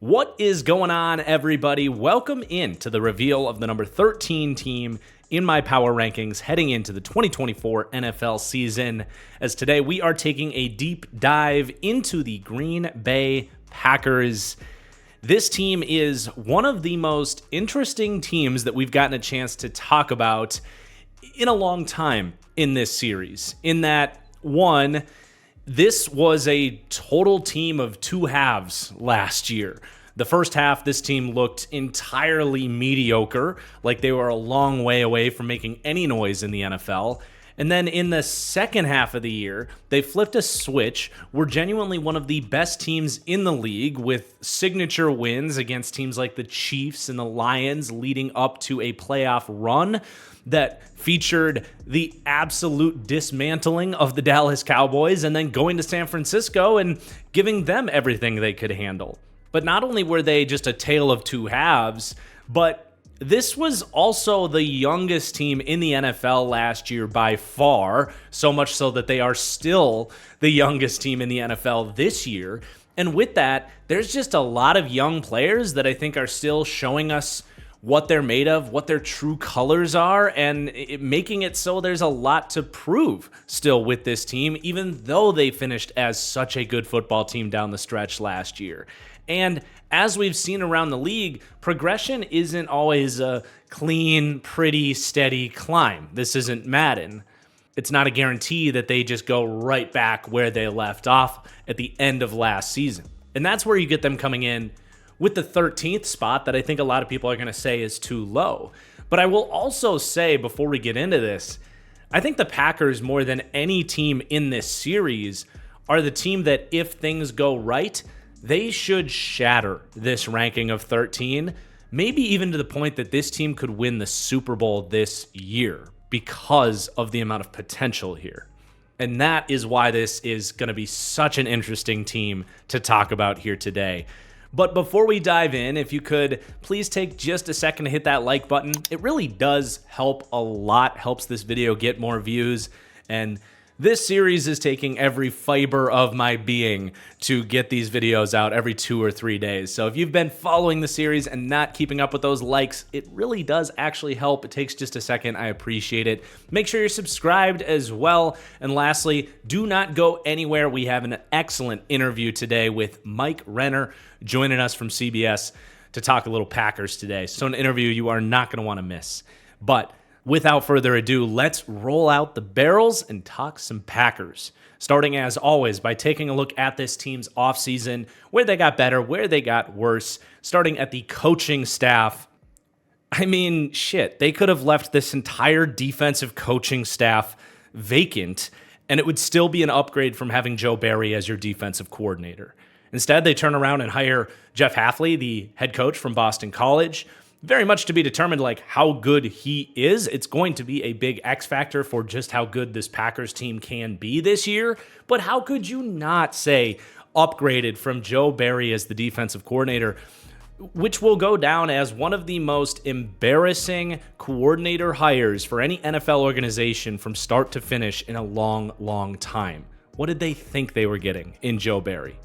What is going on, everybody? Welcome in to the reveal of the number 13 team in my power rankings heading into the 2024 NFL season, as today we are taking a deep dive into the Green Bay Packers. This team is one of the most interesting teams that we've gotten a chance to talk about in a long time in this series, in that, one, this was a total team of two halves last year. The first half, this team looked entirely mediocre, like they were a long way away from making any noise in the NFL. And then in the second half of the year, they flipped a switch, were genuinely one of the best teams in the league with signature wins against teams like the Chiefs and the Lions, leading up to a playoff run that featured the absolute dismantling of the Dallas Cowboys and then going to San Francisco and giving them everything they could handle. But not only were they just a tale of two halves, but this was also the youngest team in the NFL last year by far, so much so that they are still the youngest team in the NFL this year. And with that, there's just a lot of young players that I think are still showing us what they're made of, what their true colors are, and making it so there's a lot to prove still with this team, even though they finished as such a good football team down the stretch last year. And as we've seen around the league, progression isn't always a clean, pretty, steady climb. This isn't Madden. It's not a guarantee that they just go right back where they left off at the end of last season. And that's where you get them coming in with the 13th spot that I think a lot of people are going to say is too low. But I will also say, before we get into this, I think the Packers, more than any team in this series, are the team that if things go right, they should shatter this ranking of 13, maybe even to the point that this team could win the Super Bowl this year because of the amount of potential here. And that is why this is going to be such an interesting team to talk about here today. But before we dive in, if you could please take just a second to hit that like button. It really does help a lot, helps this video get more views. And this series is taking every fiber of my being to get these videos out every 2 or 3 days. So if you've been following the series and not keeping up with those likes, it really does actually help. It takes just a second. I appreciate it. Make sure you're subscribed as well. And lastly, do not go anywhere. We have an excellent interview today with Mike Renner joining us from CBS to talk a little Packers today. So an interview you are not going to want to miss. But without further ado, let's roll out the barrels and talk some Packers. Starting, as always, by taking a look at this team's offseason, where they got better, where they got worse, starting at the coaching staff. I mean, shit, they could have left this entire defensive coaching staff vacant, and it would still be an upgrade from having Joe Barry as your defensive coordinator. Instead, they turn around and hire Jeff Hafley, the head coach from Boston College. Very much to be determined, like, how good he is. It's going to be a big X factor for just how good this Packers team can be this year. But how could you not say upgraded from Joe Barry as the defensive coordinator, which will go down as one of the most embarrassing coordinator hires for any NFL organization from start to finish in a long, long time. What did they think they were getting in Joe Barry?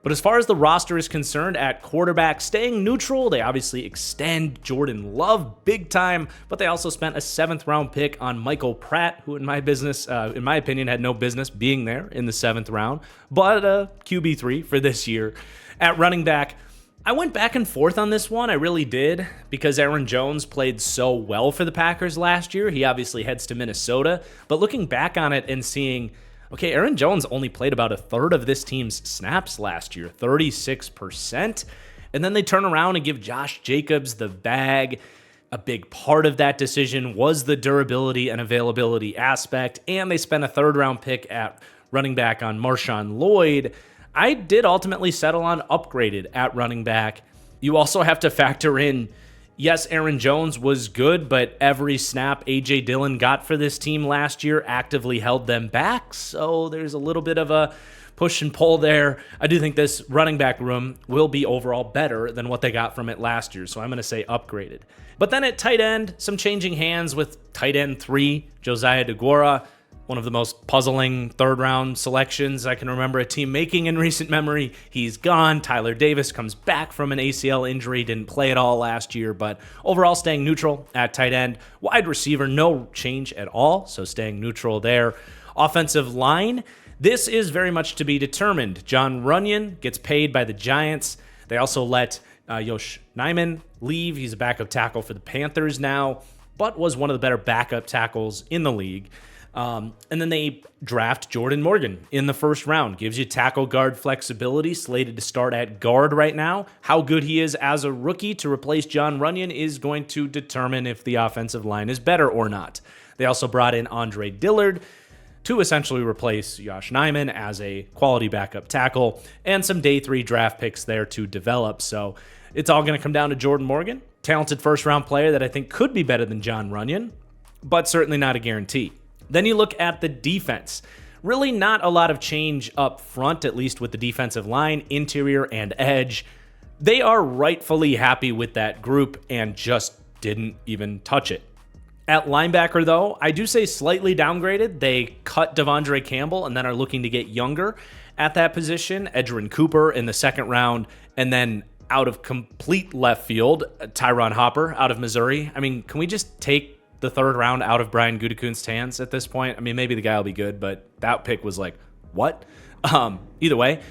But as far as the roster is concerned, at quarterback, staying neutral, they obviously extend Jordan Love big time, but they also spent a 7th-round pick on Michael Pratt, who in my opinion, had no business being there in the 7th round, but QB3 for this year. At running back, I went back and forth on this one, I really did, because Aaron Jones played so well for the Packers last year. He obviously heads to Minnesota, but looking back on it and seeing, okay, Aaron Jones only played about a third of this team's snaps last year, 36%. And then they turn around and give Josh Jacobs the bag. A big part of that decision was the durability and availability aspect, and they spent a 3rd-round pick at running back on Marshawn Lloyd. I did ultimately settle on upgraded at running back. You also have to factor in, yes, Aaron Jones was good, but every snap A.J. Dillon got for this team last year actively held them back, so there's a little bit of a push and pull there. I do think this running back room will be overall better than what they got from it last year, so I'm going to say upgraded. But then at tight end, some changing hands with tight end 3, Josiah DeGuara. one of the most puzzling third-round selections I can remember a team making in recent memory. He's gone. Tyler Davis comes back from an ACL injury, didn't play at all last year, but overall staying neutral at tight end. Wide receiver, no change at all, so staying neutral there. Offensive line, this is very much to be determined. John Runyon gets paid by the Giants. They also let Yosh Nijman leave. He's a backup tackle for the Panthers now, but was one of the better backup tackles in the league. And then they draft Jordan Morgan in the first round. Gives you tackle guard flexibility, slated to start at guard right now. How good he is as a rookie to replace John Runyon is going to determine if the offensive line is better or not. They also brought in Andre Dillard to essentially replace Yosh Nijman as a quality backup tackle, and some day 3 draft picks there to develop. So it's all going to come down to Jordan Morgan, talented first-round player that I think could be better than John Runyon, but certainly not a guarantee. Then you look at the defense. Really not a lot of change up front, at least with the defensive line, interior, and edge. They are rightfully happy with that group and just didn't even touch it. At linebacker, though, I do say slightly downgraded. They cut Devondre Campbell and then are looking to get younger at that position. Edgerrin Cooper in the second round, and then out of complete left field, Tyron Hopper out of Missouri. I mean, can we just take the third round out of Brian Gutekunst's hands at this point? I mean, maybe the guy will be good, but that pick was like, what? Either way,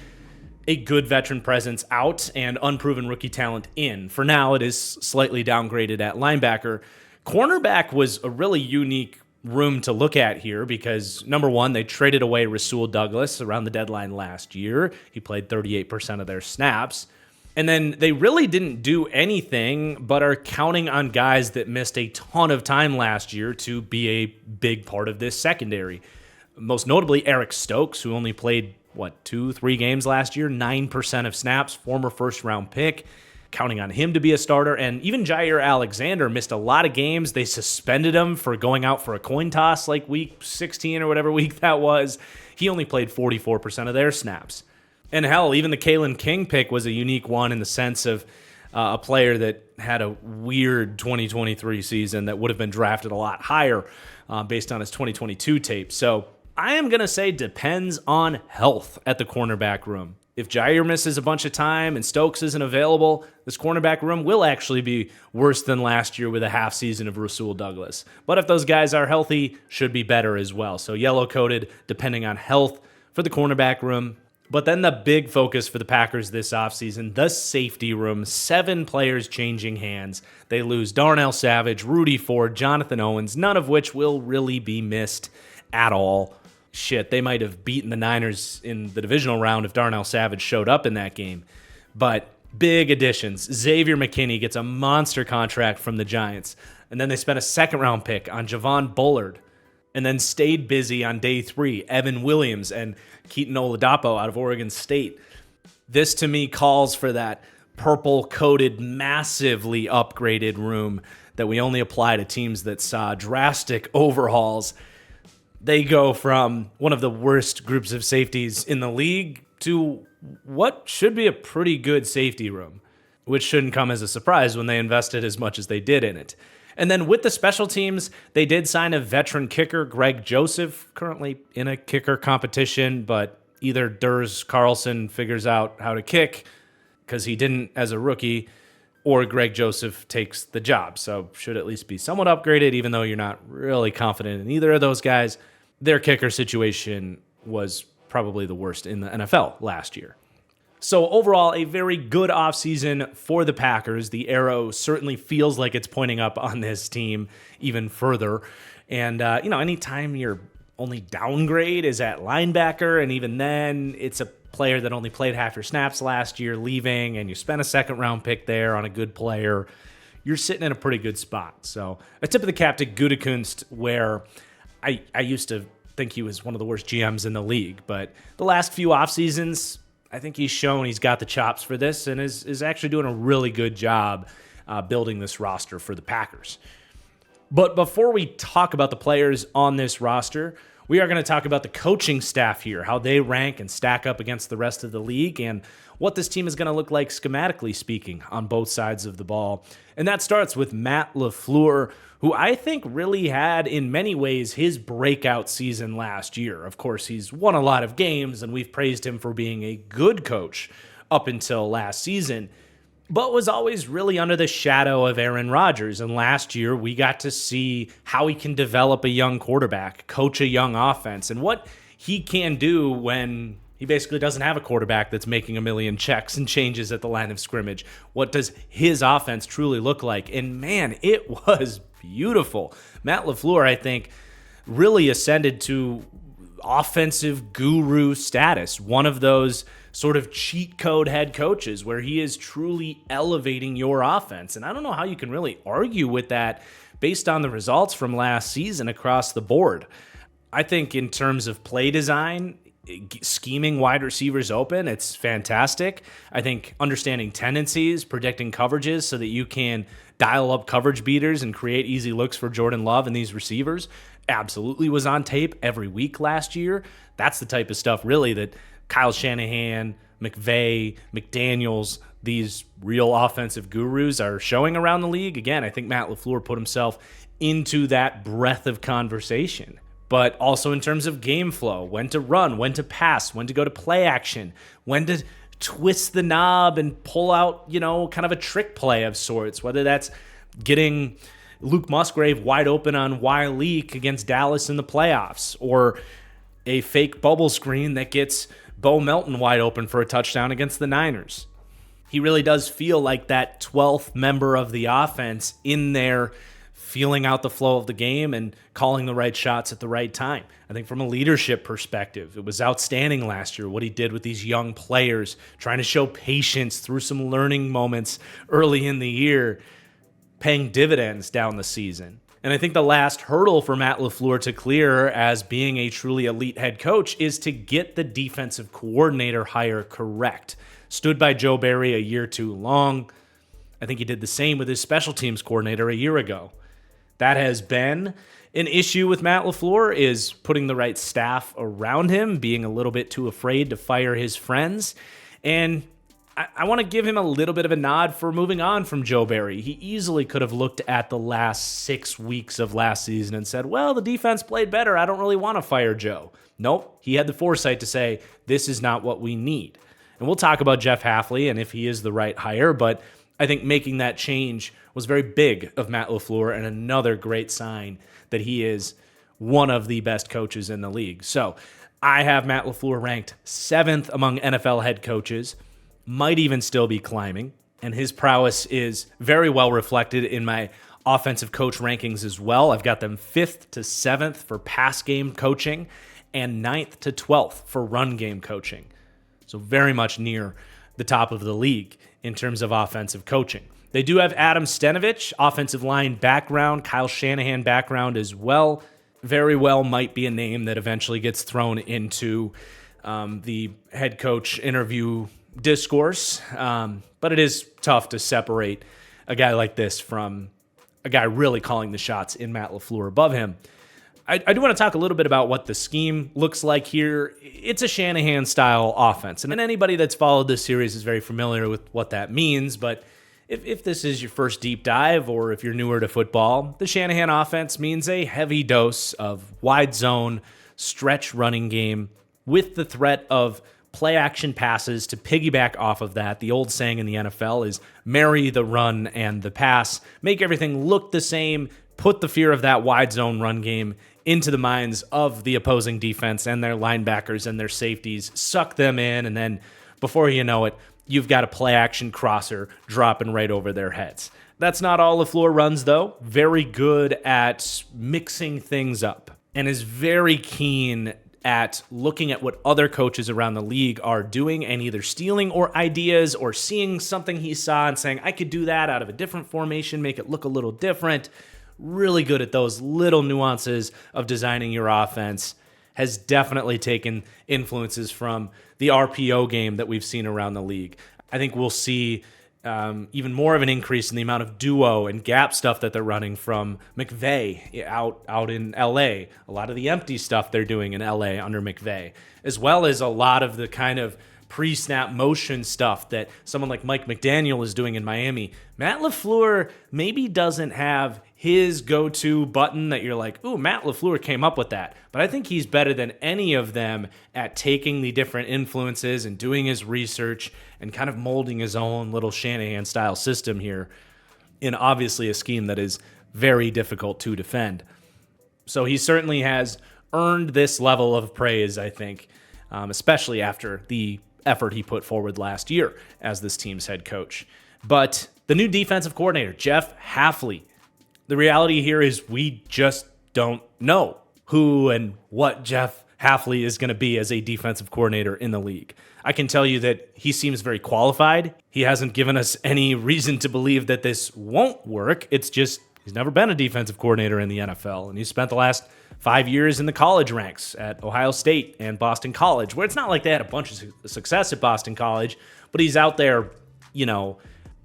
a good veteran presence out and unproven rookie talent in. For now, it is slightly downgraded at linebacker. Cornerback was a really unique room to look at here because, number one, they traded away Rasul Douglas around the deadline last year. He played 38% of their snaps. And then they really didn't do anything but are counting on guys that missed a ton of time last year to be a big part of this secondary. Most notably, Eric Stokes, who only played, 2-3 games last year, 9% of snaps, former first-round pick, counting on him to be a starter. And even Jair Alexander missed a lot of games. They suspended him for going out for a coin toss like week 16 or whatever week that was. He only played 44% of their snaps. And hell, even the Kalen King pick was a unique one in the sense of a player that had a weird 2023 season that would have been drafted a lot higher based on his 2022 tape. So I am going to say depends on health at the cornerback room. If Jair misses a bunch of time and Stokes isn't available, this cornerback room will actually be worse than last year with a half season of Rasul Douglas. But if those guys are healthy, should be better as well. So yellow-coated depending on health for the cornerback room. But then the big focus for the Packers this offseason, the safety room, 7 players changing hands. They lose Darnell Savage, Rudy Ford, Jonathan Owens, none of which will really be missed at all. Shit, they might have beaten the Niners in the divisional round if Darnell Savage showed up in that game. But big additions. Xavier McKinney gets a monster contract from the Giants. And then they spent a second-round pick on Javon Bullard. And then stayed busy on day 3, Evan Williams and Keaton Oladapo out of Oregon State. This, to me, calls for that purple-coated, massively upgraded room that we only apply to teams that saw drastic overhauls. They go from one of the worst groups of safeties in the league to what should be a pretty good safety room, which shouldn't come as a surprise when they invested as much as they did in it. And then with the special teams, they did sign a veteran kicker, Greg Joseph, currently in a kicker competition, but either Durs Carlson figures out how to kick because he didn't as a rookie, or Greg Joseph takes the job. So should at least be somewhat upgraded, even though you're not really confident in either of those guys. Their kicker situation was probably the worst in the NFL last year. So overall, a very good offseason for the Packers. The arrow certainly feels like it's pointing up on this team even further. And, anytime your only downgrade is at linebacker, and even then it's a player that only played half your snaps last year leaving, and you spent a second-round pick there on a good player, you're sitting in a pretty good spot. So a tip of the cap to Gutekunst, where I used to think he was one of the worst GMs in the league. But the last few off seasons, I think he's shown he's got the chops for this and is actually doing a really good job building this roster for the Packers. But before we talk about the players on this roster, We are going to talk about the coaching staff here, how they rank and stack up against the rest of the league, and what this team is going to look like schematically speaking on both sides of the ball. And that starts with Matt LaFleur, who I think really had, in many ways, his breakout season last year. Of course, he's won a lot of games, and we've praised him for being a good coach up until last season, but was always really under the shadow of Aaron Rodgers. And last year, we got to see how he can develop a young quarterback, coach a young offense, and what he can do when he basically doesn't have a quarterback that's making a million checks and changes at the line of scrimmage. What does his offense truly look like? And man, it was beautiful. Matt LaFleur, I think, really ascended to offensive guru status, one of those sort of cheat code head coaches where he is truly elevating your offense. And I don't know how you can really argue with that based on the results from last season across the board. I think in terms of play design, scheming wide receivers open, it's fantastic. I think understanding tendencies, predicting coverages so that you can dial up coverage beaters and create easy looks for Jordan Love and these receivers absolutely was on tape every week last year. That's the type of stuff really that Kyle Shanahan, McVay, McDaniels, these real offensive gurus are showing around the league. Again, I think Matt LaFleur put himself into that breadth of conversation. But also in terms of game flow, when to run, when to pass, when to go to play action, when to twist the knob and pull out, kind of a trick play of sorts, whether that's getting Luke Musgrave wide open on Leak against Dallas in the playoffs, or a fake bubble screen that gets Bo Melton wide open for a touchdown against the Niners. He really does feel like that 12th member of the offense in there, feeling out the flow of the game and calling the right shots at the right time. I think from a leadership perspective, it was outstanding last year what he did with these young players, trying to show patience through some learning moments early in the year, paying dividends down the season. And I think the last hurdle for Matt LaFleur to clear as being a truly elite head coach is to get the defensive coordinator hire correct. Stood by Joe Barry a year too long. I think he did the same with his special teams coordinator a year ago. That has been an issue with Matt LaFleur, is putting the right staff around him, being a little bit too afraid to fire his friends. And I want to give him a little bit of a nod for moving on from Joe Barry. He easily could have looked at the last 6 weeks of last season and said, well, the defense played better. I don't really want to fire Joe. Nope. He had the foresight to say, this is not what we need. And we'll talk about Jeff Hafley and if he is the right hire, but I think making that change was very big of Matt LaFleur and another great sign that he is one of the best coaches in the league. So I have Matt LaFleur ranked 7th among NFL head coaches, might even still be climbing, and his prowess is very well reflected in my offensive coach rankings as well. I've got them 5th to 7th for pass game coaching and 9th to 12th for run game coaching. So very much near the top of the league in terms of offensive coaching. They do have Adam Stenavich, offensive line background, Kyle Shanahan background as well. Very well might be a name that eventually gets thrown into the head coach interview discourse, but it is tough to separate a guy like this from a guy really calling the shots in Matt LaFleur above him. I do want to talk a little bit about what the scheme looks like here. It's a Shanahan-style offense, and anybody that's followed this series is very familiar with what that means, but if this is your first deep dive or if you're newer to football, the Shanahan offense means a heavy dose of wide zone, stretch running game with the threat of play action passes to piggyback off of that. The old saying in the NFL is marry the run and the pass, make everything look the same, put the fear of that wide zone run game into the minds of the opposing defense and their linebackers and their safeties, suck them in, and then before you know it, you've got a play action crosser dropping right over their heads. That's not all LaFleur runs, though. Very good at mixing things up and is very keen at looking at what other coaches around the league are doing and either stealing or ideas or seeing something he saw and saying, I could do that out of a different formation, make it look a little different. Really good at those little nuances of designing your offense. Has definitely taken influences from the RPO game that we've seen around the league. I think we'll see even more of an increase in the amount of duo and gap stuff that they're running from McVay out in LA. A lot of the empty stuff they're doing in LA under McVay, as well as a lot of the kind of pre-snap motion stuff that someone like Mike McDaniel is doing in Miami. Matt LaFleur maybe doesn't have his go-to button that you're like, ooh, Matt LaFleur came up with that. But I think he's better than any of them at taking the different influences and doing his research and kind of molding his own little Shanahan-style system here in obviously a scheme that is very difficult to defend. So he certainly has earned this level of praise, I think, especially after the effort he put forward last year as this team's head coach. But the new defensive coordinator, Jeff Hafley, the reality here is we just don't know who and what Jeff Hafley is going to be as a defensive coordinator in the league. I can tell you that he seems very qualified. He hasn't given us any reason to believe that this won't work. It's just he's never been a defensive coordinator in the NFL, and he spent the last 5 years in the college ranks at Ohio State and Boston College, where it's not like they had a bunch of success at Boston College, but he's out there,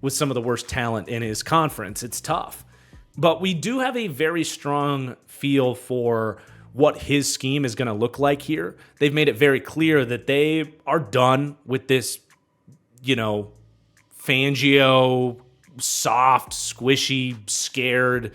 with some of the worst talent in his conference. It's tough. But we do have a very strong feel for what his scheme is going to look like here. They've made it very clear that they are done with this, Fangio, soft, squishy, scared,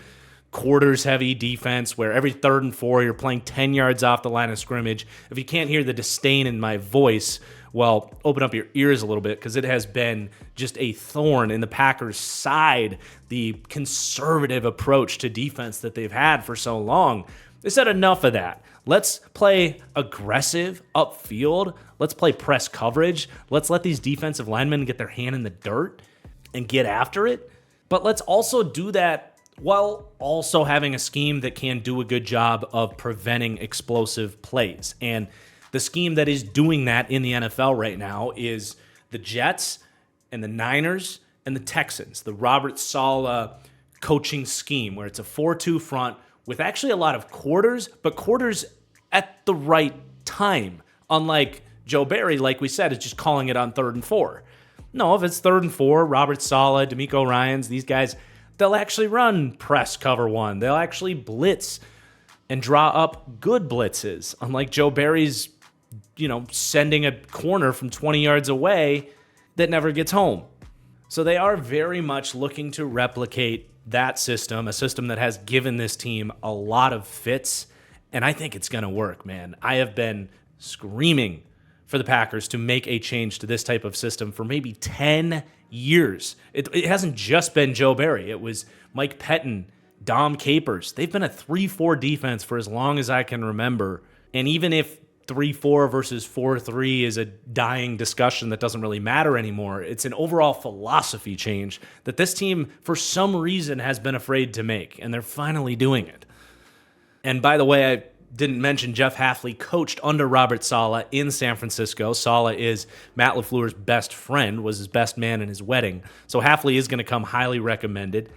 quarters-heavy defense where every 3rd and 4 you're playing 10 yards off the line of scrimmage. If you can't hear the disdain in my voice, well, open up your ears a little bit because it has been just a thorn in the Packers' side, the conservative approach to defense that they've had for so long. They said enough of that. Let's play aggressive upfield. Let's play press coverage. Let's let these defensive linemen get their hand in the dirt and get after it. But let's also do that while also having a scheme that can do a good job of preventing explosive plays. And the scheme that is doing that in the NFL right now is the Jets and the Niners and the Texans, the Robert Saleh coaching scheme, where it's a 4-2 front with actually a lot of quarters, but quarters at the right time. Unlike Joe Barry, like we said, is just calling it on 3rd and 4. No, if it's 3rd and 4, Robert Saleh, DeMeco Ryans, these guys, they'll actually run press cover 1. They'll actually blitz and draw up good blitzes, unlike Joe Barry's, sending a corner from 20 yards away that never gets home. So they are very much looking to replicate that system, a system that has given this team a lot of fits, and I think it's going to work, man. I have been screaming for the Packers to make a change to this type of system for maybe 10 years. It hasn't just been Joe Barry. It was Mike Pettin, Dom Capers. They've been a 3-4 defense for as long as I can remember, and even if 3-4 versus 4-3 is a dying discussion that doesn't really matter anymore, it's an overall philosophy change that this team, for some reason, has been afraid to make, and they're finally doing it. And by the way, I didn't mention Jeff Hafley coached under Robert Saleh in San Francisco. Saleh is Matt LaFleur's best friend, was his best man in his wedding. So Hafley is going to come highly recommended.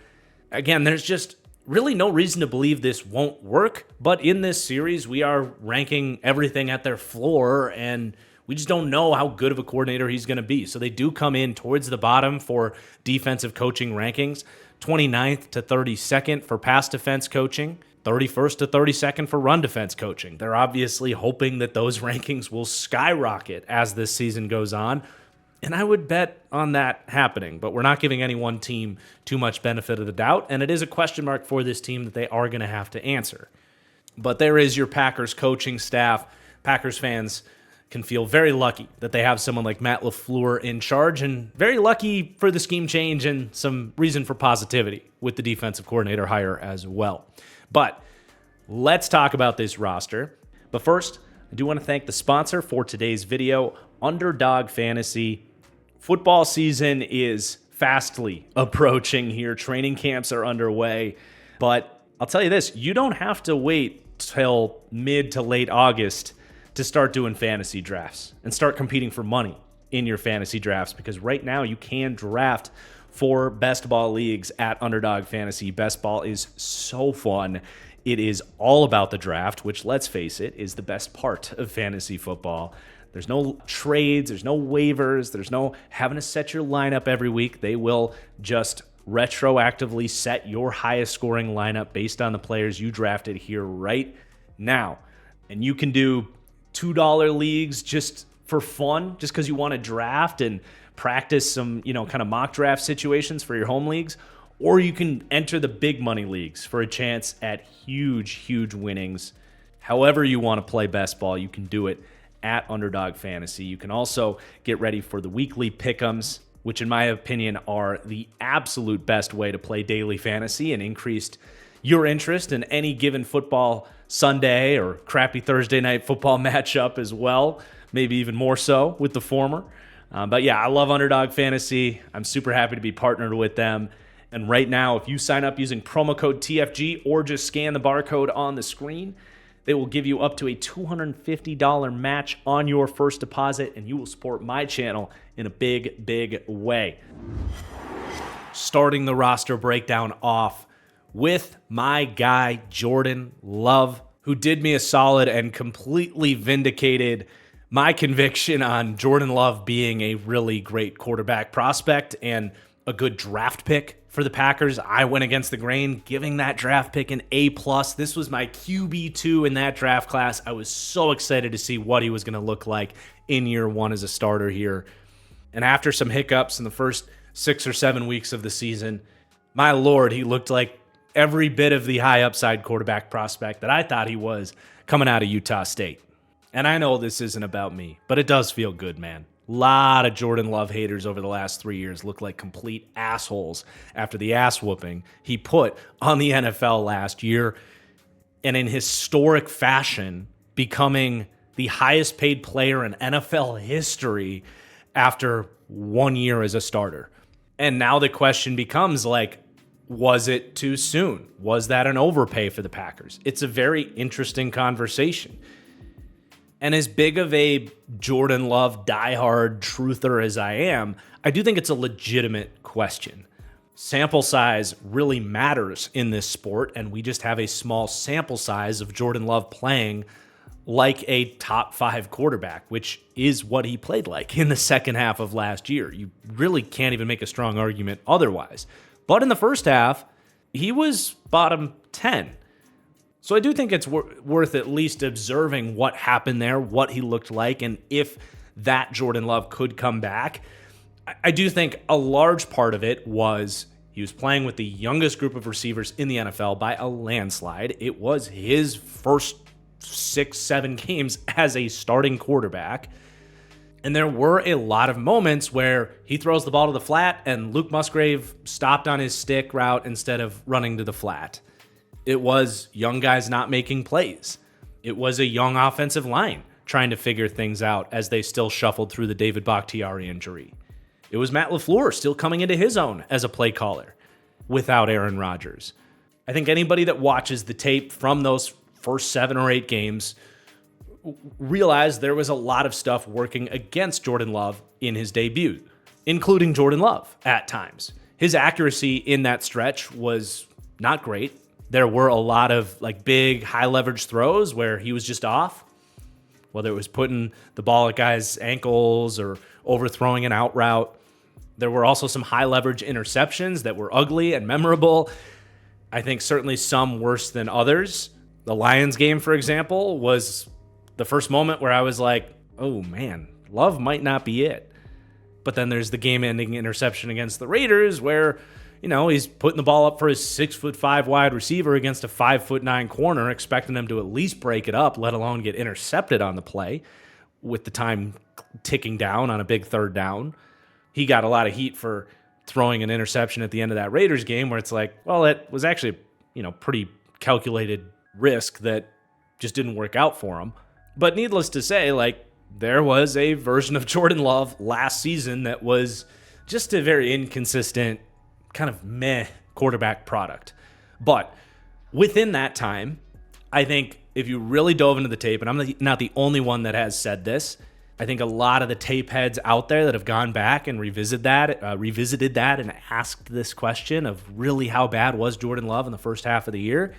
Again, there's just really no reason to believe this won't work, but in this series, we are ranking everything at their floor, and we just don't know how good of a coordinator he's going to be. So they do come in towards the bottom for defensive coaching rankings, 29th to 32nd for pass defense coaching, 31st to 32nd for run defense coaching. They're obviously hoping that those rankings will skyrocket as this season goes on, and I would bet on that happening, but we're not giving any one team too much benefit of the doubt, and it is a question mark for this team that they are going to have to answer. But there is your Packers coaching staff. Packers fans can feel very lucky that they have someone like Matt LaFleur in charge, and very lucky for the scheme change and some reason for positivity with the defensive coordinator hire as well. But let's talk about this roster. But first, I do want to thank the sponsor for today's video, Underdog Fantasy. Football season is fastly approaching here. Training camps are underway. But I'll tell you this, you don't have to wait till mid to late August to start doing fantasy drafts and start competing for money in your fantasy drafts, because right now you can draft for best ball leagues at Underdog Fantasy. Best ball is so fun. It is all about the draft, which, let's face it, is the best part of fantasy football. There's no trades, there's no waivers, there's no having to set your lineup every week. They will just retroactively set your highest scoring lineup based on the players you drafted here right now. And you can do $2 leagues just for fun, just because you want to draft and practice some, kind of mock draft situations for your home leagues. Or you can enter the big money leagues for a chance at huge winnings. However you want to play best ball, you can do it at Underdog Fantasy. You can also get ready for the weekly pick'ems, which in my opinion are the absolute best way to play daily fantasy and increased your interest in any given football Sunday or crappy Thursday night football matchup as well, maybe even more so with the former. But yeah, I love Underdog Fantasy. I'm super happy to be partnered with them. And right now, if you sign up using promo code TFG or just scan the barcode on the screen, they will give you up to a $250 match on your first deposit, and you will support my channel in a big way. Starting the roster breakdown off with my guy, Jordan Love, who did me a solid and completely vindicated my conviction on Jordan Love being a really great quarterback prospect and a good draft pick for the Packers. I went against the grain, giving that draft pick an A+. This was my QB2 in that draft class. I was so excited to see what he was going to look like in year one as a starter here. And after some hiccups in the first 6 or 7 weeks of the season, my Lord, he looked like every bit of the high upside quarterback prospect that I thought he was coming out of Utah State. And I know this isn't about me, but it does feel good, man. A lot of Jordan Love haters over the last 3 years look like complete assholes after the ass whooping he put on the NFL last year, and in historic fashion becoming the highest paid player in NFL history after 1 year as a starter. And now the question becomes was it too soon? Was that an overpay for the Packers? It's a very interesting conversation. And as big of a Jordan Love diehard truther as I am, I do think it's a legitimate question. Sample size really matters in this sport, and we just have a small sample size of Jordan Love playing like a top 5 quarterback, which is what he played like in the second half of last year. You really can't even make a strong argument otherwise. But in the first half, he was bottom 10. So I do think it's worth at least observing what happened there, what he looked like, and if that Jordan Love could come back. I do think a large part of it was he was playing with the youngest group of receivers in the NFL by a landslide. It was his first 6-7 games as a starting quarterback. And there were a lot of moments where he throws the ball to the flat and Luke Musgrave stopped on his stick route instead of running to the flat. It was young guys not making plays. It was a young offensive line trying to figure things out as they still shuffled through the David Bakhtiari injury. It was Matt LaFleur still coming into his own as a play caller without Aaron Rodgers. I think anybody that watches the tape from those first 7 or 8 games realized there was a lot of stuff working against Jordan Love in his debut, including Jordan Love at times. His accuracy in that stretch was not great. There were a lot of big high leverage throws where he was just off, whether it was putting the ball at guys' ankles or overthrowing an out route. There were also some high leverage interceptions that were ugly and memorable. I think certainly some worse than others. The Lions game, for example, was the first moment where I was like, oh man, Love might not be it. But then there's the game-ending interception against the Raiders where he's putting the ball up for his 6'5" wide receiver against a 5'9" corner, expecting him to at least break it up, let alone get intercepted on the play with the time ticking down on a big third down. He got a lot of heat for throwing an interception at the end of that Raiders game where it's it was actually, pretty calculated risk that just didn't work out for him. But needless to say, there was a version of Jordan Love last season that was just a very inconsistent, kind of meh quarterback product. But within that time, I think if you really dove into the tape, and I'm not the only one that has said this, I think a lot of the tape heads out there that have gone back and revisited that and asked this question of really how bad was Jordan Love in the first half of the year,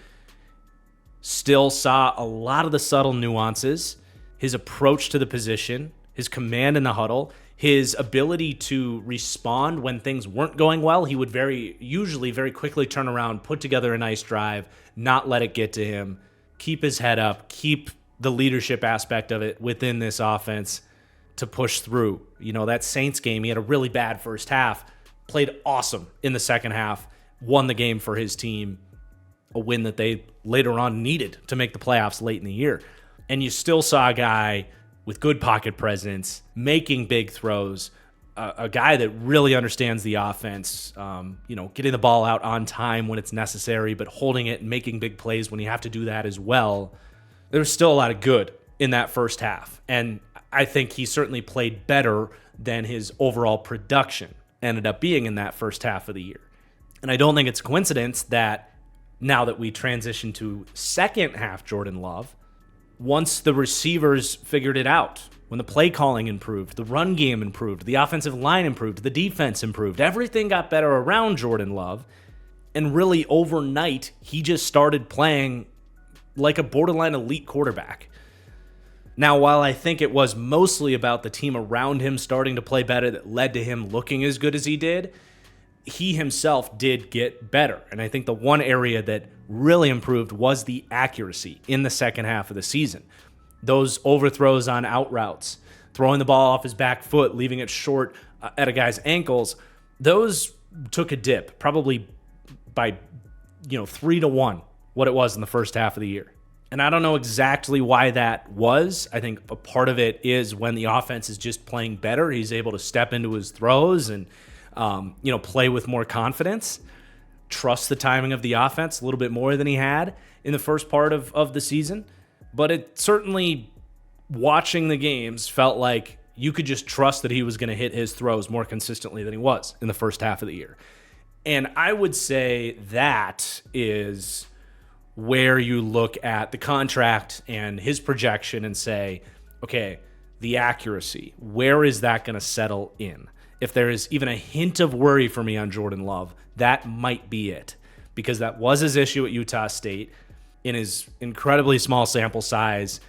still saw a lot of the subtle nuances, his approach to the position, his command in the huddle, his ability to respond when things weren't going well. He would usually very quickly turn around, put together a nice drive, not let it get to him, keep his head up, keep the leadership aspect of it within this offense to push through. That Saints game, he had a really bad first half, played awesome in the second half, won the game for his team, a win that they later on needed to make the playoffs late in the year. And you still saw a guy with good pocket presence, making big throws, a guy that really understands the offense, getting the ball out on time when it's necessary, but holding it and making big plays when you have to do that as well. There's still a lot of good in that first half. And I think he certainly played better than his overall production ended up being in that first half of the year. And I don't think it's a coincidence that now that we transition to second half Jordan Love, once the receivers figured it out, when the play calling improved, the run game improved, the offensive line improved, the defense improved, everything got better around Jordan Love. And really overnight, he just started playing like a borderline elite quarterback. Now, while I think it was mostly about the team around him starting to play better that led to him looking as good as he did, he himself did get better. And I think the one area that really improved was the accuracy in the second half of the season. Those overthrows on out routes, throwing the ball off his back foot, leaving it short at a guy's ankles, those took a dip, probably by 3-1 what it was in the first half of the year. And I don't know exactly why that was. I think a part of it is when the offense is just playing better, he's able to step into his throws and play with more confidence, trust the timing of the offense a little bit more than he had in the first part of the season. But it certainly, watching the games, felt like you could just trust that he was going to hit his throws more consistently than he was in the first half of the year. And I would say that is where you look at the contract and his projection and say, okay, the accuracy, where is that going to settle in? If there is even a hint of worry for me on Jordan Love, that might be it. Because that was his issue at Utah State in his incredibly small sample size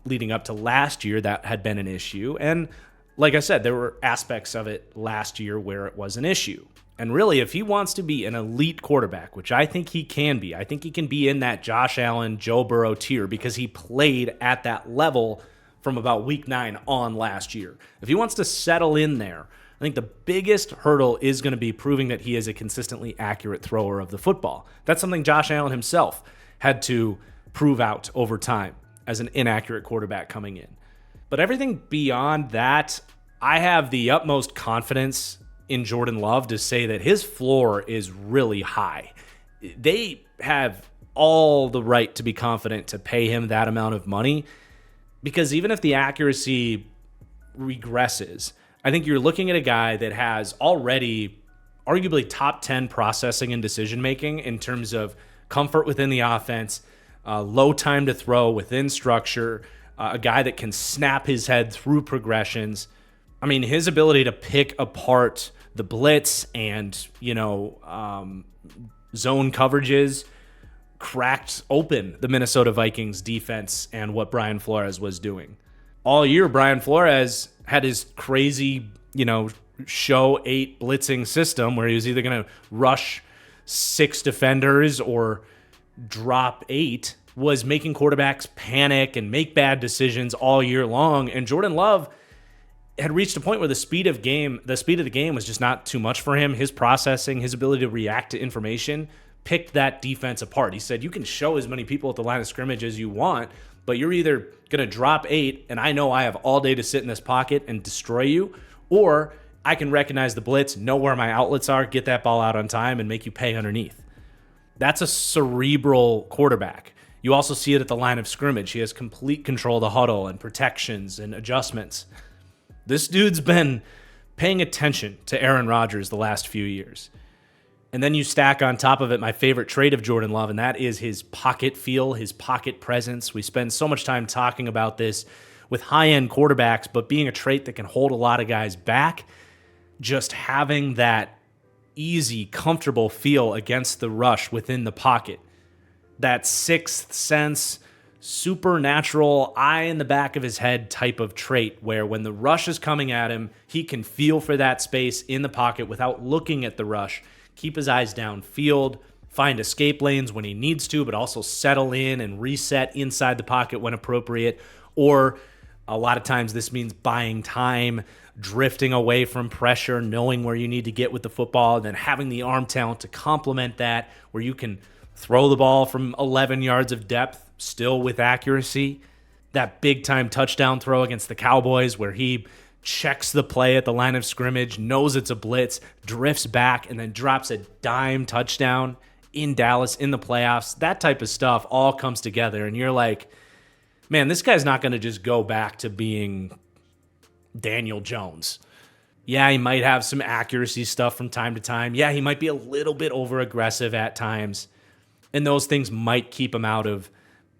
leading up to last year. That had been an issue. And like I said, there were aspects of it last year where it was an issue. And really, if he wants to be an elite quarterback, which I think he can be, I think he can be in that Josh Allen, Joe Burrow tier because he played at that level from about week 9 on last year. If he wants to settle in there, I think the biggest hurdle is going to be proving that he is a consistently accurate thrower of the football. That's something Josh Allen himself had to prove out over time as an inaccurate quarterback coming in. But everything beyond that, I have the utmost confidence in Jordan Love to say that his floor is really high. They have all the right to be confident to pay him that amount of money because even if the accuracy regresses, I think you're looking at a guy that has already arguably top 10 processing and decision making in terms of comfort within the offense, low time to throw within structure, a guy that can snap his head through progressions. I mean, his ability to pick apart the blitz and, zone coverages cracked open the Minnesota Vikings defense and what Brian Flores was doing. All year, Brian Flores had his crazy, show 8 blitzing system where he was either going to rush 6 defenders or drop 8, was making quarterbacks panic and make bad decisions all year long. And Jordan Love had reached a point where the speed of the game was just not too much for him. His processing, his ability to react to information picked that defense apart. He said, you can show as many people at the line of scrimmage as you want, but you're either going to drop 8, and I know I have all day to sit in this pocket and destroy you, or I can recognize the blitz, know where my outlets are, get that ball out on time, and make you pay underneath. That's a cerebral quarterback. You also see it at the line of scrimmage. He has complete control of the huddle and protections and adjustments. This dude's been paying attention to Aaron Rodgers the last few years. And then you stack on top of it my favorite trait of Jordan Love, and that is his pocket feel, his pocket presence. We spend so much time talking about this with high-end quarterbacks, but being a trait that can hold a lot of guys back, just having that easy, comfortable feel against the rush within the pocket. That sixth sense, supernatural eye in the back of his head type of trait where when the rush is coming at him, he can feel for that space in the pocket without looking at the rush, keep his eyes downfield, find escape lanes when he needs to, but also settle in and reset inside the pocket when appropriate. Or a lot of times this means buying time, drifting away from pressure, knowing where you need to get with the football, and then having the arm talent to complement that where you can throw the ball from 11 yards of depth still with accuracy. That big-time touchdown throw against the Cowboys where he checks the play at the line of scrimmage, knows it's a blitz, drifts back, and then drops a dime touchdown in Dallas in the playoffs. That type of stuff all comes together, and you're like, man, this guy's not going to just go back to being Daniel Jones. Yeah, he might have some accuracy stuff from time to time. Yeah, he might be a little bit over-aggressive at times, and those things might keep him out of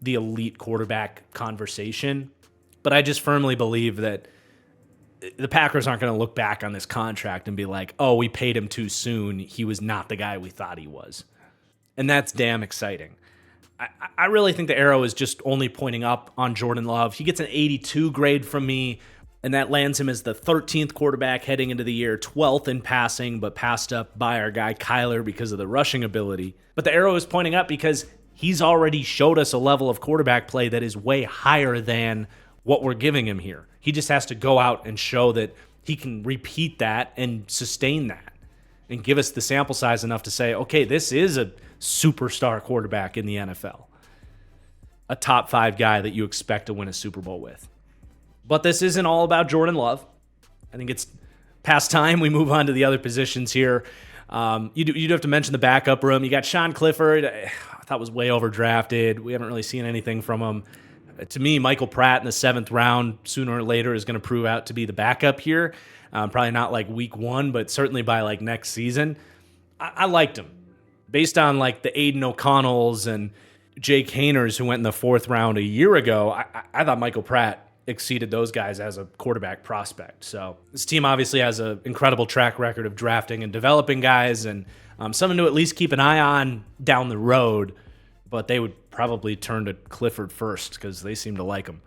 the elite quarterback conversation. But I just firmly believe that the Packers aren't going to look back on this contract and be like, oh, we paid him too soon. He was not the guy we thought he was. And that's damn exciting. I really think the arrow is just only pointing up on Jordan Love. He gets an 82 grade from me, and that lands him as the 13th quarterback heading into the year, 12th in passing, but passed up by our guy Kyler because of the rushing ability. But the arrow is pointing up because he's already showed us a level of quarterback play that is way higher than what we're giving him here. He just has to go out and show that he can repeat that and sustain that and give us the sample size enough to say, okay, this is a superstar quarterback in the NFL. A top 5 guy that you expect to win a Super Bowl with. But this isn't all about Jordan Love. I think it's past time we move on to the other positions here. You do have to mention the backup room. You got Sean Clifford. I thought was way overdrafted. We haven't really seen anything from him. To me, Michael Pratt in the 7th round, sooner or later, is going to prove out to be the backup here. Probably not like week 1, but certainly by like next season. I liked him. Based on like the Aiden O'Connells and Jake Hainers who went in the 4th round a year ago, I thought Michael Pratt exceeded those guys as a quarterback prospect. So this team obviously has an incredible track record of drafting and developing guys, and someone to at least keep an eye on down the road, but they would probably turn to Clifford first because they seem to like him.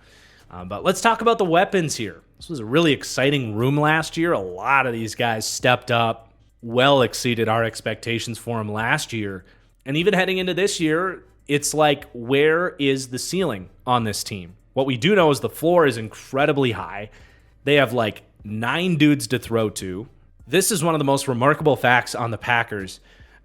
But let's talk about the weapons here. This was a really exciting room last year. A lot of these guys stepped up, well exceeded our expectations for them last year. And even heading into this year, it's like, where is the ceiling on this team? What we do know is the floor is incredibly high. They have like 9 dudes to throw to. This is one of the most remarkable facts on the Packers.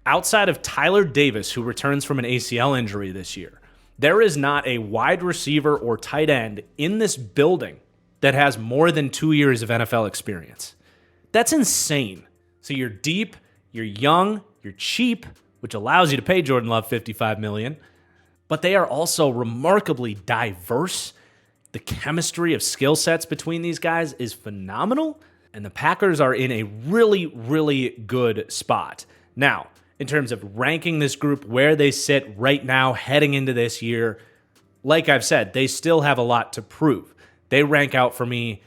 Outside of Tyler Davis, who returns from an ACL injury this year, there is not a wide receiver or tight end in this building that has more than 2 years of NFL experience. That's insane. So you're deep, you're young, you're cheap, which allows you to pay Jordan Love $55 million, but they are also remarkably diverse. The chemistry of skill sets between these guys is phenomenal, and the Packers are in a really, really good spot. Now, in terms of ranking this group where they sit right now heading into this year, like I've said, they still have a lot to prove. They rank out for me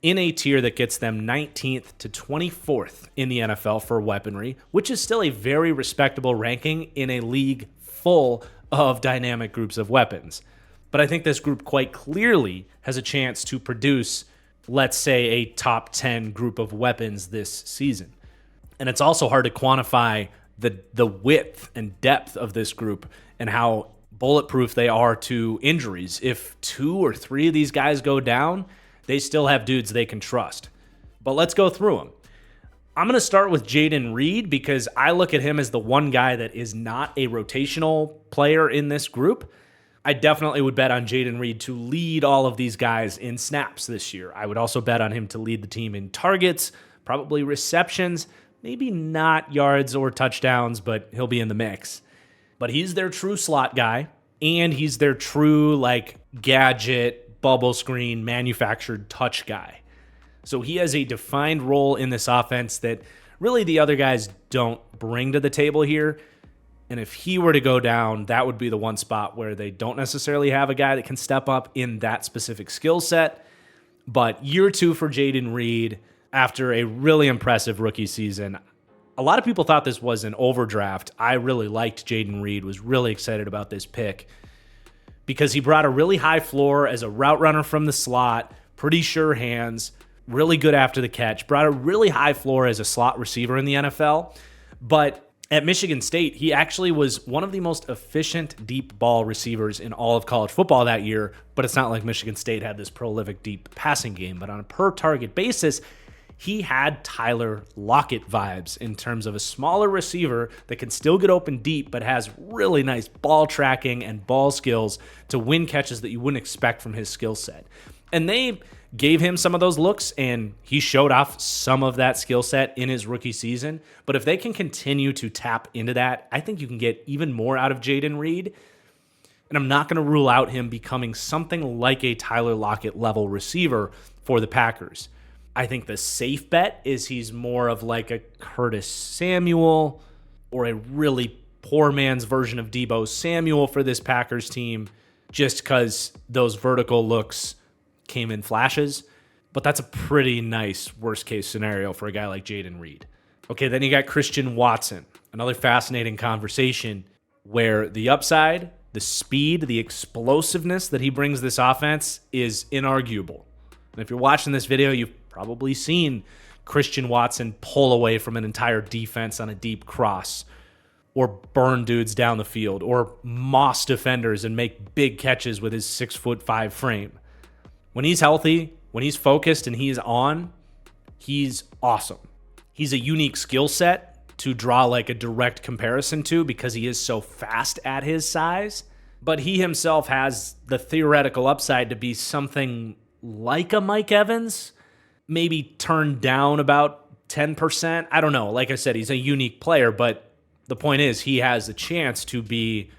in a tier that gets them 19th to 24th in the NFL for weaponry, which is still a very respectable ranking in a league full of dynamic groups of weapons. But I think this group quite clearly has a chance to produce, let's say, a top 10 group of weapons this season. And it's also hard to quantify the width and depth of this group and how bulletproof they are to injuries. If 2 or 3 of these guys go down, they still have dudes they can trust. But let's go through them. I'm going to start with Jayden Reed because I look at him as the one guy that is not a rotational player in this group. I definitely would bet on Jayden Reed to lead all of these guys in snaps this year. I would also bet on him to lead the team in targets, probably receptions, maybe not yards or touchdowns, but he'll be in the mix. But he's their true slot guy, and he's their true like gadget, bubble screen, manufactured touch guy. So he has a defined role in this offense that really the other guys don't bring to the table here. And if he were to go down, that would be the one spot where they don't necessarily have a guy that can step up in that specific skill set. But year 2 for Jayden Reed after a really impressive rookie season. A lot of people thought this was an overdraft. I really liked Jayden Reed, was really excited about this pick because he brought a really high floor as a route runner from the slot, pretty sure hands, really good after the catch, brought a really high floor as a slot receiver in the NFL. But at Michigan State, he actually was one of the most efficient deep ball receivers in all of college football that year, but it's not like Michigan State had this prolific deep passing game. But on a per-target basis, he had Tyler Lockett vibes in terms of a smaller receiver that can still get open deep, but has really nice ball tracking and ball skills to win catches that you wouldn't expect from his skill set. And they gave him some of those looks, and he showed off some of that skill set in his rookie season. But if they can continue to tap into that, I think you can get even more out of Jayden Reed. And I'm not going to rule out him becoming something like a Tyler Lockett level receiver for the Packers. I think the safe bet is he's more of like a Curtis Samuel or a really poor man's version of Deebo Samuel for this Packers team, just because those vertical looks came in flashes, but that's a pretty nice worst case scenario for a guy like Jayden Reed. Okay, then you got Christian Watson, another fascinating conversation where the upside, the speed, the explosiveness that he brings this offense is inarguable. And if you're watching this video, you've probably seen Christian Watson pull away from an entire defense on a deep cross, or burn dudes down the field, or moss defenders and make big catches with his 6'5" frame. When he's healthy, when he's focused and he's on, he's awesome. He's a unique skill set to draw like a direct comparison to because he is so fast at his size. But he himself has the theoretical upside to be something like a Mike Evans, maybe turned down about 10%. I don't know. Like I said, he's a unique player, but the point is he has a chance to be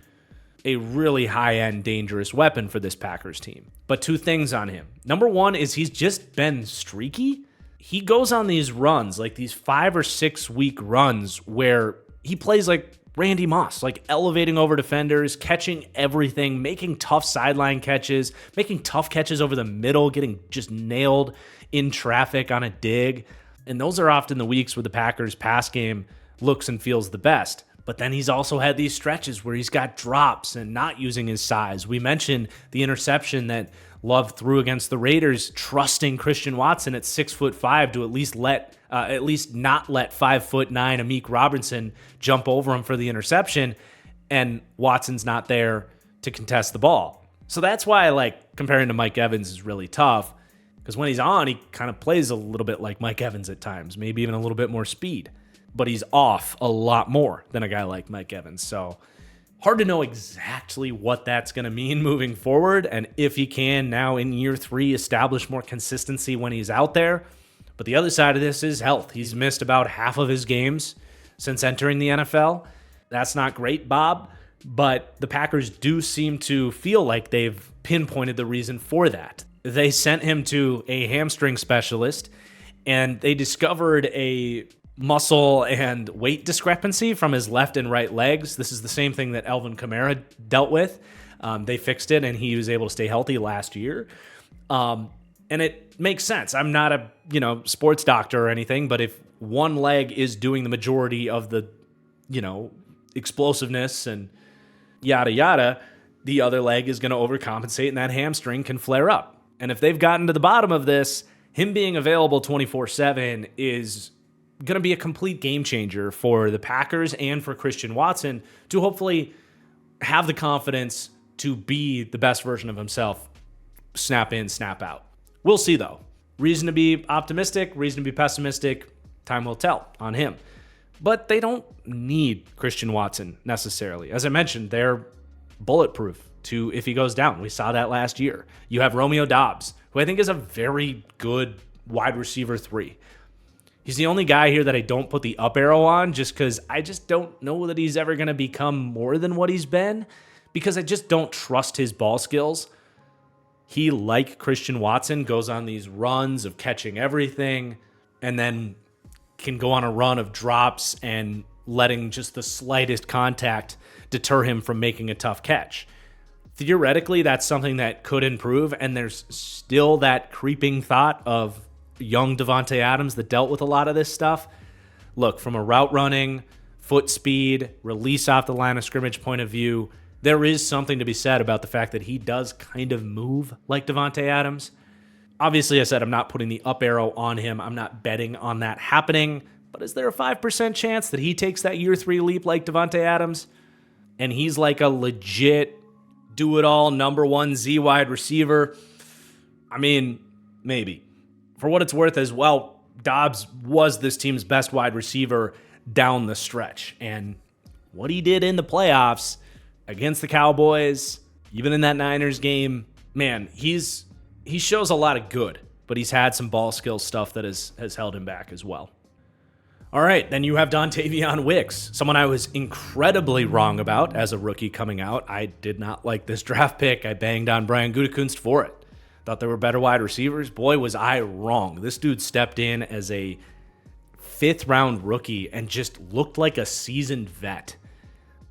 a really high-end dangerous weapon for this Packers team. But two things on him. Number one is he's just been streaky. He goes on these runs, like these 5 or 6 week runs where he plays like Randy Moss, like elevating over defenders, catching everything, making tough sideline catches, making tough catches over the middle, getting just nailed in traffic on a dig. And those are often the weeks where the Packers pass game looks and feels the best. But then he's also had these stretches where he's got drops and not using his size. We mentioned the interception that Love threw against the Raiders, trusting Christian Watson at 6'5" to at least not let 5'9" Amik Robertson jump over him for the interception, and Watson's not there to contest the ball. So that's why I like comparing to Mike Evans is really tough, because when he's on, he kind of plays a little bit like Mike Evans at times, maybe even a little bit more speed. But he's off a lot more than a guy like Mike Evans. So hard to know exactly what that's going to mean moving forward, and if he can now in year 3 establish more consistency when he's out there. But the other side of this is health. He's missed about half of his games since entering the NFL. That's not great, Bob, but the Packers do seem to feel like they've pinpointed the reason for that. They sent him to a hamstring specialist, and they discovered a muscle and weight discrepancy from his left and right legs. This is the same thing that Alvin Kamara dealt with. They fixed it, and he was able to stay healthy last year. And it makes sense. I'm not a sports doctor or anything, but if one leg is doing the majority of the explosiveness and yada yada, the other leg is going to overcompensate, and that hamstring can flare up. And if they've gotten to the bottom of this, him being available 24/7 is going to be a complete game changer for the Packers and for Christian Watson to hopefully have the confidence to be the best version of himself, snap in, snap out. We'll see, though. Reason to be optimistic, reason to be pessimistic, time will tell on him. But they don't need Christian Watson necessarily. As I mentioned, they're bulletproof to if he goes down. We saw that last year. You have Romeo Doubs, who I think is a very good wide receiver 3. He's the only guy here that I don't put the up arrow on just because I just don't know that he's ever going to become more than what he's been, because I just don't trust his ball skills. He, like Christian Watson, goes on these runs of catching everything and then can go on a run of drops and letting just the slightest contact deter him from making a tough catch. Theoretically, that's something that could improve, and there's still that creeping thought of young Devontae Adams that dealt with a lot of this stuff. Look, from a route running, foot speed, release off the line of scrimmage point of view, there is something to be said about the fact that he does kind of move like Davante Adams. Obviously, I said I'm not putting the up arrow on him. I'm not betting on that happening. But is there a 5% chance that he takes that year 3 leap like Davante Adams? And he's like a legit do-it-all number 1 Z wide receiver? I mean, maybe. For what it's worth as well, Dobbs was this team's best wide receiver down the stretch. And what he did in the playoffs against the Cowboys, even in that Niners game, man, he shows a lot of good, but he's had some ball skill stuff that has held him back as well. All right, then you have Dontavion Wicks, someone I was incredibly wrong about as a rookie coming out. I did not like this draft pick. I banged on Brian Gutekunst for it. Thought there were better wide receivers. Boy, was I wrong. This dude stepped in as a 5th-round rookie and just looked like a seasoned vet.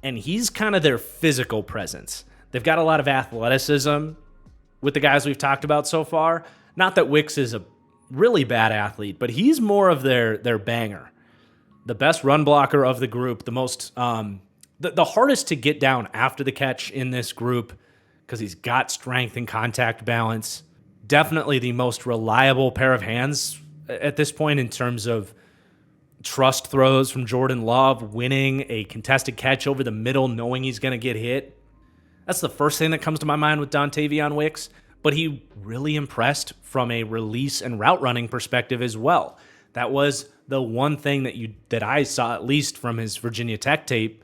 And he's kind of their physical presence. They've got a lot of athleticism with the guys we've talked about so far. Not that Wicks is a really bad athlete, but he's more of their banger. The best run blocker of the group, the most the hardest to get down after the catch in this group because he's got strength and contact balance. Definitely the most reliable pair of hands at this point in terms of trust throws from Jordan Love, winning a contested catch over the middle, knowing he's going to get hit. That's the first thing that comes to my mind with Dontavion Wicks, but he really impressed from a release and route running perspective as well. That was the one thing that I saw, at least from his Virginia Tech tape,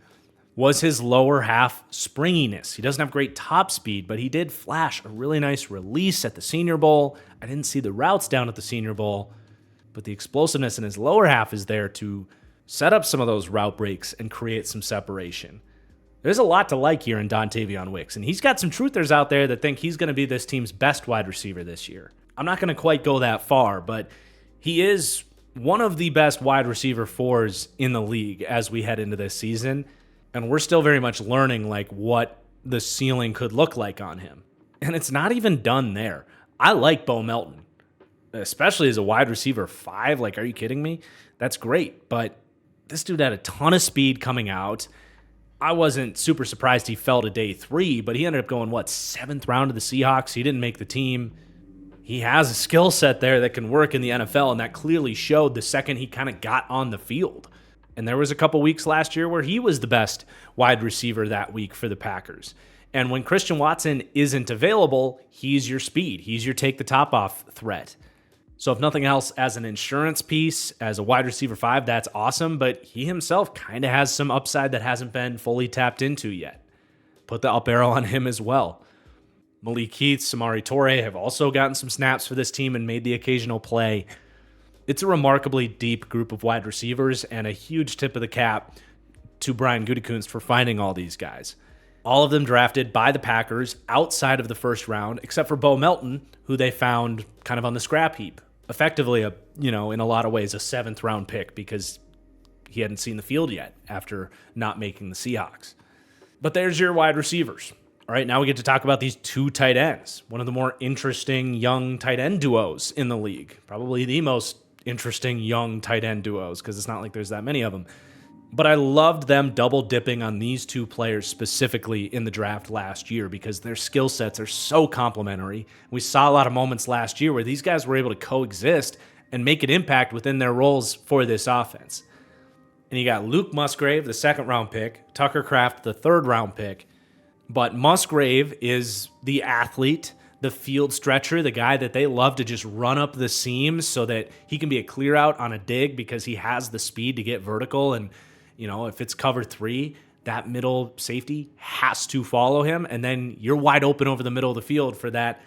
was his lower half springiness. He doesn't have great top speed, but he did flash a really nice release at the Senior Bowl. I didn't see the routes down at the Senior Bowl, but the explosiveness in his lower half is there to set up some of those route breaks and create some separation. There's a lot to like here in Dontavion Wicks, and he's got some truthers out there that think he's going to be this team's best wide receiver this year. I'm not going to quite go that far, but he is one of the best wide receiver 4s in the league as we head into this season, and we're still very much learning like what the ceiling could look like on him. And it's not even done there. I like Bo Melton, especially as a wide receiver 5. Like, are you kidding me? That's great, but this dude had a ton of speed coming out. I wasn't super surprised he fell to day 3, but he ended up going, 7th round to the Seahawks. He didn't make the team. He has a skill set there that can work in the NFL, and that clearly showed the second he kind of got on the field. And there was a couple weeks last year where he was the best wide receiver that week for the Packers. And when Christian Watson isn't available, he's your speed. He's your take the top off threat. So if nothing else, as an insurance piece, as a wide receiver 5, that's awesome, but he himself kind of has some upside that hasn't been fully tapped into yet. Put the up arrow on him as well. Malik Heath, Samori Toure have also gotten some snaps for this team and made the occasional play. It's a remarkably deep group of wide receivers, and a huge tip of the cap to Brian Gutekunst for finding all these guys. All of them drafted by the Packers outside of the first round, except for Bo Melton, who they found kind of on the scrap heap. Effectively, in a lot of ways, a 7th round pick because he hadn't seen the field yet after not making the Seahawks. But there's your wide receivers. All right, now we get to talk about these 2 tight ends, one of the more interesting young tight end duos in the league. Probably the most interesting young tight end duos because it's not like there's that many of them. But I loved them double dipping on these 2 players specifically in the draft last year because their skill sets are so complementary. We saw a lot of moments last year where these guys were able to coexist and make an impact within their roles for this offense. And you got Luke Musgrave, the 2nd round pick, Tucker Kraft, the 3rd round pick. But Musgrave is the athlete, the field stretcher, the guy that they love to just run up the seams so that he can be a clear out on a dig because he has the speed to get vertical. And, if it's cover 3, that middle safety has to follow him. And then you're wide open over the middle of the field for that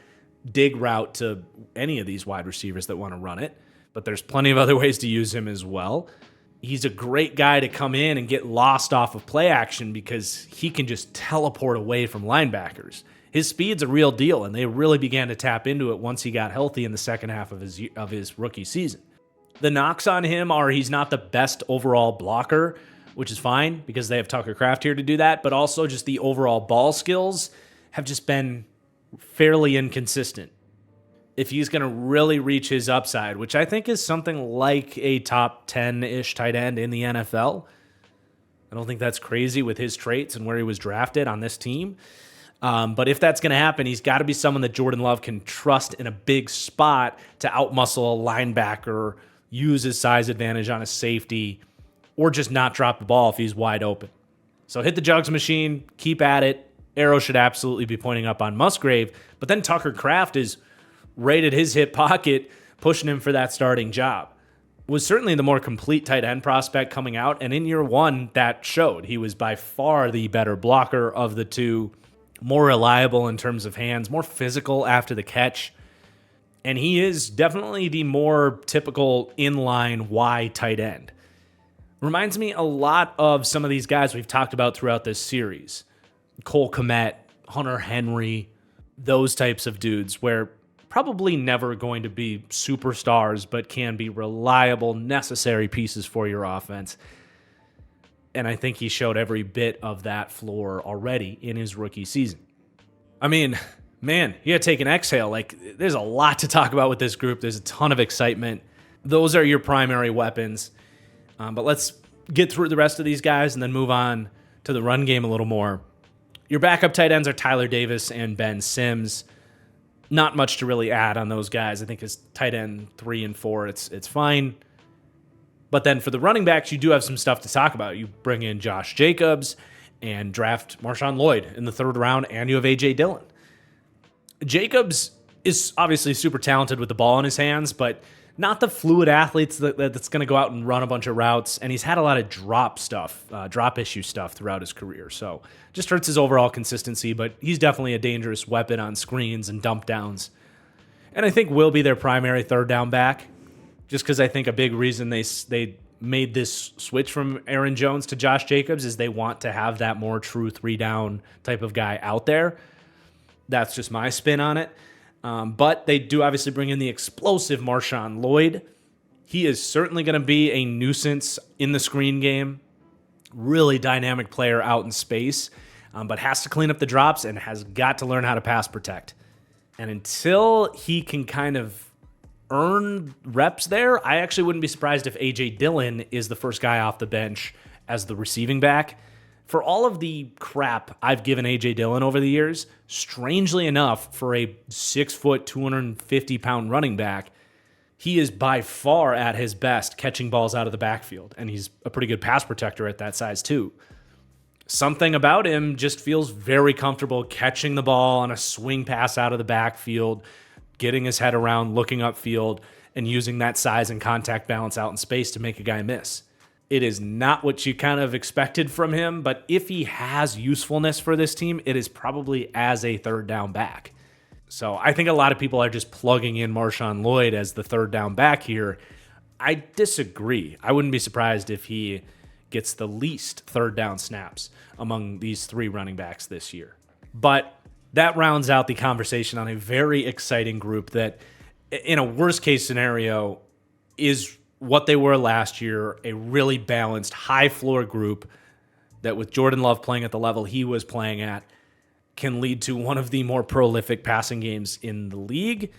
dig route to any of these wide receivers that want to run it. But there's plenty of other ways to use him as well. He's a great guy to come in and get lost off of play action because he can just teleport away from linebackers. His speed's a real deal, and they really began to tap into it once he got healthy in the second half of his rookie season. The knocks on him are he's not the best overall blocker, which is fine because they have Tucker Kraft here to do that, but also just the overall ball skills have just been fairly inconsistent. If he's going to really reach his upside, which I think is something like a top 10-ish tight end in the NFL, I don't think that's crazy with his traits and where he was drafted on this team. But if that's going to happen, he's got to be someone that Jordan Love can trust in a big spot to outmuscle a linebacker, use his size advantage on a safety, or just not drop the ball if he's wide open. So hit the jugs machine, keep at it. Arrow should absolutely be pointing up on Musgrave, but then Tucker Kraft is right at his hip pocket, pushing him for that starting job. Was certainly the more complete tight end prospect coming out, and in year one, that showed. He was by far the better blocker of the two, more reliable in terms of hands, more physical after the catch, and he is definitely the more typical inline Y tight end. Reminds me a lot of some of these guys we've talked about throughout this series. Cole Kmet, Hunter Henry, those types of dudes where probably never going to be superstars, but can be reliable, necessary pieces for your offense. And I think he showed every bit of that floor already in his rookie season. I mean, man, you gotta take an exhale. Like, there's a lot to talk about with this group. There's a ton of excitement. Those are your primary weapons. But let's get through the rest of these guys and then move on to the run game a little more. Your backup tight ends are Tyler Davis and Ben Sims. Not much to really add on those guys. I think as tight end 3 and 4, it's fine. But then for the running backs, you do have some stuff to talk about. You bring in Josh Jacobs and draft Marshawn Lloyd in the 3rd round, and you have A.J. Dillon. Jacobs is obviously super talented with the ball in his hands, but not the fluid athletes that's going to go out and run a bunch of routes. And he's had a lot of drop issue stuff throughout his career. So just hurts his overall consistency, but he's definitely a dangerous weapon on screens and dump downs. And I think will be their primary 3rd down back, just because I think a big reason they made this switch from Aaron Jones to Josh Jacobs is they want to have that more true 3-down type of guy out there. That's just my spin on it. But they do obviously bring in the explosive Marshawn Lloyd. He is certainly going to be a nuisance in the screen game. Really dynamic player out in space, but has to clean up the drops and has got to learn how to pass protect. And until he can kind of earn reps there, I actually wouldn't be surprised if A.J. Dillon is the first guy off the bench as the receiving back. For all of the crap I've given A.J. Dillon over the years, strangely enough, for a 6 foot, 250-pound running back, he is by far at his best catching balls out of the backfield, and he's a pretty good pass protector at that size too. Something about him just feels very comfortable catching the ball on a swing pass out of the backfield, getting his head around, looking upfield, and using that size and contact balance out in space to make a guy miss. It is not what you kind of expected from him, but if he has usefulness for this team, it is probably as a 3rd down back. So I think a lot of people are just plugging in Marshawn Lloyd as the 3rd down back here. I disagree. I wouldn't be surprised if he gets the least 3rd down snaps among these 3 running backs this year. But that rounds out the conversation on a very exciting group that, in a worst case scenario, is what they were last year, a really balanced, high-floor group that with Jordan Love playing at the level he was playing at can lead to one of the more prolific passing games in the league.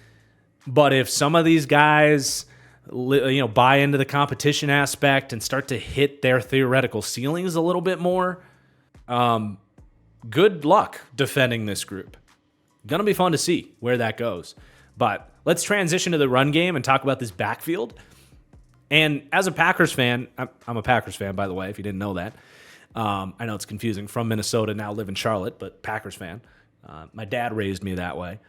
But if some of these guys buy into the competition aspect and start to hit their theoretical ceilings a little bit more, good luck defending this group. Gonna be fun to see where that goes. But let's transition to the run game and talk about this backfield. And as a Packers fan, I'm a Packers fan, by the way, if you didn't know that. I know it's confusing. From Minnesota, now live in Charlotte, but Packers fan. My dad raised me that way.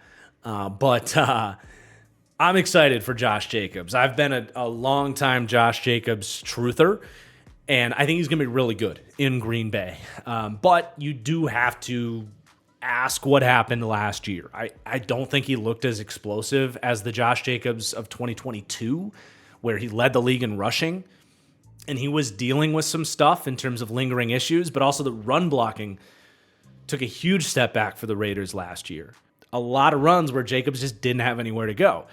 But I'm excited for Josh Jacobs. I've been a long-time Josh Jacobs truther, and I think he's going to be really good in Green Bay. But you do have to ask what happened last year. I don't think he looked as explosive as the Josh Jacobs of 2022, where he led the league in rushing, and he was dealing with some stuff in terms of lingering issues, but also the run blocking took a huge step back for the Raiders last year. A lot of runs where Jacobs just didn't have anywhere to go.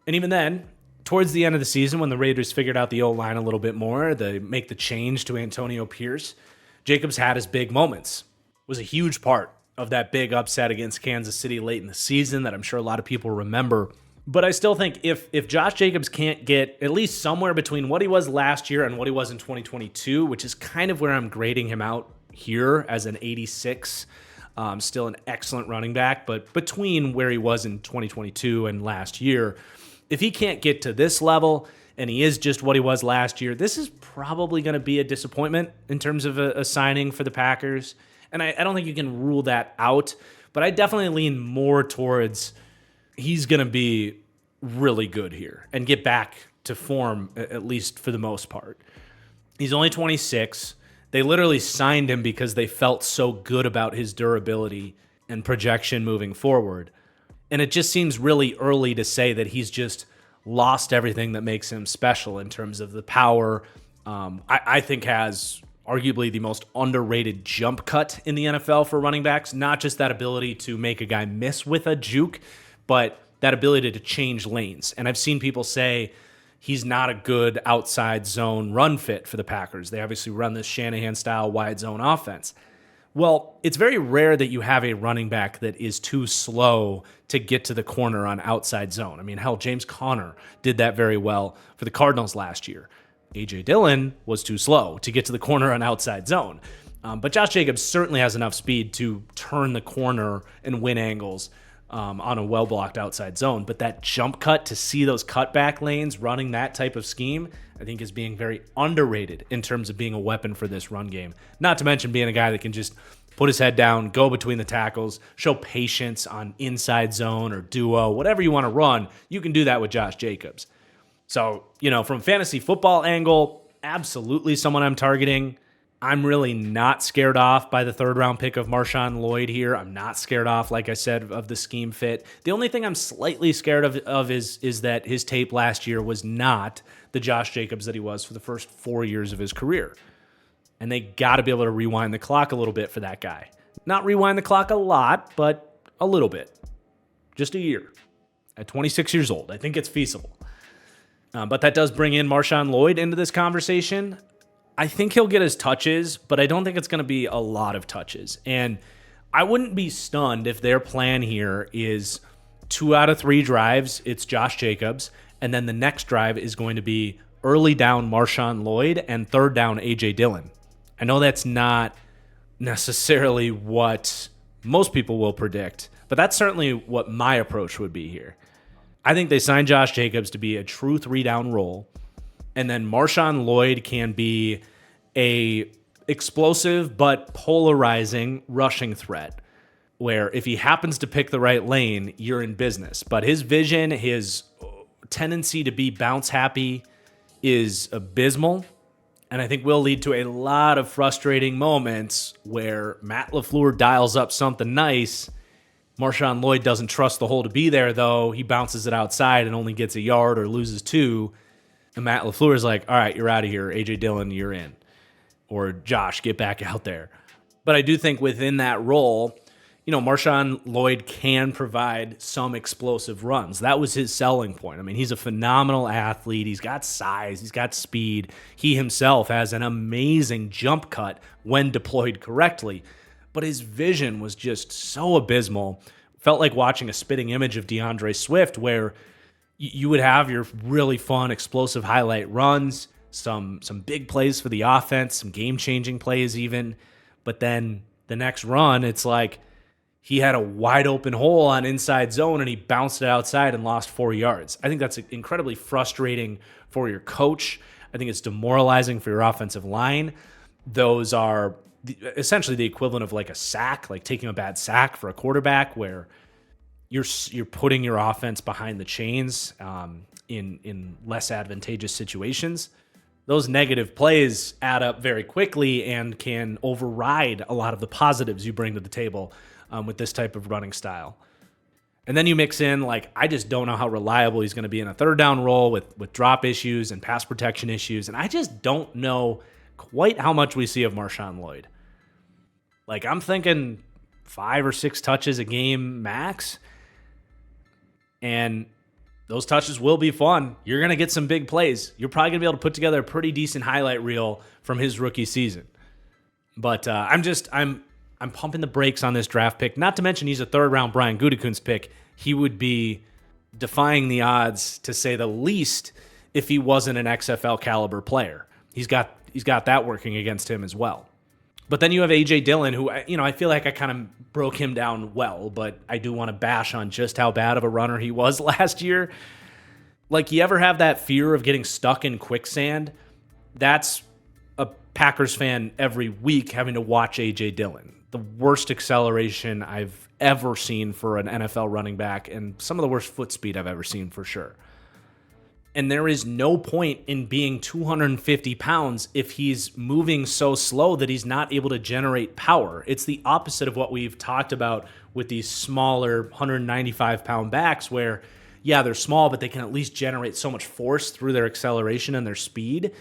And even then, towards the end of the season, when the Raiders figured out the O-line a little bit more, they make the change to Antonio Pierce, Jacobs had his big moments. Was a huge part of that big upset against Kansas City late in the season that I'm sure a lot of people remember. But I still think if Josh Jacobs can't get at least somewhere between what he was last year and what he was in 2022, which is kind of where I'm grading him out here as an 86, still an excellent running back, but between where he was in 2022 and last year, if he can't get to this level and he is just what he was last year, this is probably going to be a disappointment in terms of a signing for the Packers. And I don't think you can rule that out, but I definitely lean more towards he's going to be really good here and get back to form, at least for the most part. He's only 26. They literally signed him because they felt so good about his durability and projection moving forward. And it just seems really early to say that he's just lost everything that makes him special in terms of the power. I think has arguably the most underrated jump cut in the NFL for running backs. Not just that ability to make a guy miss with a juke, but that ability to change lanes. And I've seen people say he's not a good outside zone run fit for the Packers. They obviously run this Shanahan-style wide zone offense. Well, it's very rare that you have a running back that is too slow to get to the corner on outside zone. I mean, hell, James Conner did that very well for the Cardinals last year. A.J. Dillon was too slow to get to the corner on outside zone. But Josh Jacobs certainly has enough speed to turn the corner and win angles on a well-blocked outside zone. But that jump cut to see those cutback lanes running that type of scheme, I think is being very underrated in terms of being a weapon for this run game. Not to mention being a guy that can just put his head down, go between the tackles, show patience on inside zone or duo, whatever you want to run, you can do that with Josh Jacobs. So, from a fantasy football angle, absolutely someone I'm targeting. I'm really not scared off by the third-round pick of Marshawn Lloyd here. I'm not scared off, like I said, of the scheme fit. The only thing I'm slightly scared of is that his tape last year was not the Josh Jacobs that he was for the first 4 years of his career. And they got to be able to rewind the clock a little bit for that guy. Not rewind the clock a lot, but a little bit. Just a year. At 26 years old, I think it's feasible. But that does bring in Marshawn Lloyd into this conversation. I think he'll get his touches, but I don't think it's going to be a lot of touches. And I wouldn't be stunned if their plan here is 2 out of 3 drives, it's Josh Jacobs, and then the next drive is going to be early down Marshawn Lloyd and third down A.J. Dillon. I know that's not necessarily what most people will predict, but that's certainly what my approach would be here. I think they signed Josh Jacobs to be a true 3-down role. And then Marshawn Lloyd can be a explosive but polarizing rushing threat, where if he happens to pick the right lane, you're in business. But his vision, his tendency to be bounce happy is abysmal, and I think will lead to a lot of frustrating moments where Matt LaFleur dials up something nice. Marshawn Lloyd doesn't trust the hole to be there, though. He bounces it outside and only gets a yard or loses 2. And Matt LaFleur is like, all right, you're out of here. A.J. Dillon, you're in. Or Josh, get back out there. But I do think within that role, Marshawn Lloyd can provide some explosive runs. That was his selling point. I mean, he's a phenomenal athlete. He's got size. He's got speed. He himself has an amazing jump cut when deployed correctly. But his vision was just so abysmal. Felt like watching a spitting image of DeAndre Swift, where you would have your really fun, explosive highlight runs, some big plays for the offense, some game-changing plays even. But then the next run, it's like he had a wide-open hole on inside zone, and he bounced it outside and lost 4 yards. I think that's incredibly frustrating for your coach. I think it's demoralizing for your offensive line. Those are essentially the equivalent of like a sack, like taking a bad sack for a quarterback, where you're putting your offense behind the chains in less advantageous situations. Those negative plays add up very quickly and can override a lot of the positives you bring to the table with this type of running style. And then you mix in, I just don't know how reliable he's going to be in a third down role with drop issues and pass protection issues. And I just don't know quite how much we see of Marshawn Lloyd. I'm thinking 5 or 6 touches a game max. And those touches will be fun. You're going to get some big plays. You're probably going to be able to put together a pretty decent highlight reel from his rookie season. But I'm pumping the brakes on this draft pick. Not to mention he's a third-round Brian Gutekunst pick. He would be defying the odds, to say the least, if he wasn't an XFL caliber player. He's got that working against him as well. But then you have A.J. Dillon, who, I feel like I kind of broke him down well, but I do want to bash on just how bad of a runner he was last year. Like, you ever have that fear of getting stuck in quicksand? That's a Packers fan every week having to watch A.J. Dillon. The worst acceleration I've ever seen for an NFL running back, and some of the worst foot speed I've ever seen for sure. And there is no point in being 250 pounds if he's moving so slow that he's not able to generate power. It's the opposite of what we've talked about with these smaller 195-pound backs where, yeah, they're small, but they can at least generate so much force through their acceleration and their speed.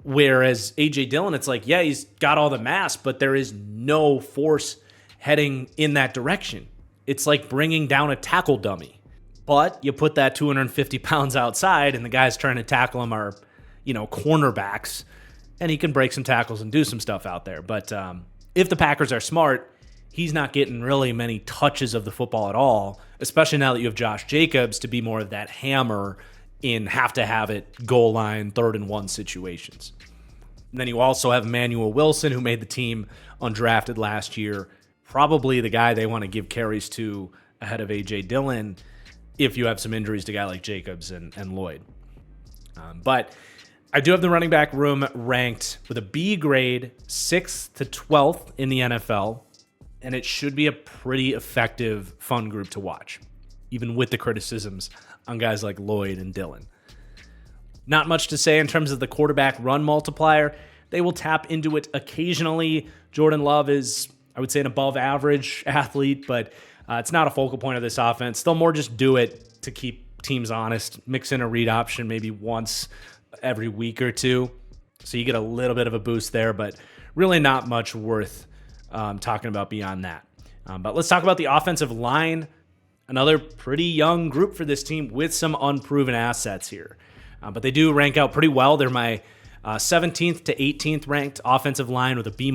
Whereas A.J. Dillon, it's like, yeah, he's got all the mass, but there is no force heading in that direction. It's like bringing down a tackle dummy. But you put that 250 pounds outside, and the guys trying to tackle him are, cornerbacks, and he can break some tackles and do some stuff out there. But if the Packers are smart, he's not getting really many touches of the football at all, especially now that you have Josh Jacobs to be more of that hammer in have-to-have-it goal line 3rd and 1 situations. And then you also have Emmanuel Wilson, who made the team undrafted last year, probably the guy they want to give carries to ahead of A.J. Dillon if you have some injuries to a guy like Jacobs and Lloyd. But I do have the running back room ranked with a B grade, 6th to 12th in the NFL, and it should be a pretty effective, fun group to watch, even with the criticisms on guys like Lloyd and Dillon. Not much to say in terms of the quarterback run multiplier. They will tap into it occasionally. Jordan Love is, I would say, an above average athlete, but it's not a focal point of this offense. They'll more just do it to keep teams honest, mix in a read option maybe once every week or two. So you get a little bit of a boost there, but really not much worth talking about beyond that. But let's talk about the offensive line. Another pretty young group for this team with some unproven assets here. But they do rank out pretty well. They're my 17th to 18th ranked offensive line with a B-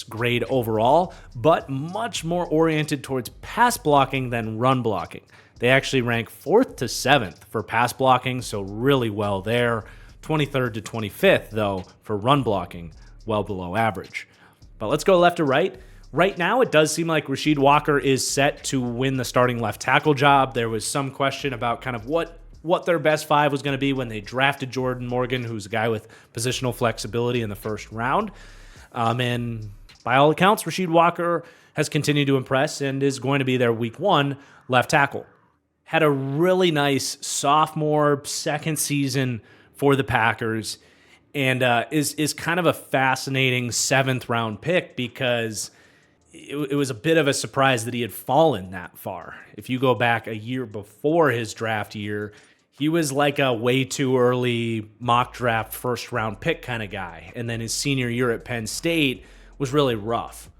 grade overall, but much more oriented towards pass blocking than run blocking. They actually rank 4th to 7th for pass blocking, so really well there. 23rd to 25th, though, for run blocking, well below average. But let's go left to right. Right now, it does seem like Rasheed Walker is set to win the starting left tackle job. There was some question about kind of what their best 5 was going to be when they drafted Jordan Morgan, who's a guy with positional flexibility in the first round. And by all accounts, Rasheed Walker has continued to impress and is going to be their week 1 left tackle. Had a really nice sophomore second season for the Packers and is kind of a fascinating 7th round pick because it was a bit of a surprise that he had fallen that far. If you go back a year before his draft year, he was like a way too early mock draft first round pick kind of guy. And then his senior year at Penn State was really rough.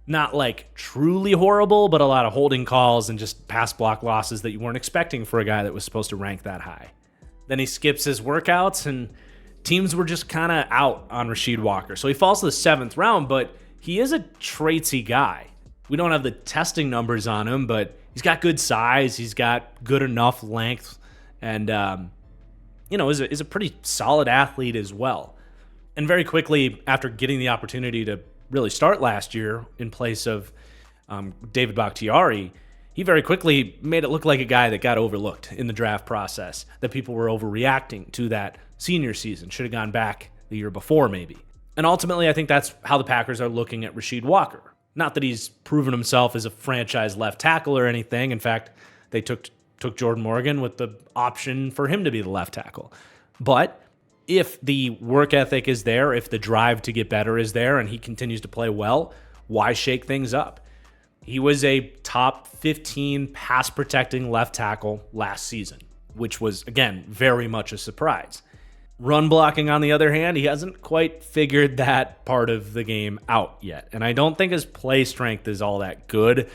Not like truly horrible, but a lot of holding calls and just pass block losses that you weren't expecting for a guy that was supposed to rank that high. Then he skips his workouts and teams were just kind of out on Rasheed Walker. So he falls to the 7th round, but he is a traitsy guy. We don't have the testing numbers on him, but he's got good size. He's got good enough length and, is a pretty solid athlete as well. And very quickly, after getting the opportunity to really start last year in place of David Bakhtiari, he very quickly made it look like a guy that got overlooked in the draft process, that people were overreacting to that senior season. Should have gone back the year before maybe. And ultimately, I think that's how the Packers are looking at Rasheed Walker. Not that he's proven himself as a franchise left tackle or anything. In fact, they took Jordan Morgan with the option for him to be the left tackle. But if the work ethic is there, if the drive to get better is there, and he continues to play well, why shake things up? He was a top 15 pass protecting left tackle last season, which was, again, very much a surprise. Run blocking, on the other hand, he hasn't quite figured that part of the game out yet. And I don't think his play strength is all that good.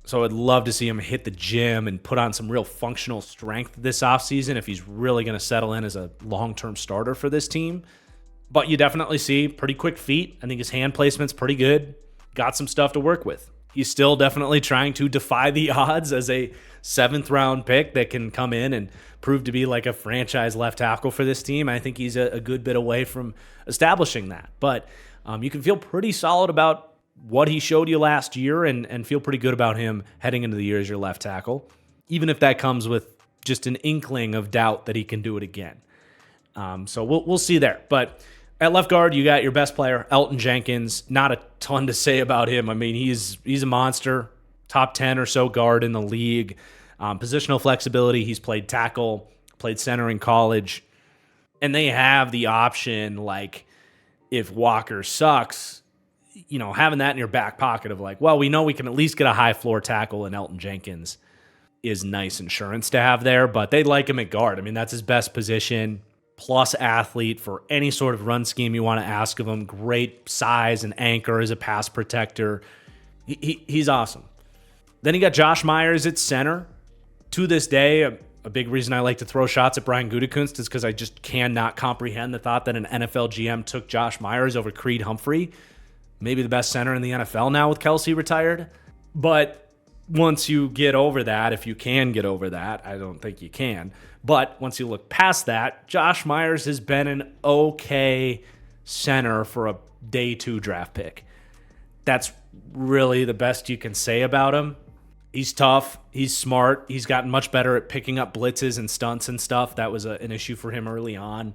So I'd love to see him hit the gym and put on some real functional strength this offseason if he's really going to settle in as a long-term starter for this team. But you definitely see pretty quick feet. I think his hand placement's pretty good. Got some stuff to work with. He's still definitely trying to defy the odds as a 7th-round pick that can come in and prove to be like a franchise left tackle for this team. I think he's a good bit away from establishing that. But you can feel pretty solid about what he showed you last year and feel pretty good about him heading into the year as your left tackle, even if that comes with just an inkling of doubt that he can do it again. So we'll see there. But at left guard, you got your best player, Elton Jenkins. Not a ton to say about him. I mean, he's a monster, top 10 or so guard in the league. Positional flexibility, he's played tackle, played center in college. And they have the option, like, if Walker sucks, having that in your back pocket of like, well, we know we can at least get a high floor tackle in Elton Jenkins is nice insurance to have there, but they like him at guard. I mean, that's his best position, plus athlete for any sort of run scheme you want to ask of him. Great size and anchor as a pass protector. He's awesome. Then you got Josh Myers at center. To this day, a big reason I like to throw shots at Brian Gutekunst is because I just cannot comprehend the thought that an NFL GM took Josh Myers over Creed Humphrey. Maybe the best center in the NFL now with Kelsey retired. But once you get over that, if you can get over that, I don't think you can. But once you look past that, Josh Myers has been an okay center for a day 2 draft pick. That's really the best you can say about him. He's tough. He's smart. He's gotten much better at picking up blitzes and stunts and stuff. That was an issue for him early on.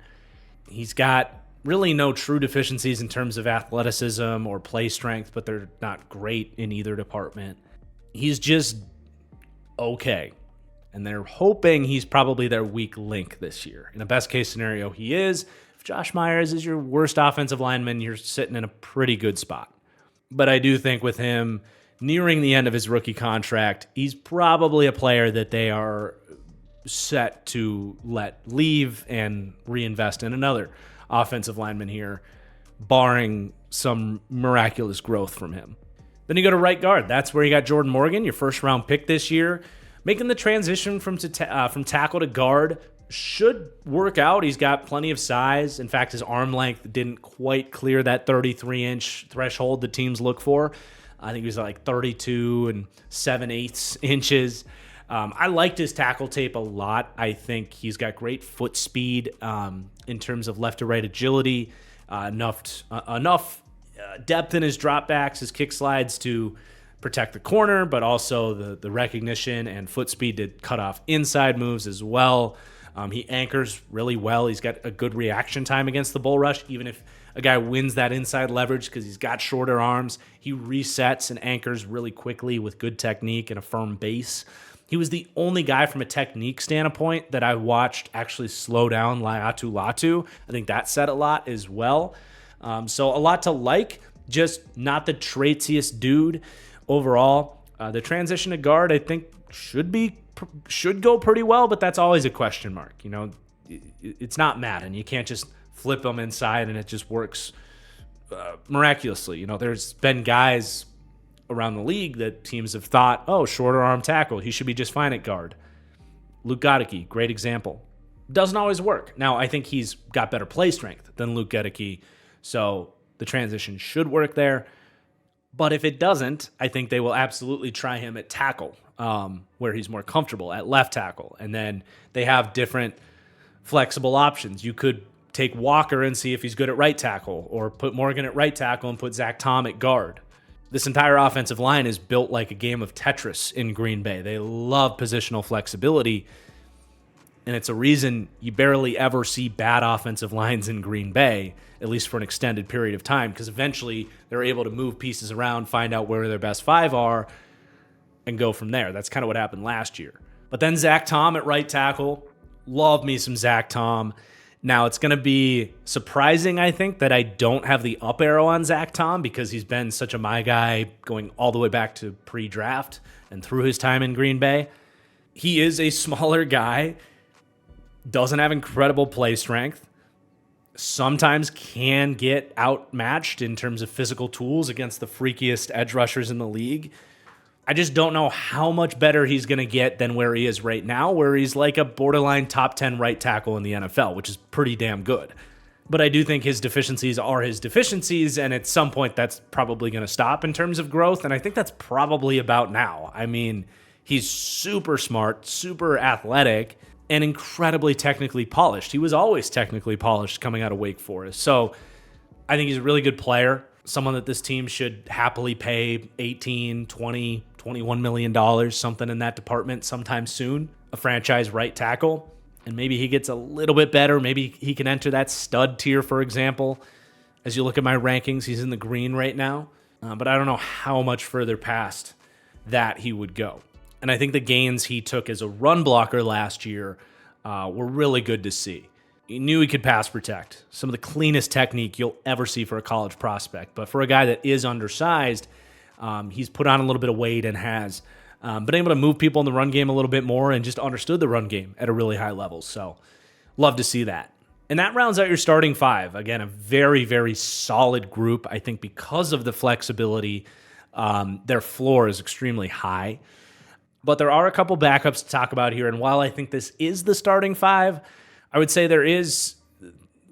He's got really no true deficiencies in terms of athleticism or play strength, but they're not great in either department. He's just okay. And they're hoping he's probably their weak link this year. In a best case scenario, he is. If Josh Myers is your worst offensive lineman, you're sitting in a pretty good spot. But I do think with him nearing the end of his rookie contract, he's probably a player that they are set to let leave and reinvest in another offensive lineman here, barring some miraculous growth from him. Then you go to right guard. That's where you got Jordan Morgan, your first-round pick this year. Making the transition from tackle to guard should work out. He's got plenty of size. In fact, his arm length didn't quite clear that 33-inch threshold that teams look for. I think he was like 32 and 7/8 inches. I liked his tackle tape a lot. I think he's got great foot speed in terms of left to right agility, enough depth in his dropbacks, his kick slides to protect the corner, but also the recognition and foot speed to cut off inside moves as well. He anchors really well. He's got a good reaction time against the bull rush, even if a guy wins that inside leverage because he's got shorter arms. He resets and anchors really quickly with good technique and a firm base. He was the only guy from a technique standpoint that I watched actually slow down Latu. I think that said a lot as well. So a lot to like, just not the traitsiest dude overall. The transition to guard, I think, should go pretty well, but that's always a question mark. It's not Madden. You can't just flip them inside and it just works miraculously. There's been guys around the league that teams have thought, oh, shorter arm tackle, he should be just fine at guard. Luke Goedeke, great example. Doesn't always work. Now, I think he's got better play strength than Luke Goedeke, so the transition should work there. But if it doesn't, I think they will absolutely try him at tackle, where he's more comfortable at left tackle. And then they have different flexible options. You could take Walker and see if he's good at right tackle, or put Morgan at right tackle and put Zach Tom at guard. This entire offensive line is built like a game of Tetris in Green Bay. They love positional flexibility, and it's a reason you barely ever see bad offensive lines in Green Bay, at least for an extended period of time, because eventually they're able to move pieces around, find out where their best 5 are, and go from there. That's kind of what happened last year. But then Zach Tom at right tackle. Love me some Zach Tom. Now, it's going to be surprising, I think, that I don't have the up arrow on Zach Tom because he's been such a my guy going all the way back to pre-draft and through his time in Green Bay. He is a smaller guy, doesn't have incredible play strength, sometimes can get outmatched in terms of physical tools against the freakiest edge rushers in the league. I just don't know how much better he's going to get than where he is right now, where he's like a borderline top 10 right tackle in the NFL, which is pretty damn good. But I do think his deficiencies are his deficiencies, and at some point that's probably going to stop in terms of growth, and I think that's probably about now. I mean, he's super smart, super athletic, and incredibly technically polished. He was always technically polished coming out of Wake Forest. So I think he's a really good player, someone that this team should happily pay 18, 20, $21 million, something in that department sometime soon, a franchise right tackle. And maybe he gets a little bit better. Maybe he can enter that stud tier, for example. As you look at my rankings, he's in the green right now. But I don't know how much further past that he would go. And I think the gains he took as a run blocker last year were really good to see. He knew he could pass protect. Some of the cleanest technique you'll ever see for a college prospect. But for a guy that is undersized, he's put on a little bit of weight and has been able to move people in the run game a little bit more and just understood the run game at a really high level. So love to see that. And that rounds out your starting five. Again, a very, very solid group. I think because of the flexibility, their floor is extremely high. But there are a couple backups to talk about here. And while I think this is the starting five, I would say there is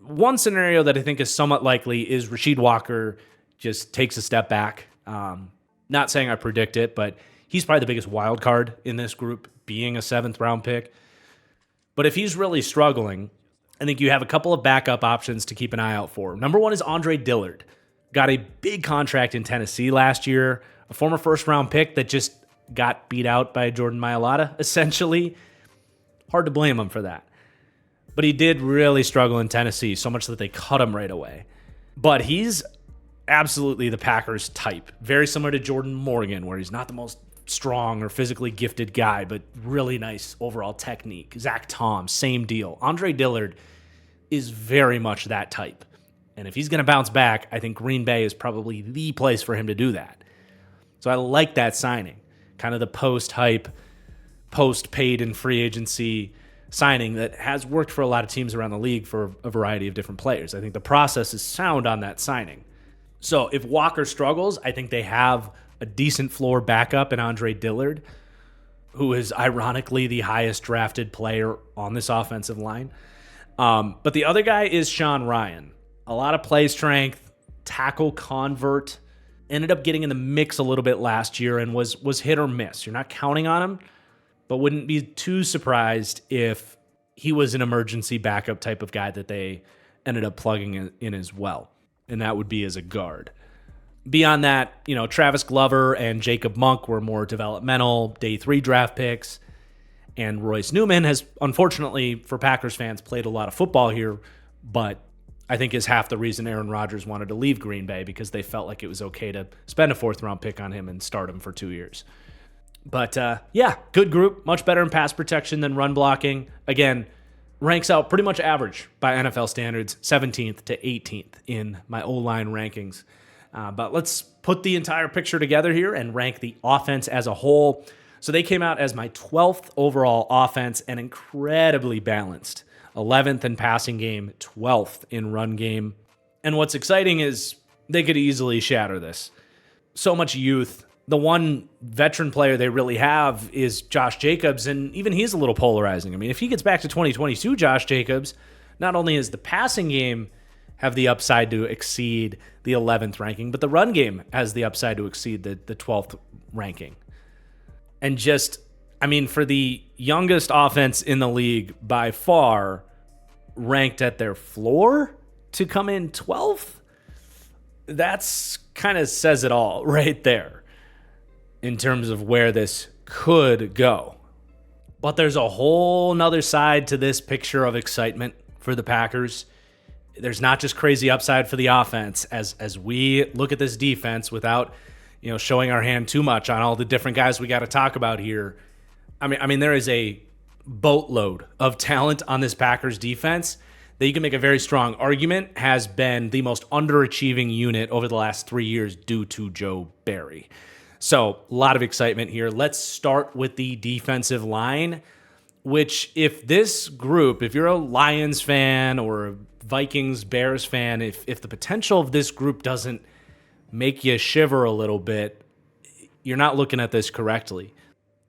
one scenario that I think is somewhat likely is Rasheed Walker just takes a step back. Not saying I predict it, but he's probably the biggest wild card in this group, being a 7th round pick. But if he's really struggling, I think you have a couple of backup options to keep an eye out for. Number one is Andre Dillard. Got a big contract in Tennessee last year, a former 1st round pick that just got beat out by Jordan Mailata, essentially. Hard to blame him for that. But he did really struggle in Tennessee, so much that they cut him right away. But he's absolutely the Packers type. Very similar to Jordan Morgan, where he's not the most strong or physically gifted guy, but really nice overall technique. Zach Tom, same deal. Andre Dillard is very much that type. And if he's going to bounce back, I think Green Bay is probably the place for him to do that. So I like that signing. Kind of the post-hype, post-paid in free agency signing that has worked for a lot of teams around the league for a variety of different players. I think the process is sound on that signing. So if Walker struggles, I think they have a decent floor backup in Andre Dillard, who is ironically the highest drafted player on this offensive line. But the other guy is Sean Ryan. A lot of play strength, tackle convert, ended up getting in the mix a little bit last year and was hit or miss. You're not counting on him, but wouldn't be too surprised if he was an emergency backup type of guy that they ended up plugging in as well. And that would be as a guard. Beyond that, Travis Glover and Jacob Monk were more developmental day 3 draft picks. And Royce Newman has, unfortunately for Packers fans, played a lot of football here, but I think is half the reason Aaron Rodgers wanted to leave Green Bay, because they felt like it was okay to spend a 4th round pick on him and start him for 2 years. But yeah, good group, much better in pass protection than run blocking. Again, ranks out pretty much average by NFL standards, 17th to 18th in my O-line rankings. But let's put the entire picture together here and rank the offense as a whole. So they came out as my 12th overall offense and incredibly balanced. 11th in passing game, 12th in run game. And what's exciting is they could easily shatter this. So much youth. The one veteran player they really have is Josh Jacobs, and even he's a little polarizing. I mean, if he gets back to 2022 Josh Jacobs, not only is the passing game have the upside to exceed the 11th ranking, but the run game has the upside to exceed the 12th ranking. And just, for the youngest offense in the league by far, ranked at their floor to come in 12th, that's kind of says it all right there in terms of where this could go. But there's a whole nother side to this picture of excitement for the Packers. There's not just crazy upside for the offense as we look at this defense without, showing our hand too much on all the different guys we got to talk about here. There is a boatload of talent on this Packers defense that you can make a very strong argument has been the most underachieving unit over the last 3 years due to Joe Barry. So a lot of excitement here. Let's start with the defensive line, which if you're a Lions fan or a Vikings, Bears fan, if the potential of this group doesn't make you shiver a little bit, you're not looking at this correctly.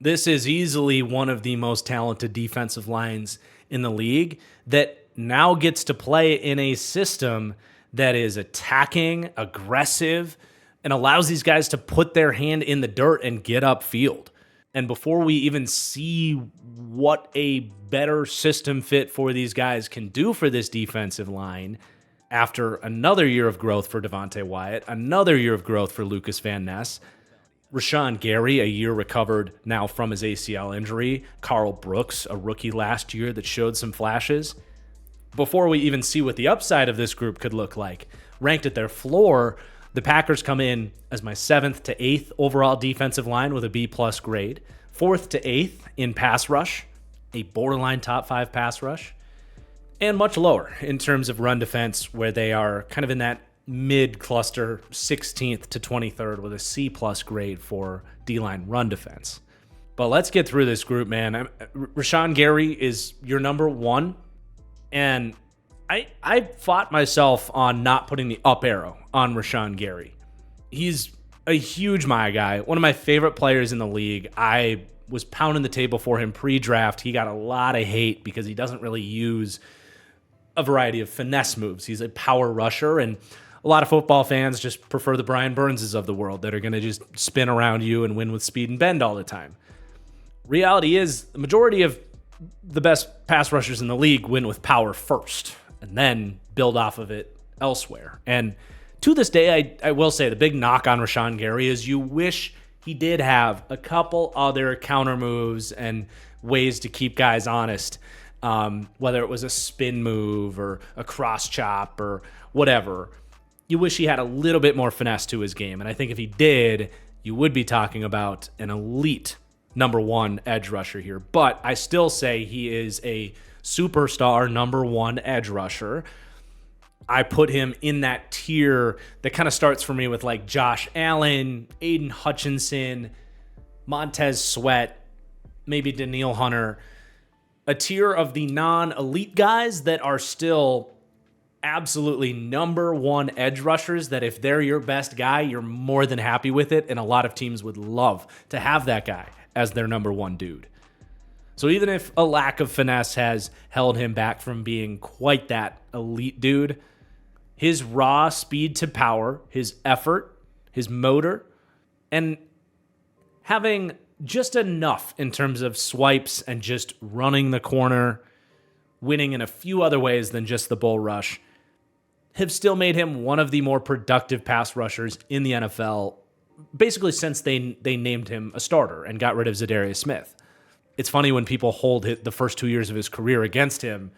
This is easily one of the most talented defensive lines in the league that now gets to play in a system that is attacking, aggressive, and allows these guys to put their hand in the dirt and get upfield. And before we even see what a better system fit for these guys can do for this defensive line, after another year of growth for Devonte Wyatt, another year of growth for Lucas Van Ness, Rashawn Gary, a year recovered now from his ACL injury, Carl Brooks, a rookie last year that showed some flashes. Before we even see what the upside of this group could look like, ranked at their floor, the Packers come in as my 7th to 8th overall defensive line with a B+ grade, 4th to 8th in pass rush, a borderline top 5 pass rush, and much lower in terms of run defense, where they are kind of in that mid-cluster 16th to 23rd with a C+ grade for D-line run defense. But let's get through this group, man. Rashawn Gary is your number 1, and I fought myself on not putting the up arrow on Rashawn Gary. He's a huge my guy, one of my favorite players in the league. I was pounding the table for him pre-draft. He got a lot of hate because he doesn't really use a variety of finesse moves. He's a power rusher, and a lot of football fans just prefer the Brian Burnses of the world that are going to just spin around you and win with speed and bend all the time. Reality is, the majority of the best pass rushers in the league win with power first and then build off of it elsewhere. And to this day, I will say the big knock on Rashawn Gary is you wish he did have a couple other counter moves and ways to keep guys honest, whether it was a spin move or a cross chop or whatever. You wish he had a little bit more finesse to his game. And I think if he did, you would be talking about an elite number 1 edge rusher here. But I still say he is a superstar number 1 edge rusher. I put him in that tier that kind of starts for me with like Josh Allen, Aiden Hutchinson, Montez Sweat, maybe Daniil Hunter, a tier of the non-elite guys that are still absolutely number 1 edge rushers, that if they're your best guy, you're more than happy with it, and a lot of teams would love to have that guy as their number 1 dude. So even if a lack of finesse has held him back from being quite that elite dude, his raw speed to power, his effort, his motor, and having just enough in terms of swipes and just running the corner, winning in a few other ways than just the bull rush, have still made him one of the more productive pass rushers in the NFL, basically since they named him a starter and got rid of Zadarius Smith. It's funny when people hold the first 2 years of his career against him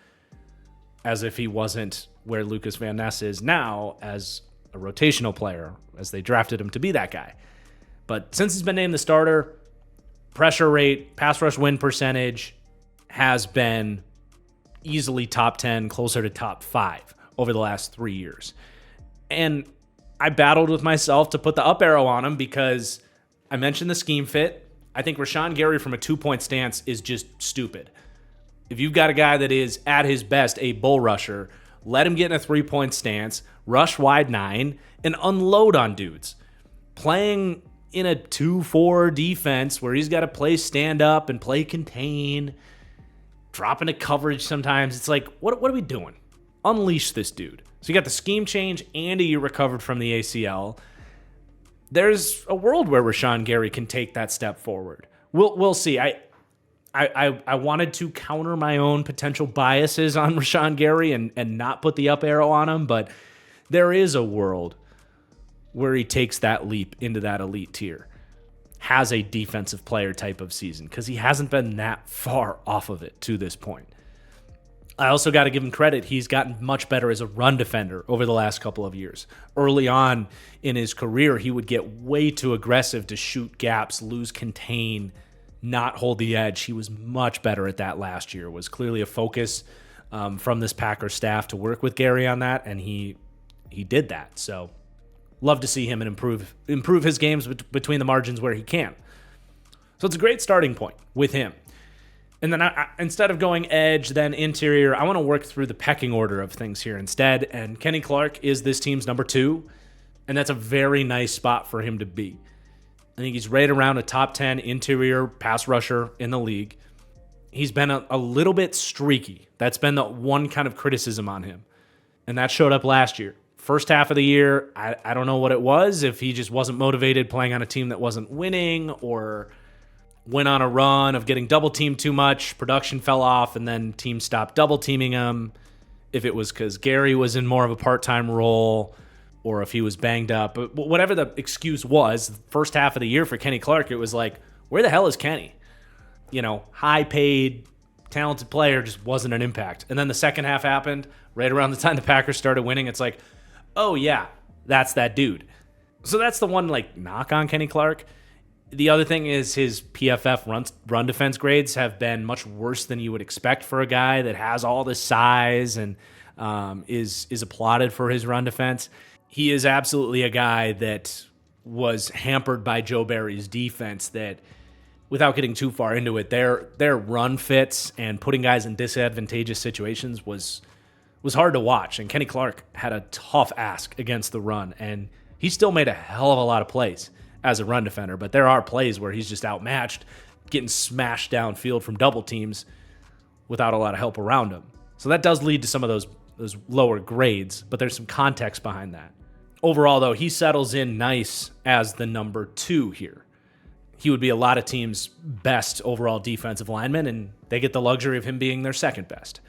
as if he wasn't where Lucas Van Ness is now as a rotational player, as they drafted him to be that guy. But since he's been named the starter, pressure rate, pass rush win percentage has been easily top 10, closer to top 5 over the last 3 years. And I battled with myself to put the up arrow on him because I mentioned the scheme fit. I think Rashawn Gary from a 2-point stance is just stupid. If you've got a guy that is at his best a bull rusher, let him get in a 3-point stance, rush wide 9, and unload on dudes. Playing in a 2-4 defense where he's got to play stand up and play contain, drop into coverage sometimes, it's like, what are we doing? Unleash this dude. So you got the scheme change and a year recovered from the ACL. There's a world where Rashawn Gary can take that step forward. We'll see. I wanted to counter my own potential biases on Rashawn Gary and not put the up arrow on him, but there is a world where he takes that leap into that elite tier, has a defensive player type of season, because he hasn't been that far off of it to this point. I also got to give him credit. He's gotten much better as a run defender over the last couple of years. Early on in his career, he would get way too aggressive to shoot gaps, lose contain, not hold the edge. He was much better at that last year. It was clearly a focus from this Packers staff to work with Gary on that, and he did that. So love to see him and improve his games between the margins where he can. So it's a great starting point with him. And then instead of going edge, then interior, I want to work through the pecking order of things here instead. And Kenny Clark is this team's number 2, and that's a very nice spot for him to be. I think he's right around a top 10 interior pass rusher in the league. he's been a little bit streaky. That's been the one kind of criticism on him. And that showed up last year. First half of the year, I don't know what it was, if he just wasn't motivated playing on a team that wasn't winning, or went on a run of getting double teamed too much, production fell off, and then teams stopped double teaming him. If it was because Gary was in more of a part-time role, or if he was banged up. But whatever the excuse was, the first half of the year for Kenny Clark, it was like, where the hell is Kenny? High-paid, talented player, just wasn't an impact. And then the second half happened, right around the time the Packers started winning. It's like, oh yeah, that's that dude. So that's the one knock on Kenny Clark. The other thing is his PFF run defense grades have been much worse than you would expect for a guy that has all this size and is applauded for his run defense. He is absolutely a guy that was hampered by Joe Barry's defense that, without getting too far into it, their run fits and putting guys in disadvantageous situations was hard to watch. And Kenny Clark had a tough ask against the run, and he still made a hell of a lot of plays as a run defender. But there are plays where he's just outmatched, getting smashed downfield from double teams without a lot of help around him. So that does lead to some of those lower grades, but there's some context behind that. Overall, though, he settles in nice as the number 2 here. He would be a lot of teams' best overall defensive lineman, and they get the luxury of him being their second best.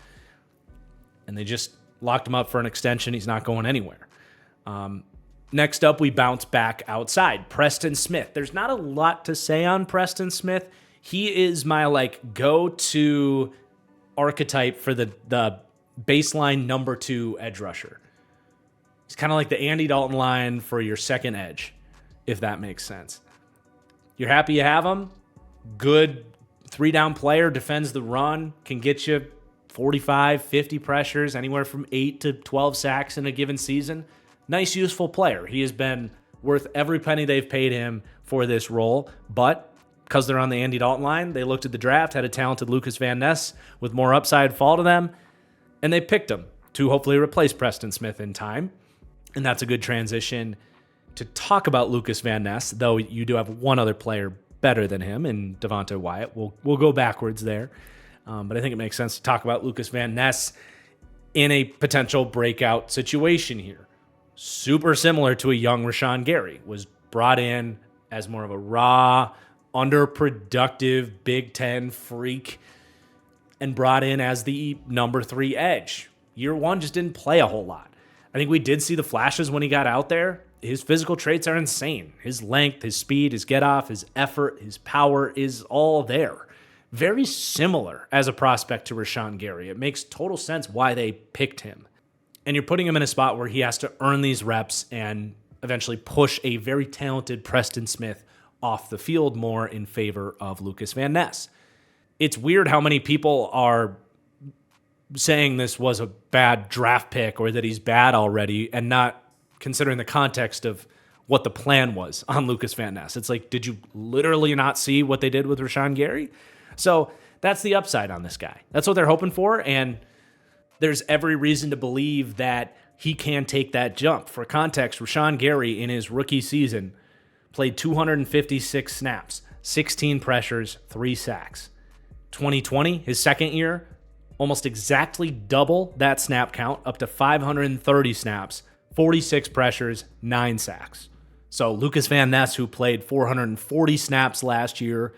And they just locked him up for an extension. He's not going anywhere. Next up, we bounce back outside. Preston Smith. There's not a lot to say on Preston Smith. He is my go-to archetype for the baseline number 2 edge rusher. He's kind of like the Andy Dalton line for your second edge, if that makes sense. You're happy you have him. Good 3-down player, defends the run, can get you 45, 50 pressures, anywhere from 8 to 12 sacks in a given season. Nice, useful player. He has been worth every penny they've paid him for this role, but because they're on the Andy Dalton line, they looked at the draft, had a talented Lucas Van Ness with more upside fall to them, and they picked him to hopefully replace Preston Smith in time. And that's a good transition to talk about Lucas Van Ness, though you do have one other player better than him in Devonte Wyatt. We'll go backwards there. But I think it makes sense to talk about Lucas Van Ness in a potential breakout situation here. Super similar to a young Rashawn Gary, was brought in as more of a raw, underproductive Big Ten freak and brought in as the number 3 edge. Year 1 just didn't play a whole lot. I think we did see the flashes when he got out there. His physical traits are insane. His length, his speed, his get off, his effort, his power is all there. Very similar as a prospect to Rashawn Gary. It makes total sense why they picked him. And you're putting him in a spot where he has to earn these reps and eventually push a very talented Preston Smith off the field more in favor of Lucas Van Ness. It's weird how many people are saying this was a bad draft pick or that he's bad already and not considering the context of what the plan was on Lucas Van Ness. It's like, did you literally not see what they did with Rashawn Gary? So that's the upside on this guy. That's what they're hoping for, and there's every reason to believe that he can take that jump. For context, Rashawn Gary in his rookie season played 256 snaps, 16 pressures, 3 sacks. 2020, his second year, almost exactly double that snap count, up to 530 snaps, 46 pressures, 9 sacks. So Lucas Van Ness, who played 440 snaps last year,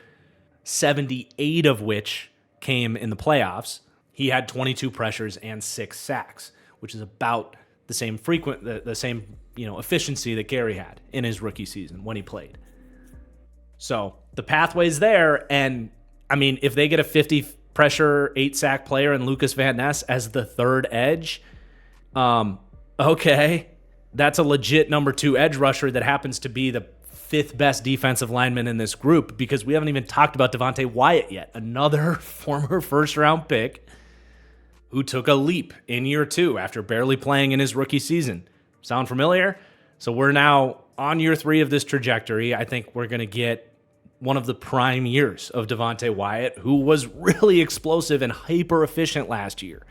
78 of which came in the playoffs, he had 22 pressures and 6 sacks, which is about the same efficiency that Gary had in his rookie season when he played. So the pathway's there, and I mean, if they get a 50 pressure, 8 sack player and Lucas Van Ness as the third edge, okay, that's a legit number 2 edge rusher that happens to be the 5th best defensive lineman in this group, because we haven't even talked about Devonte Wyatt yet, another former first-round pick who took a leap in year 2 after barely playing in his rookie season. Sound familiar? So we're now on year 3 of this trajectory. I think we're going to get one of the prime years of Devonte Wyatt, who was really explosive and hyper-efficient last year.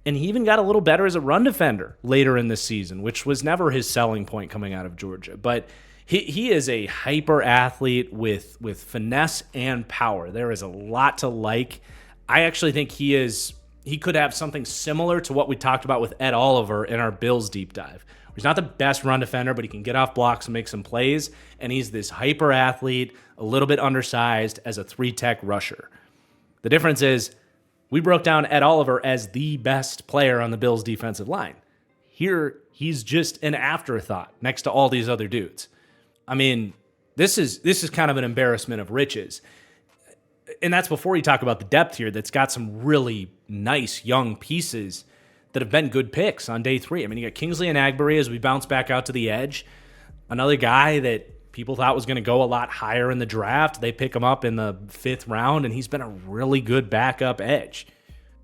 And he even got a little better as a run defender later in the season, which was never his selling point coming out of Georgia. But he is a hyper athlete with finesse and power. There is a lot to like. I actually think he could have something similar to what we talked about with Ed Oliver in our Bills deep dive. He's not the best run defender, but he can get off blocks and make some plays. And he's this hyper athlete, a little bit undersized as a 3-tech rusher. The difference is we broke down Ed Oliver as the best player on the Bills defensive line. Here, he's just an afterthought next to all these other dudes. I mean, this is kind of an embarrassment of riches. And that's before you talk about the depth here that's got some really nice young pieces that have been good picks on day 3. I mean, you got Kingsley and Agbury as we bounce back out to the edge. Another guy that people thought was going to go a lot higher in the draft. They pick him up in the 5th round, and he's been a really good backup edge.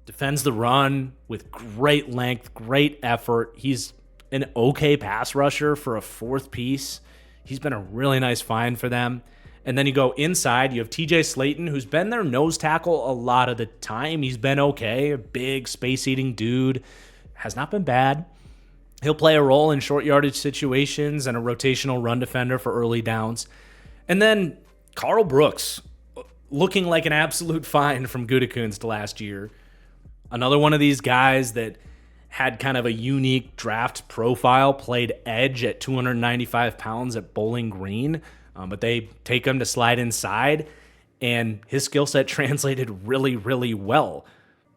Defends the run with great length, great effort. He's an okay pass rusher for a 4th piece. He's been a really nice find for them. And then you go inside, you have TJ Slayton, who's been their nose tackle a lot of the time. He's been okay, a big space-eating dude. Has not been bad. He'll play a role in short yardage situations and a rotational run defender for early downs. And then Carl Brooks, looking like an absolute find from Gutekunst last year. Another one of these guys that had kind of a unique draft profile, played edge at 295 pounds at Bowling Green. But they take him to slide inside, and his skill set translated really, really well.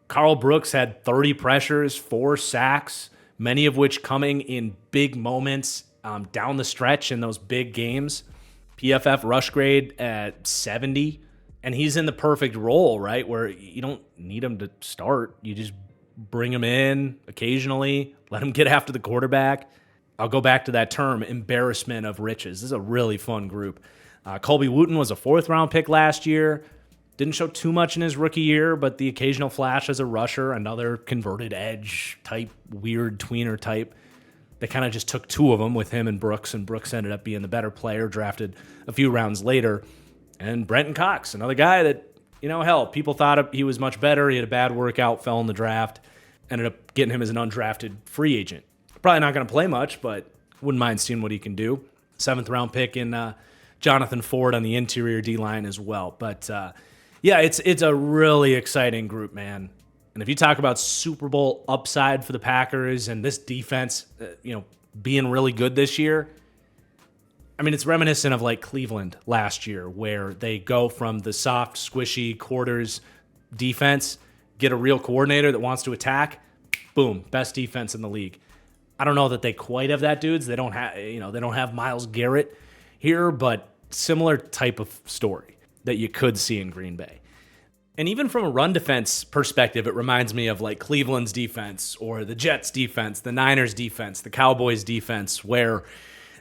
Carl Brooks had 30 pressures, 4 sacks, many of which coming in big moments down the stretch in those big games. PFF rush grade at 70, and he's in the perfect role, right, where you don't need him to start. You just bring him in occasionally, let him get after the quarterback. I'll go back to that term, embarrassment of riches. This is a really fun group. Colby Wooten was a 4th-round pick last year. Didn't show too much in his rookie year, but the occasional flash as a rusher, another converted edge type, weird tweener type. They kind of just took 2 of them with him and Brooks ended up being the better player, drafted a few rounds later. And Brenton Cox, another guy that, people thought he was much better. He had a bad workout, fell in the draft, ended up getting him as an undrafted free agent. Probably not going to play much, but wouldn't mind seeing what he can do. 7th-round pick in Jonathan Ford on the interior D-line as well. But, it's a really exciting group, man. And if you talk about Super Bowl upside for the Packers and this defense, being really good this year, I mean, it's reminiscent of like Cleveland last year where they go from the soft, squishy quarters defense, get a real coordinator that wants to attack, boom, best defense in the league. I don't know that they quite have that, dudes. They don't have Myles Garrett here, but similar type of story that you could see in Green Bay. And even from a run defense perspective, it reminds me of like Cleveland's defense or the Jets defense, the Niners defense, the Cowboys defense, where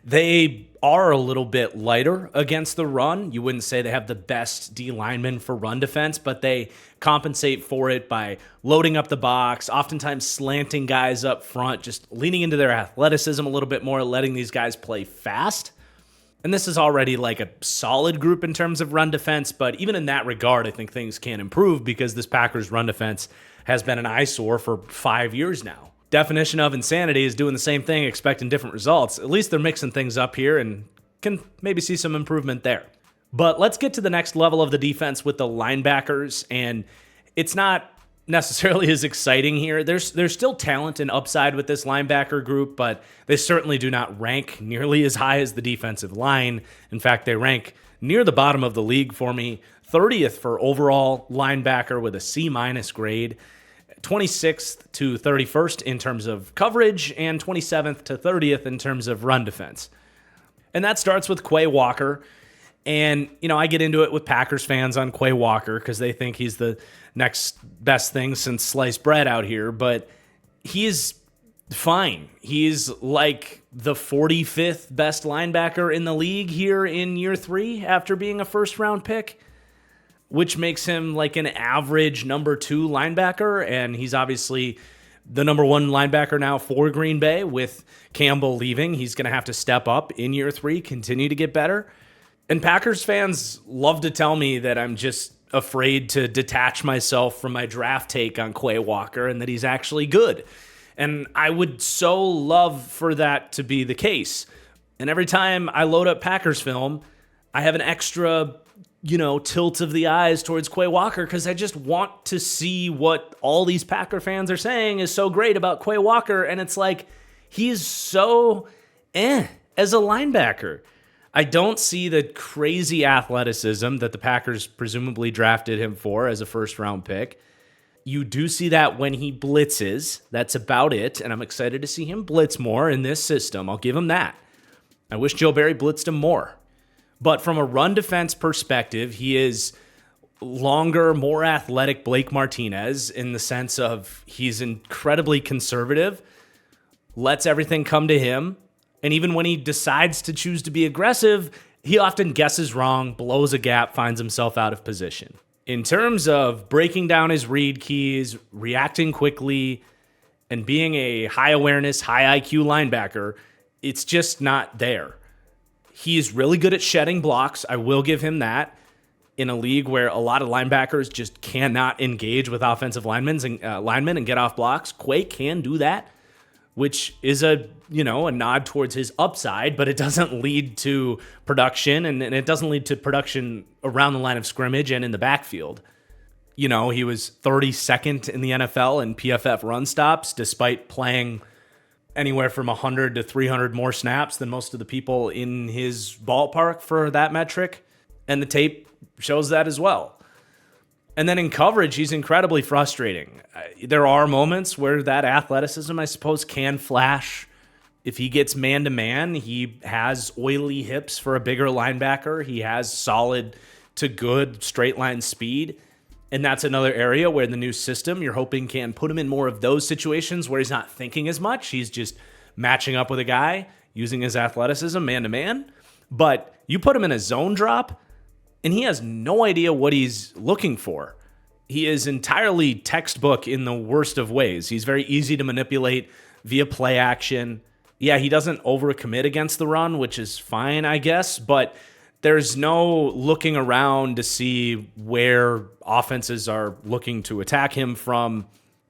they are a little bit lighter against the run. You wouldn't say they have the best D linemen for run defense, but they compensate for it by loading up the box, oftentimes slanting guys up front, just leaning into their athleticism a little bit more, letting these guys play fast. And this is already like a solid group in terms of run defense, but even in that regard, I think things can improve because this Packers run defense has been an eyesore for 5 years now. Definition of insanity is doing the same thing, expecting different results. At least they're mixing things up here and can maybe see some improvement there. But let's get to the next level of the defense with the linebackers, and it's not necessarily as exciting here. There's still talent and upside with this linebacker group, but they certainly do not rank nearly as high as the defensive line. In fact, they rank near the bottom of the league for me, 30th for overall linebacker with a C- grade, 26th to 31st in terms of coverage, and 27th to 30th in terms of run defense. And that starts with Quay Walker. And, I get into it with Packers fans on Quay Walker because they think he's the next best thing since sliced bread out here. But he's fine. He's like the 45th best linebacker in the league here in year 3 after being a first-round pick, which makes him like an average number 2 linebacker. And he's obviously the number 1 linebacker now for Green Bay with Campbell leaving. He's going to have to step up in year 3, continue to get better. And Packers fans love to tell me that I'm just afraid to detach myself from my draft take on Quay Walker and that he's actually good. And I would so love for that to be the case. And every time I load up Packers film, I have an extra, tilt of the eyes towards Quay Walker because I just want to see what all these Packer fans are saying is so great about Quay Walker. And it's like, he's so as a linebacker. I don't see the crazy athleticism that the Packers presumably drafted him for as a first-round pick. You do see that when he blitzes. That's about it, and I'm excited to see him blitz more in this system. I'll give him that. I wish Joe Barry blitzed him more. But from a run defense perspective, he is longer, more athletic Blake Martinez in the sense of he's incredibly conservative, lets everything come to him. And even when he decides to choose to be aggressive, he often guesses wrong, blows a gap, finds himself out of position. In terms of breaking down his read keys, reacting quickly, and being a high awareness, high IQ linebacker, it's just not there. He is really good at shedding blocks. I will give him that. In a league where a lot of linebackers just cannot engage with offensive linemen and get off blocks, Quay can do that, which is a nod towards his upside, but it doesn't lead to production, and it doesn't lead to production around the line of scrimmage and in the backfield. He was 32nd in the NFL in PFF run stops, despite playing anywhere from 100 to 300 more snaps than most of the people in his ballpark for that metric, and the tape shows that as well. And then in coverage, he's incredibly frustrating. There are moments where that athleticism, I suppose, can flash. If he gets man-to-man, he has oily hips for a bigger linebacker. He has solid to good straight-line speed. And that's another area where the new system, you're hoping, can put him in more of those situations where he's not thinking as much. He's just matching up with a guy, using his athleticism man-to-man. But you put him in a zone drop, and he has no idea what he's looking for. He is entirely textbook in the worst of ways. He's very easy to manipulate via play action. Yeah, he doesn't overcommit against the run, which is fine, I guess, but there's no looking around to see where offenses are looking to attack him from.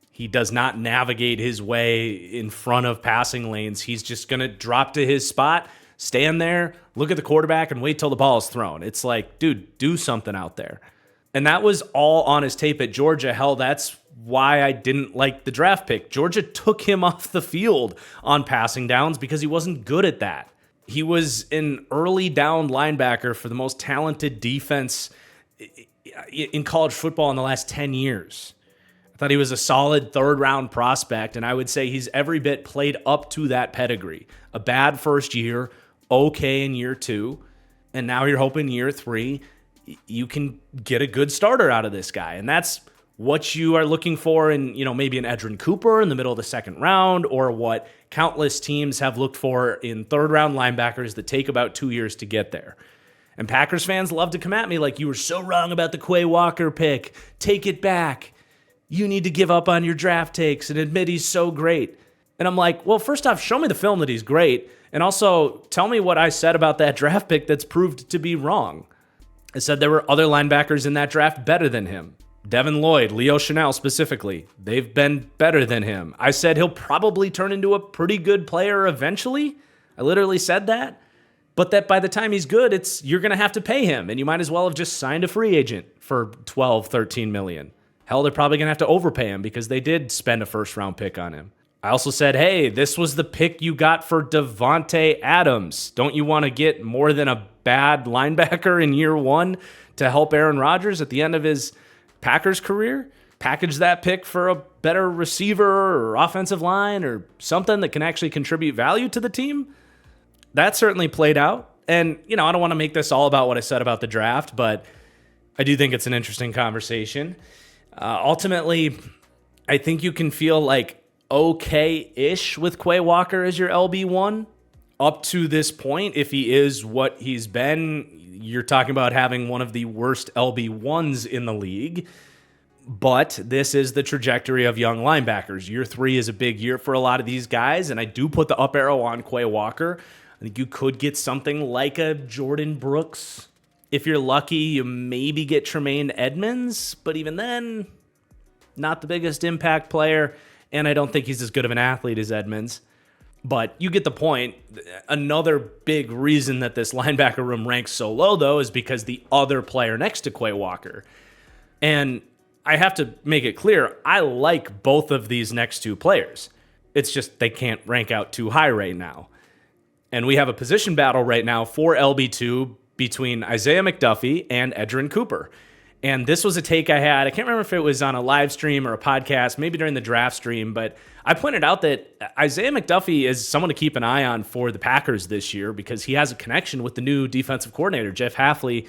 He does not navigate his way in front of passing lanes. He's just going to drop to his spot, stand there, look at the quarterback, and wait till the ball is thrown. It's like, dude, do something out there. And that was all on his tape at Georgia. Hell, that's why I didn't like the draft pick. Georgia took him off the field on passing downs because he wasn't good at that. He was an early down linebacker for the most talented defense in college football in the last 10 years. I thought he was a solid third-round prospect, and I would say he's every bit played up to that pedigree. A bad first year, okay in year two, and now you're hoping year three you can get a good starter out of this guy. And that's what you are looking for in, maybe an Edrin Cooper in the middle of the second round, or what countless teams have looked for in third-round linebackers that take about 2 years to get there. And Packers fans love to come at me like, you were so wrong about the Quay Walker pick. Take it back. You need to give up on your draft takes and admit he's so great. And I'm like, well, first off, show me the film that he's great. And also tell me what I said about that draft pick that's proved to be wrong. I said there were other linebackers in that draft better than him. Devin Lloyd, Leo Chenal specifically. They've been better than him. I said he'll probably turn into a pretty good player eventually. I literally said that. But that by the time he's good, you're going to have to pay him. And you might as well have just signed a free agent for $12, $13 million. Hell, they're probably going to have to overpay him because they did spend a first-round pick on him. I also said, hey, this was the pick you got for Devontae Adams. Don't you want to get more than a bad linebacker in year one to help Aaron Rodgers at the end of his Packers career? Package that pick for a better receiver or offensive line or something that can actually contribute value to the team? That certainly played out. And, I don't want to make this all about what I said about the draft, but I do think it's an interesting conversation. Ultimately, I think you can feel like okay-ish with Quay Walker as your LB1 up to this point. If he is what he's been, you're talking about having one of the worst LB1s in the league. But this is the trajectory of young linebackers. Year three is a big year for a lot of these guys, and I do put the up arrow on Quay Walker. I think you could get something like a Jordan Brooks If you're lucky, you maybe get Tremaine Edmonds, but even then, not the biggest impact player, and I don't think he's as good of an athlete as Edmonds. But you get the point. Another big reason that this linebacker room ranks so low, though, is because the other player next to Quay Walker. And I have to make it clear, I like both of these next two players. It's just they can't rank out too high right now. And we have a position battle right now for LB2 between Isaiah McDuffie and Edgerrin Cooper. And this was a take I had. I can't remember if it was on a live stream or a podcast, maybe during the draft stream, but I pointed out that Isaiah McDuffie is someone to keep an eye on for the Packers this year because he has a connection with the new defensive coordinator. Jeff Hafley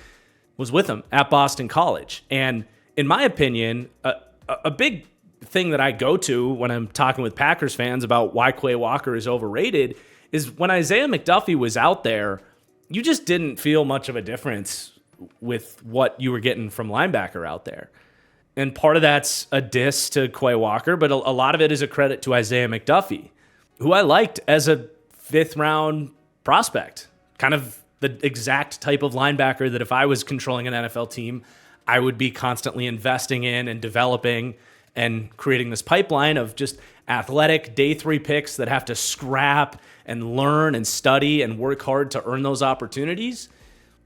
was with him at Boston College. And in my opinion, a big thing that I go to when I'm talking with Packers fans about why Quay Walker is overrated is when Isaiah McDuffie was out there, you just didn't feel much of a difference with what you were getting from linebacker out there. And part of that's a diss to Quay Walker, but a lot of it is a credit to Isaiah McDuffie, who I liked as a 5th-round prospect. Kind of the exact type of linebacker that if I was controlling an NFL team, I would be constantly investing in and developing and creating this pipeline of just athletic day 3 picks that have to scrap and learn and study and work hard to earn those opportunities.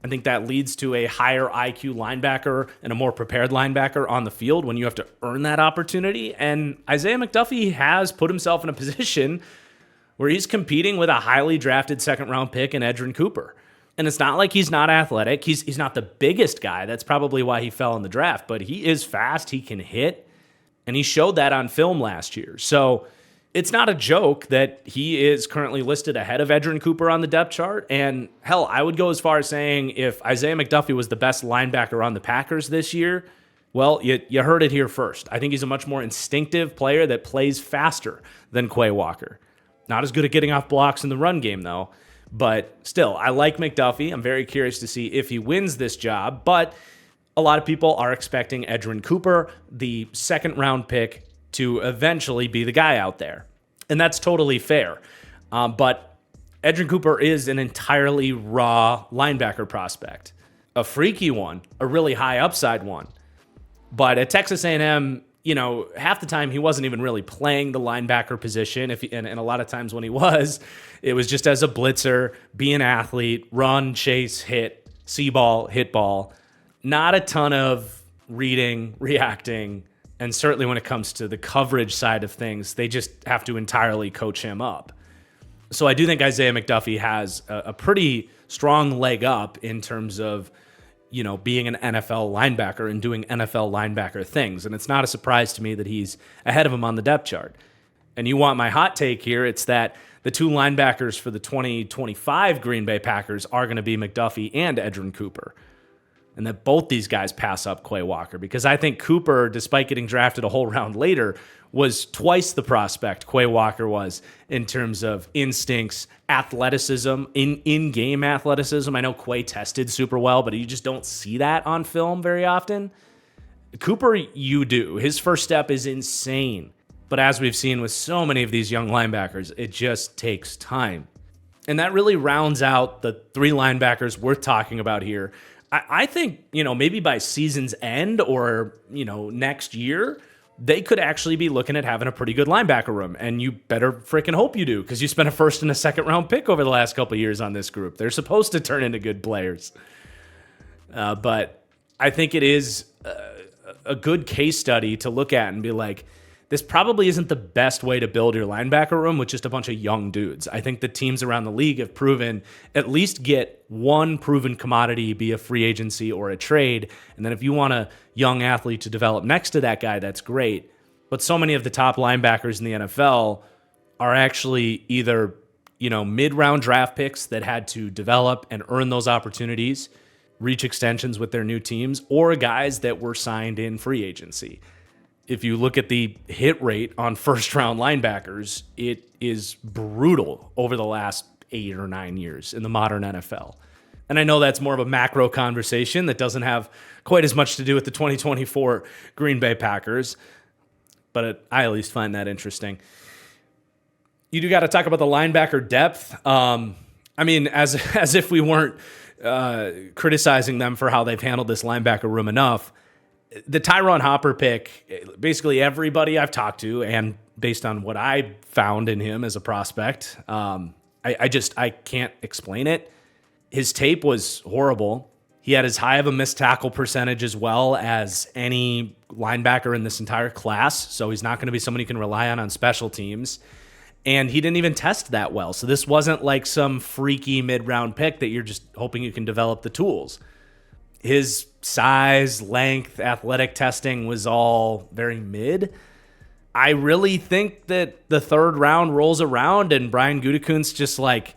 I think that leads to a higher IQ linebacker and a more prepared linebacker on the field when you have to earn that opportunity. And Isaiah McDuffie has put himself in a position where he's competing with a highly drafted 2nd-round pick in Edgerrin Cooper. And it's not like he's not athletic. He's not the biggest guy. That's probably why he fell in the draft. But he is fast. He can hit. And he showed that on film last year. So it's not a joke that he is currently listed ahead of Edgerrin Cooper on the depth chart. And hell, I would go as far as saying if Isaiah McDuffie was the best linebacker on the Packers this year, well, you heard it here first. I think he's a much more instinctive player that plays faster than Quay Walker. Not as good at getting off blocks in the run game, though. But still, I like McDuffie. I'm very curious to see if he wins this job. But a lot of people are expecting Edgerrin Cooper, the 2nd-round pick, to eventually be the guy out there. And that's totally fair. But Edgerrin Cooper is an entirely raw linebacker prospect. A freaky one, a really high upside one. But at Texas A&M, half the time he wasn't even really playing the linebacker position. And a lot of times when he was, it was just as a blitzer, be an athlete, run, chase, hit, see ball, hit ball. Not a ton of reading, reacting, and certainly when it comes to the coverage side of things, they just have to entirely coach him up. So I do think Isaiah McDuffie has a pretty strong leg up in terms of, being an NFL linebacker and doing NFL linebacker things. And it's not a surprise to me that he's ahead of him on the depth chart. And you want my hot take here, it's that the 2 linebackers for the 2025 Green Bay Packers are going to be McDuffie and Edgerrin Cooper. And that both these guys pass up Quay Walker because I think Cooper, despite getting drafted a whole round later, was twice the prospect Quay Walker was in terms of instincts, athleticism, in-game athleticism. I know Quay tested super well, but you just don't see that on film very often. Cooper, you do. His first step is insane. But as we've seen with so many of these young linebackers, it just takes time. And that really rounds out the 3 linebackers worth talking about here. I think, maybe by season's end or, next year, they could actually be looking at having a pretty good linebacker room. And you better freaking hope you do because you spent a 1st and a 2nd-round pick over the last couple of years on this group. They're supposed to turn into good players. But I think it is a good case study to look at and be like, this probably isn't the best way to build your linebacker room with just a bunch of young dudes. I think the teams around the league have proven at least get one proven commodity, be a free agency or a trade. And then if you want a young athlete to develop next to that guy, that's great. But so many of the top linebackers in the NFL are actually either, mid-round draft picks that had to develop and earn those opportunities, reach extensions with their new teams, or guys that were signed in free agency. If you look at the hit rate on 1st-round linebackers, it is brutal over the last 8 or 9 years in the modern NFL. And I know that's more of a macro conversation that doesn't have quite as much to do with the 2024 Green Bay Packers, but I at least find that interesting. You do got to talk about the linebacker depth. As if we weren't criticizing them for how they've handled this linebacker room enough. The Tyron Hopper pick, basically everybody I've talked to, and based on what I found in him as a prospect, I can't explain it. His tape was horrible. He had as high of a missed tackle percentage as well as any linebacker in this entire class, so he's not going to be somebody you can rely on special teams. And he didn't even test that well, so this wasn't like some freaky mid-round pick that you're just hoping you can develop the tools. His size, length, athletic testing was all very mid. I really think that the third round rolls around and Brian Gutekunst just like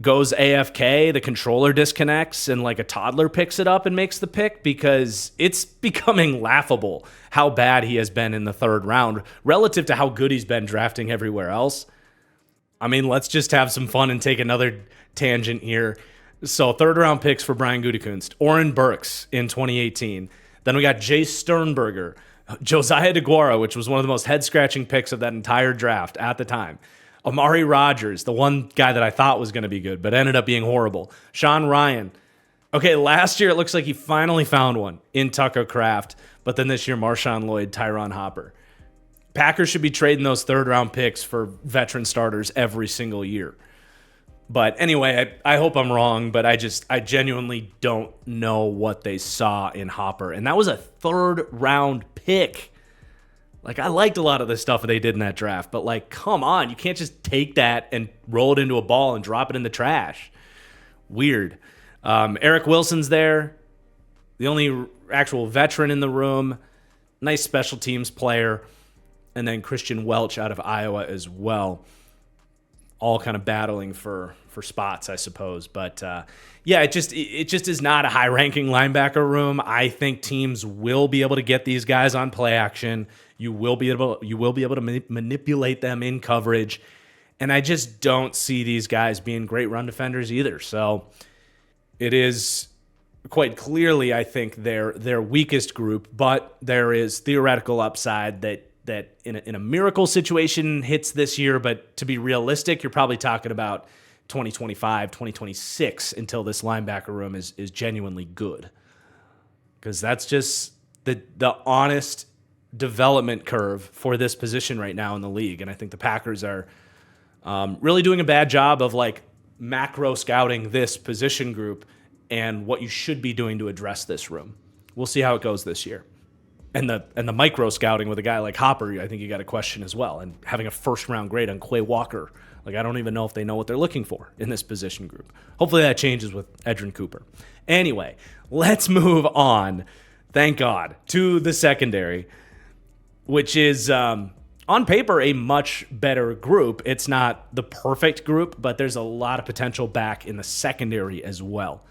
goes AFK, the controller disconnects, and like a toddler picks it up and makes the pick, because it's becoming laughable how bad he has been in the third round relative to how good he's been drafting everywhere else. I mean, let's just have some fun and take another tangent here. So third round picks for Brian Gutekunst, Oren Burks in 2018. Then we got Jay Sternberger, Josiah DeGuara, which was one of the most head-scratching picks of that entire draft at the time. Amari Rodgers, the one guy that I thought was going to be good, but ended up being horrible. Sean Ryan. Okay, last year it looks like he finally found one in Tucker Kraft, but then this year Marshawn Lloyd, Tyron Hopper. Packers should be trading those third-round picks for veteran starters every single year. But anyway, I hope I'm wrong, but I genuinely don't know what they saw in Hopper. And that was a third-round pick. Like, I liked a lot of the stuff they did in that draft, but like, come on, you can't just take that and roll it into a ball and drop it in the trash. Weird. Eric Wilson's there, the only actual veteran in the room, nice special teams player, and then Christian Welch out of Iowa as well. All kind of battling for spots, I suppose. But yeah, it just is not a high-ranking linebacker room. I think teams will be able to get these guys on play action. You will be able to manipulate them in coverage, and I just don't see these guys being great run defenders either. So it is quite clearly, I think, their weakest group. But there is theoretical upside that in a miracle situation hits this year, but to be realistic, you're probably talking about 2025, 2026 until this linebacker room is genuinely good. Because that's just the honest development curve for this position right now in the league. And I think the Packers are really doing a bad job of like macro scouting this position group and what you should be doing to address this room. We'll see how it goes this year. And the micro scouting with a guy like Hopper, I think you got a question as well. And having a first round grade on Quay Walker, like I don't even know if they know what they're looking for in this position group. Hopefully that changes with Edgerrin Cooper. Anyway, let's move on, thank God, to the secondary, which is on paper a much better group. It's not the perfect group, but there's a lot of potential back in the secondary as well.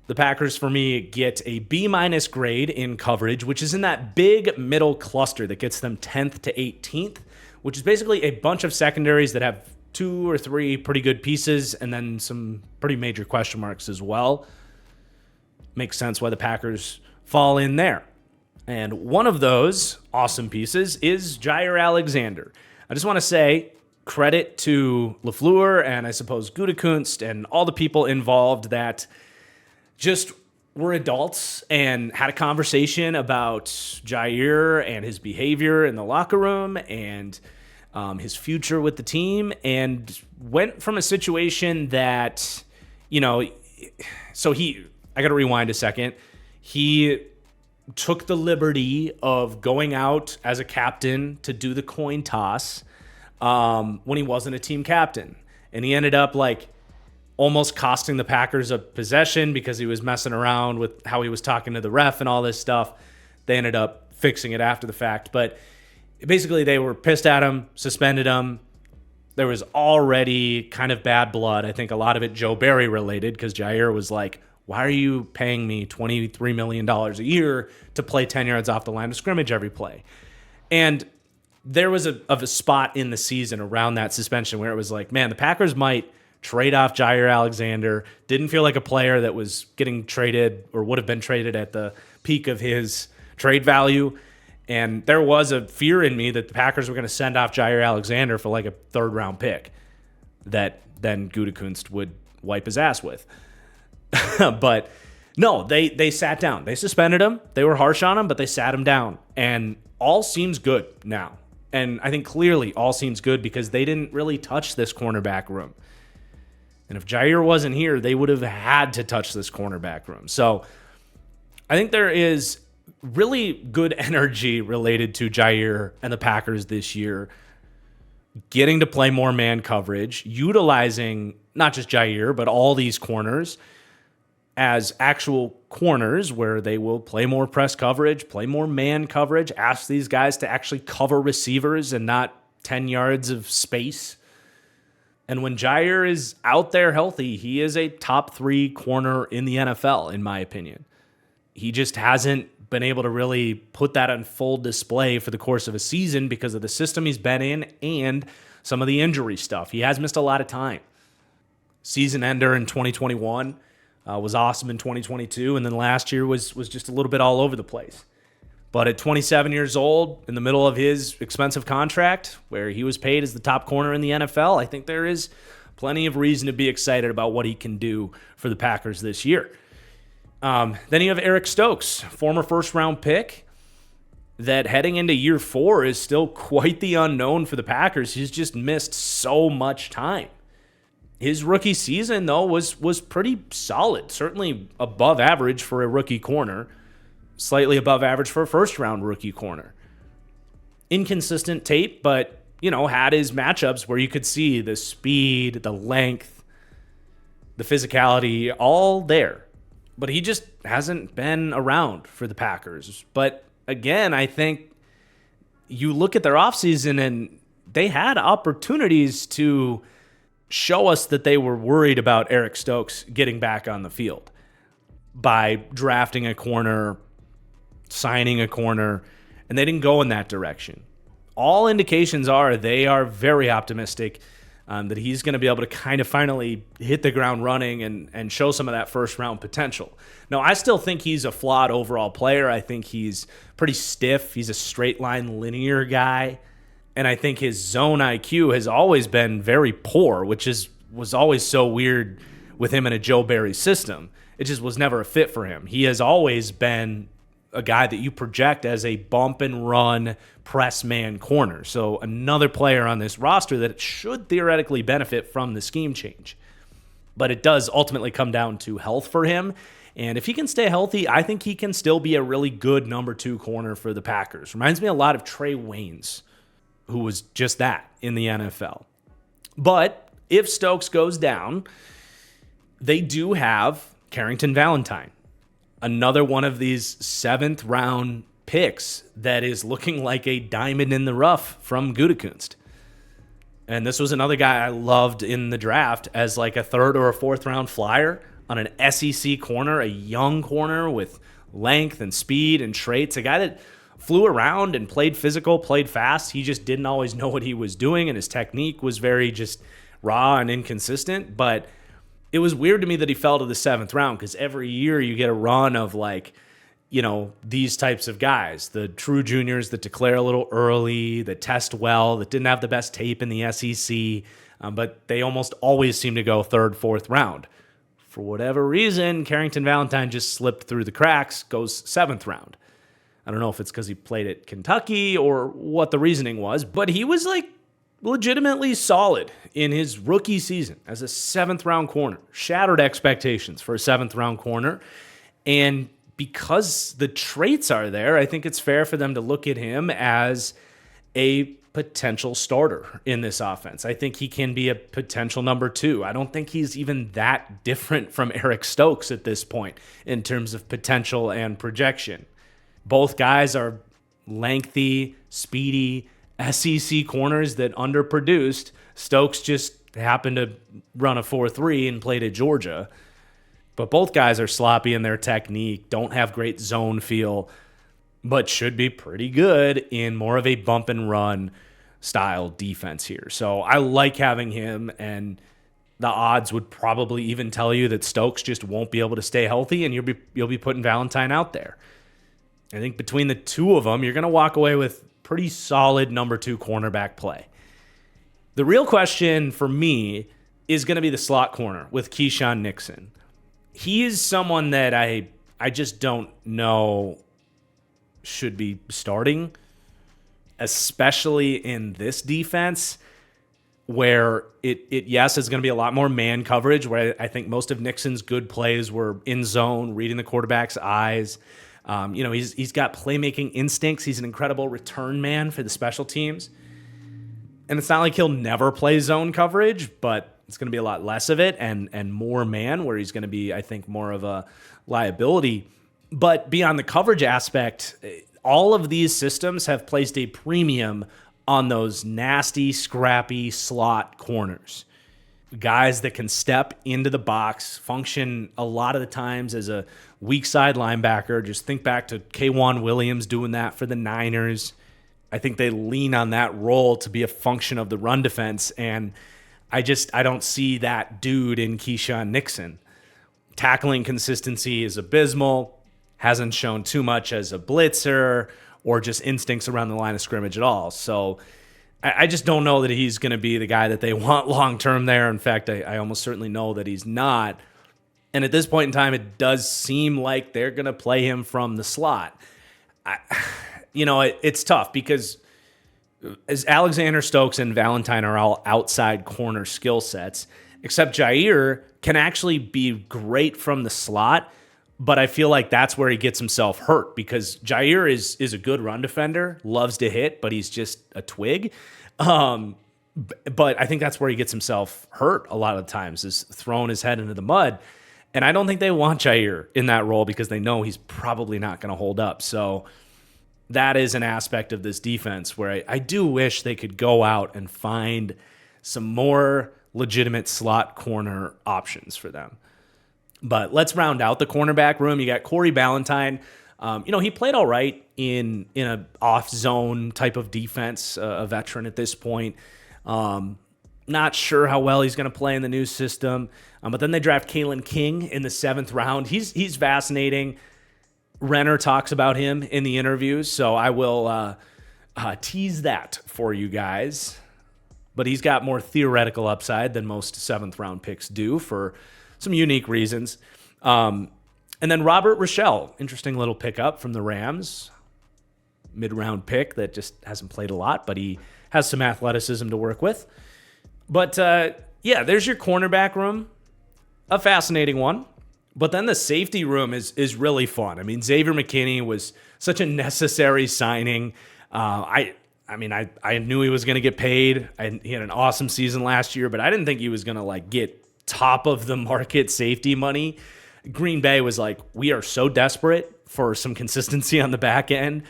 The Packers, for me, get a B- grade in coverage, which is in that big middle cluster that gets them 10th to 18th, which is basically a bunch of secondaries that have 2 or 3 pretty good pieces and then some pretty major question marks as well. Makes sense why the Packers fall in there. And one of those awesome pieces is Jair Alexander. I just want to say credit to LaFleur and I suppose Gutekunst and all the people involved that just were adults and had a conversation about Jair and his behavior in the locker room and his future with the team, and went from a situation that, so I got to rewind a second. He took the liberty of going out as a captain to do the coin toss when he wasn't a team captain. And he ended up almost costing the Packers a possession because he was messing around with how he was talking to the ref and all this stuff. They ended up fixing it after the fact. But basically they were pissed at him, suspended him. There was already kind of bad blood. I think a lot of it Joe Barry related because Jair was like, why are you paying me $23 million a year to play 10 yards off the line of scrimmage every play? And there was a spot in the season around that suspension where it was like, man, the Packers might trade off Jair Alexander. Didn't feel like a player that was getting traded or would have been traded at the peak of his trade value. And there was a fear in me that the Packers were going to send off Jair Alexander for a third-round pick that then Gutekunst would wipe his ass with. But no, they sat down. They suspended him. They were harsh on him, but they sat him down. And all seems good now. And I think clearly all seems good because they didn't really touch this cornerback room. And if Jair wasn't here, they would have had to touch this cornerback room. So I think there is really good energy related to Jair and the Packers this year, getting to play more man coverage, utilizing not just Jair, but all these corners as actual corners where they will play more press coverage, play more man coverage, ask these guys to actually cover receivers and not 10 yards of space. And when Jair is out there healthy, he is a top 3 corner in the NFL, in my opinion. He just hasn't been able to really put that on full display for the course of a season because of the system he's been in and some of the injury stuff. He has missed a lot of time. Season ender in 2021 was awesome in 2022, and then last year was just a little bit all over the place. But at 27 years old, in the middle of his expensive contract, where he was paid as the top corner in the NFL, I think there is plenty of reason to be excited about what he can do for the Packers this year. Then you have Eric Stokes, former first-round pick, that heading into year 4 is still quite the unknown for the Packers. He's just missed so much time. His rookie season, though, was pretty solid, certainly above average for a rookie corner, slightly above average for a first-round rookie corner. Inconsistent tape, but, had his matchups where you could see the speed, the length, the physicality, all there. But he just hasn't been around for the Packers. But again, I think you look at their offseason and they had opportunities to show us that they were worried about Eric Stokes getting back on the field by drafting a corner, signing a corner, and they didn't go in that direction. All indications are they are very optimistic that he's going to be able to kind of finally hit the ground running and show some of that first-round potential. Now, I still think he's a flawed overall player. I think he's pretty stiff. He's a straight-line linear guy. And I think his zone IQ has always been very poor, which was always so weird with him in a Joe Barry system. It just was never a fit for him. He has always been a guy that you project as a bump and run press man corner. So another player on this roster that should theoretically benefit from the scheme change. But it does ultimately come down to health for him. And if he can stay healthy, I think he can still be a really good number 2 corner for the Packers. Reminds me a lot of Trey Waynes, who was just that in the NFL. But if Stokes goes down, they do have Carrington Valentine, another one of these 7th round picks that is looking like a diamond in the rough from Gutekunst. And this was another guy I loved in the draft as like a 3rd or a 4th round flyer on an SEC corner, a young corner with length and speed and traits, a guy that flew around and played physical, played fast. He just didn't always know what he was doing, and his technique was very just raw and inconsistent. But it was weird to me that he fell to the 7th round because every year you get a run of these types of guys, the true juniors that declare a little early, that test well, that didn't have the best tape in the SEC, but they almost always seem to go 3rd, 4th round. For whatever reason, Carrington Valentine just slipped through the cracks, goes 7th round. I don't know if it's because he played at Kentucky or what the reasoning was, but he was legitimately solid in his rookie season as a 7th round corner. Shattered expectations for a 7th round corner. And because the traits are there, I think it's fair for them to look at him as a potential starter in this offense. I think he can be a potential number 2. I don't think he's even that different from Eric Stokes at this point in terms of potential and projection. Both guys are lengthy, speedy SEC corners that underproduced. Stokes just happened to run a 4.3 and played at Georgia. But both guys are sloppy in their technique, don't have great zone feel, but should be pretty good in more of a bump and run style defense here. So I like having him, and the odds would probably even tell you that Stokes just won't be able to stay healthy, and you'll be putting Valentine out there. I think between the two of them, you're going to walk away with pretty solid number 2 cornerback play. The real question for me is going to be the slot corner with Keyshawn Nixon. he is someone that I just don't know should be starting, especially in this defense where it yes, it's going to be a lot more man coverage, where I think most of Nixon's good plays were in zone, reading the quarterback's eyes. He's got playmaking instincts. He's an incredible return man for the special teams. And it's not like he'll never play zone coverage, but it's going to be a lot less of it and more man, where he's going to be, I think, more of a liability. But beyond the coverage aspect, all of these systems have placed a premium on those nasty, scrappy slot corners. Guys that can step into the box, function a lot of the times as a weak side linebacker. Just think back to K'Wan Williams doing that for the Niners. I think they lean on that role to be a function of the run defense, and I don't see that dude in Keyshawn Nixon. Tackling consistency is abysmal, hasn't shown too much as a blitzer or just instincts around the line of scrimmage at all. So I just don't know that he's going to be the guy that they want long-term there. In fact, I almost certainly know that he's not. And at this point in time, it does seem like they're going to play him from the slot. It's tough because as Alexander Stokes and Valentine are all outside corner skill sets, except Jair can actually be great from the slot, but I feel like that's where he gets himself hurt because Jair is a good run defender, loves to hit, but he's just a twig. But I think that's where he gets himself hurt a lot of times, is throwing his head into the mud. And I don't think they want Jair in that role because they know he's probably not going to hold up. So that is an aspect of this defense where I do wish they could go out and find some more legitimate slot corner options for them. But let's round out the cornerback room. You got Corey Ballantyne. He played all right in an off-zone type of defense, a veteran at this point. Not sure how well he's going to play in the new system. But then they draft Kalen King in the 7th round. He's fascinating. Renner talks about him in the interviews, so I will tease that for you guys. But he's got more theoretical upside than most 7th-round picks do for some unique reasons. And then Robert Rochelle, interesting little pickup from the Rams. Mid-round pick that just hasn't played a lot, but he has some athleticism to work with. But, there's your cornerback room. A fascinating one. But then the safety room is really fun. I mean, Xavier McKinney was such a necessary signing. I knew he was going to get paid. He had an awesome season last year, but I didn't think he was going to get top of the market safety money. Green Bay was like, we are so desperate for some consistency on the back end.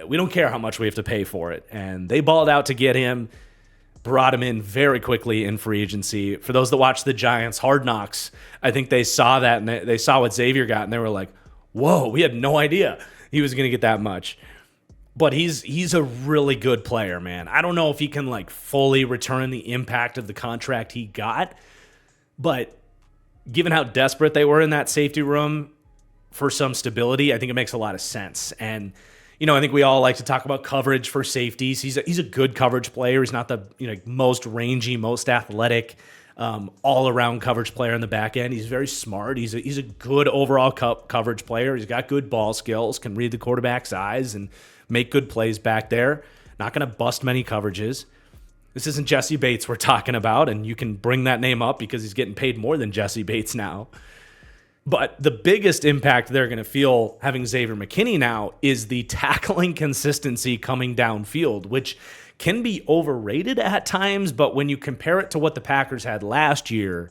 We don't care how much we have to pay for it. And they balled out to get him, brought him in very quickly in free agency. For those that watch the Giants Hard Knocks, I think they saw that and they saw what Xavier got and they were like, whoa, we had no idea he was going to get that much. But he's a really good player, man. I don't know if he can fully return the impact of the contract he got, but given how desperate they were in that safety room for some stability, I think it makes a lot of sense. And I think we all like to talk about coverage for safeties. He's a good coverage player. He's not the most rangy, most athletic, all-around coverage player in the back end. He's very smart. He's a good overall coverage player. He's got good ball skills, can read the quarterback's eyes and make good plays back there. Not going to bust many coverages. This isn't Jesse Bates we're talking about, and you can bring that name up because he's getting paid more than Jesse Bates now. But the biggest impact they're going to feel having Xavier McKinney now is the tackling consistency coming downfield, which can be overrated at times, but when you compare it to what the Packers had last year,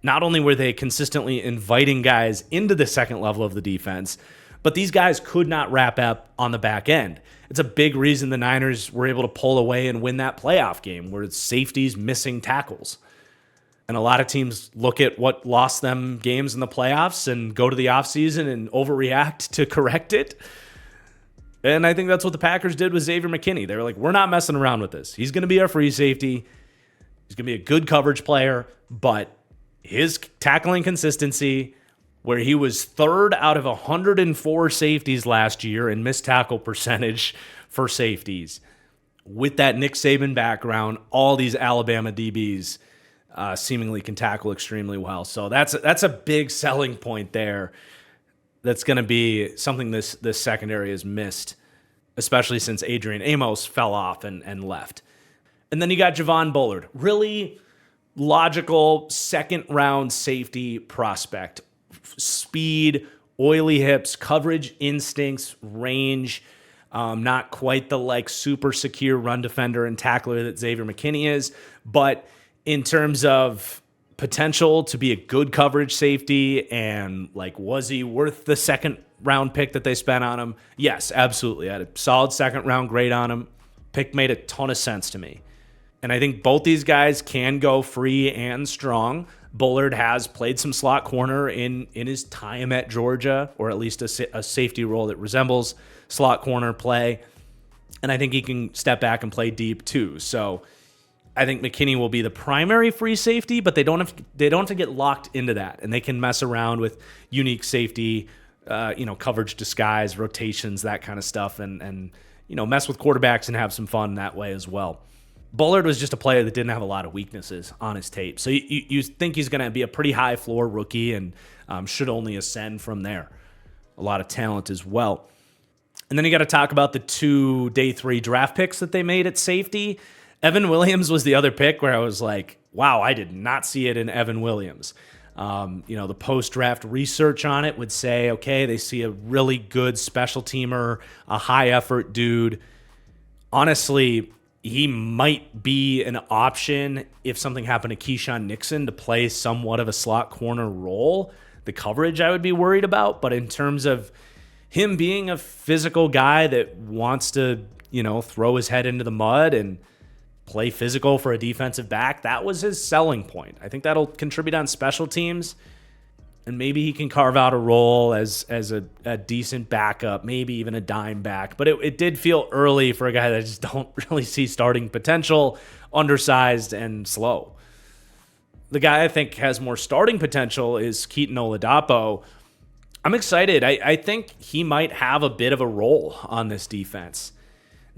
not only were they consistently inviting guys into the second level of the defense, but these guys could not wrap up on the back end. It's a big reason the Niners were able to pull away and win that playoff game where it's safeties missing tackles. And a lot of teams look at what lost them games in the playoffs and go to the offseason and overreact to correct it. And I think that's what the Packers did with Xavier McKinney. They were like, we're not messing around with this. He's going to be our free safety. He's going to be a good coverage player, but his tackling consistency, where he was 3rd out of 104 safeties last year in missed tackle percentage for safeties, with that Nick Saban background, all these Alabama DBs, seemingly can tackle extremely well. So that's a big selling point there. That's going to be something this secondary has missed, especially since Adrian Amos fell off and left. And then you got Javon Bullard, really logical second-round safety prospect. Speed, oily hips, coverage instincts, range. Not quite the super secure run defender and tackler that Xavier McKinney is, but in terms of potential to be a good coverage safety and was he worth the second round pick that they spent on him? Yes, absolutely. I had a solid second round grade on him. Pick made a ton of sense to me. And I think both these guys can go free and strong. Bullard has played some slot corner in his time at Georgia, or at least a safety role that resembles slot corner play. And I think he can step back and play deep too. So I think McKinney will be the primary free safety, but they don't have to get locked into that, and they can mess around with unique safety, coverage disguise, rotations, that kind of stuff, and mess with quarterbacks and have some fun that way as well. Bullard was just a player that didn't have a lot of weaknesses on his tape, so you think he's going to be a pretty high floor rookie and should only ascend from there. A lot of talent as well. And then you got to talk about the 2 day 3 draft picks that they made at safety. Evan Williams was the other pick where I was like, wow, I did not see it in Evan Williams. The post-draft research on it would say, okay, they see a really good special teamer, a high-effort dude. Honestly, he might be an option if something happened to Keyshawn Nixon to play somewhat of a slot corner role. The coverage I would be worried about, but in terms of him being a physical guy that wants to, throw his head into the mud and play physical for a defensive back, that was his selling point. I think that'll contribute on special teams, and maybe he can carve out a role as a decent backup, maybe even a dime back. But it did feel early for a guy that I just don't really see starting potential, undersized and slow. The guy I think has more starting potential is Keaton Oladapo. I'm excited. I think he might have a bit of a role on this defense.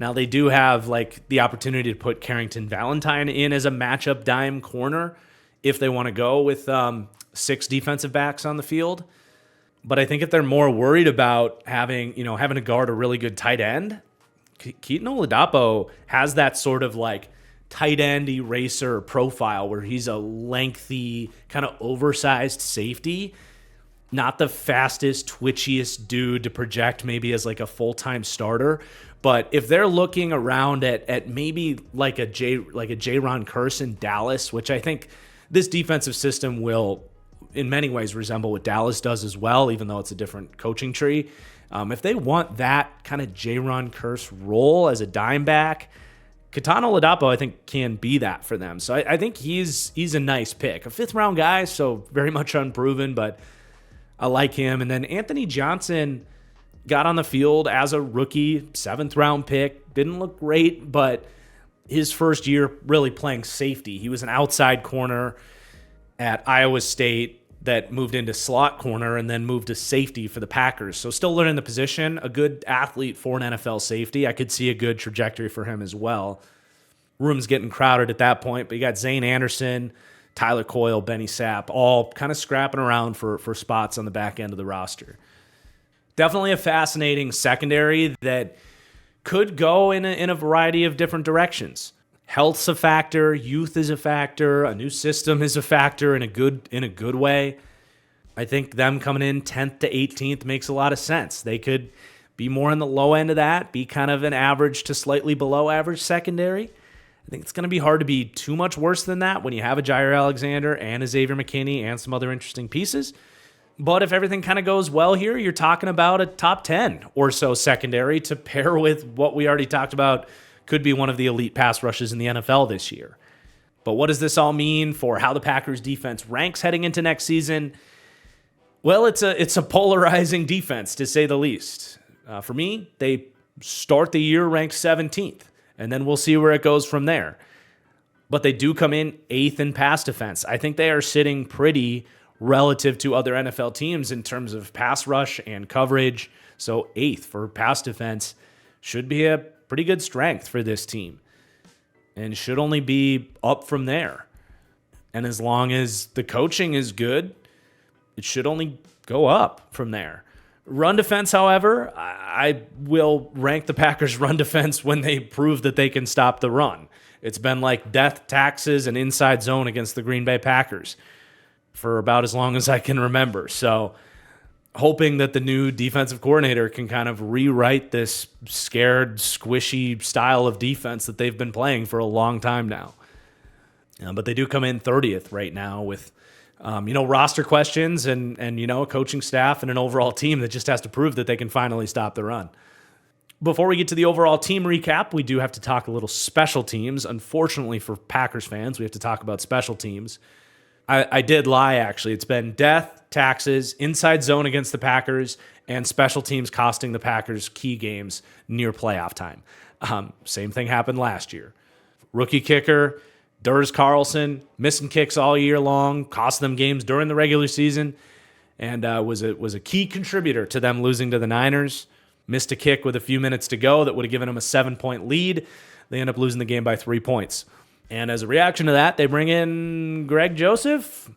Now, they do have the opportunity to put Carrington Valentine in as a matchup dime corner if they want to go with 6 defensive backs on the field. But I think if they're more worried about having to guard a really good tight end, Keaton Oladapo has that sort of tight end eraser profile where he's a lengthy, kind of oversized safety, not the fastest, twitchiest dude to project maybe as a full-time starter. But if they're looking around at maybe a J-Ron Curse in Dallas, which I think this defensive system will in many ways resemble what Dallas does as well, even though it's a different coaching tree. If they want that kind of J-Ron Curse role as a dime back, Keaton Oladapo, I think, can be that for them. So I think he's a nice pick. A 5th-round guy, so very much unproven, but I like him. And then Anthony Johnson got on the field as a rookie, 7th-round pick. Didn't look great, but his first year really playing safety. He was an outside corner at Iowa State that moved into slot corner and then moved to safety for the Packers. So still learning the position, a good athlete for an NFL safety. I could see a good trajectory for him as well. Room's getting crowded at that point, but you got Zane Anderson, Tyler Coyle, Benny Sapp, all kind of scrapping around for spots on the back end of the roster. Definitely a fascinating secondary that could go in a variety of different directions. Health's a factor, youth is a factor, a new system is a factor in a good way. I think them coming in 10th to 18th makes a lot of sense. They could be more on the low end of that, be kind of an average to slightly below average secondary. I think it's going to be hard to be too much worse than that when you have a Jair Alexander and a Xavier McKinney and some other interesting pieces. But if everything kind of goes well here, you're talking about a top 10 or so secondary to pair with what we already talked about could be one of the elite pass rushes in the NFL this year. But what does this all mean for how the Packers defense ranks heading into next season? Well, it's a polarizing defense, to say the least. For me, they start the year ranked 17th, and then we'll see where it goes from there. But they do come in 8th in pass defense. I think they are sitting pretty relative to other NFL teams in terms of pass rush and coverage. So 8th for pass defense should be a pretty good strength for this team and should only be up from there. And as long as the coaching is good, it should only go up from there. Run defense, however, I will rank the Packers' run defense when they prove that they can stop the run. It's been like death, taxes, and inside zone against the Green Bay Packers for about as long as I can remember. So hoping that the new defensive coordinator can kind of rewrite this scared, squishy style of defense that they've been playing for a long time now. But they do come in 30th right now with roster questions and a coaching staff and an overall team that just has to prove that they can finally stop the run. Before we get to the overall team recap, we do have to talk a little special teams. Unfortunately for Packers fans, we have to talk about special teams. I did lie, actually. It's been death, taxes, inside zone against the Packers, and special teams costing the Packers key games near playoff time. Same thing happened last year. Rookie kicker Durs Carlson, missing kicks all year long, cost them games during the regular season, and was a key contributor to them losing to the Niners. Missed a kick with a few minutes to go that would have given them a 7-point lead. They end up losing the game by 3 points. And as a reaction to that, they bring in Greg Joseph.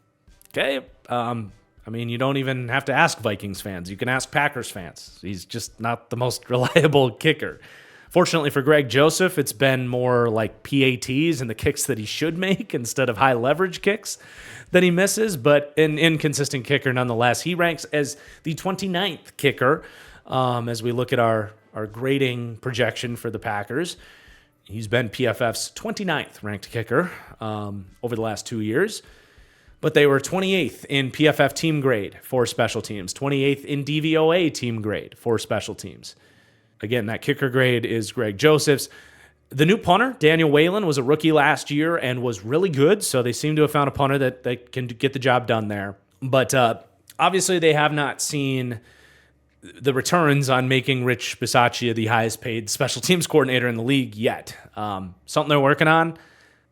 Okay, you don't even have to ask Vikings fans. You can ask Packers fans. He's just not the most reliable kicker. Fortunately for Greg Joseph, it's been more like PATs and the kicks that he should make instead of high leverage kicks that he misses, but an inconsistent kicker nonetheless. He ranks as the 29th kicker as we look at our grading projection for the Packers. He's been PFF's 29th ranked kicker over the last 2 years, but they were 28th in PFF team grade for special teams, 28th in DVOA team grade for special teams. Again, that kicker grade is Greg Joseph's. The new punter, Daniel Whalen, was a rookie last year and was really good, so they seem to have found a punter that can get the job done there. But obviously they have not seen the returns on making Rich Bisaccia the highest paid special teams coordinator in the league yet. Something they're working on.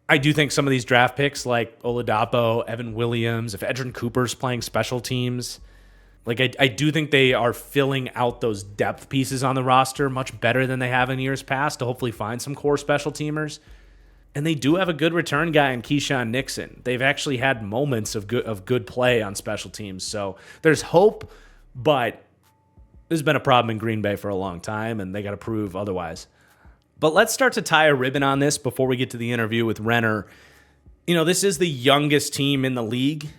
I do think some of these draft picks like Oladapo, Evan Williams, if Edgerrin Cooper's playing special teams, I do think they are filling out those depth pieces on the roster much better than they have in years past to hopefully find some core special teamers. And they do have a good return guy in Keyshawn Nixon. They've actually had moments of good play on special teams. So there's hope, but there's been a problem in Green Bay for a long time, and they got to prove otherwise. But let's start to tie a ribbon on this before we get to the interview with Renner. This is the youngest team in the league.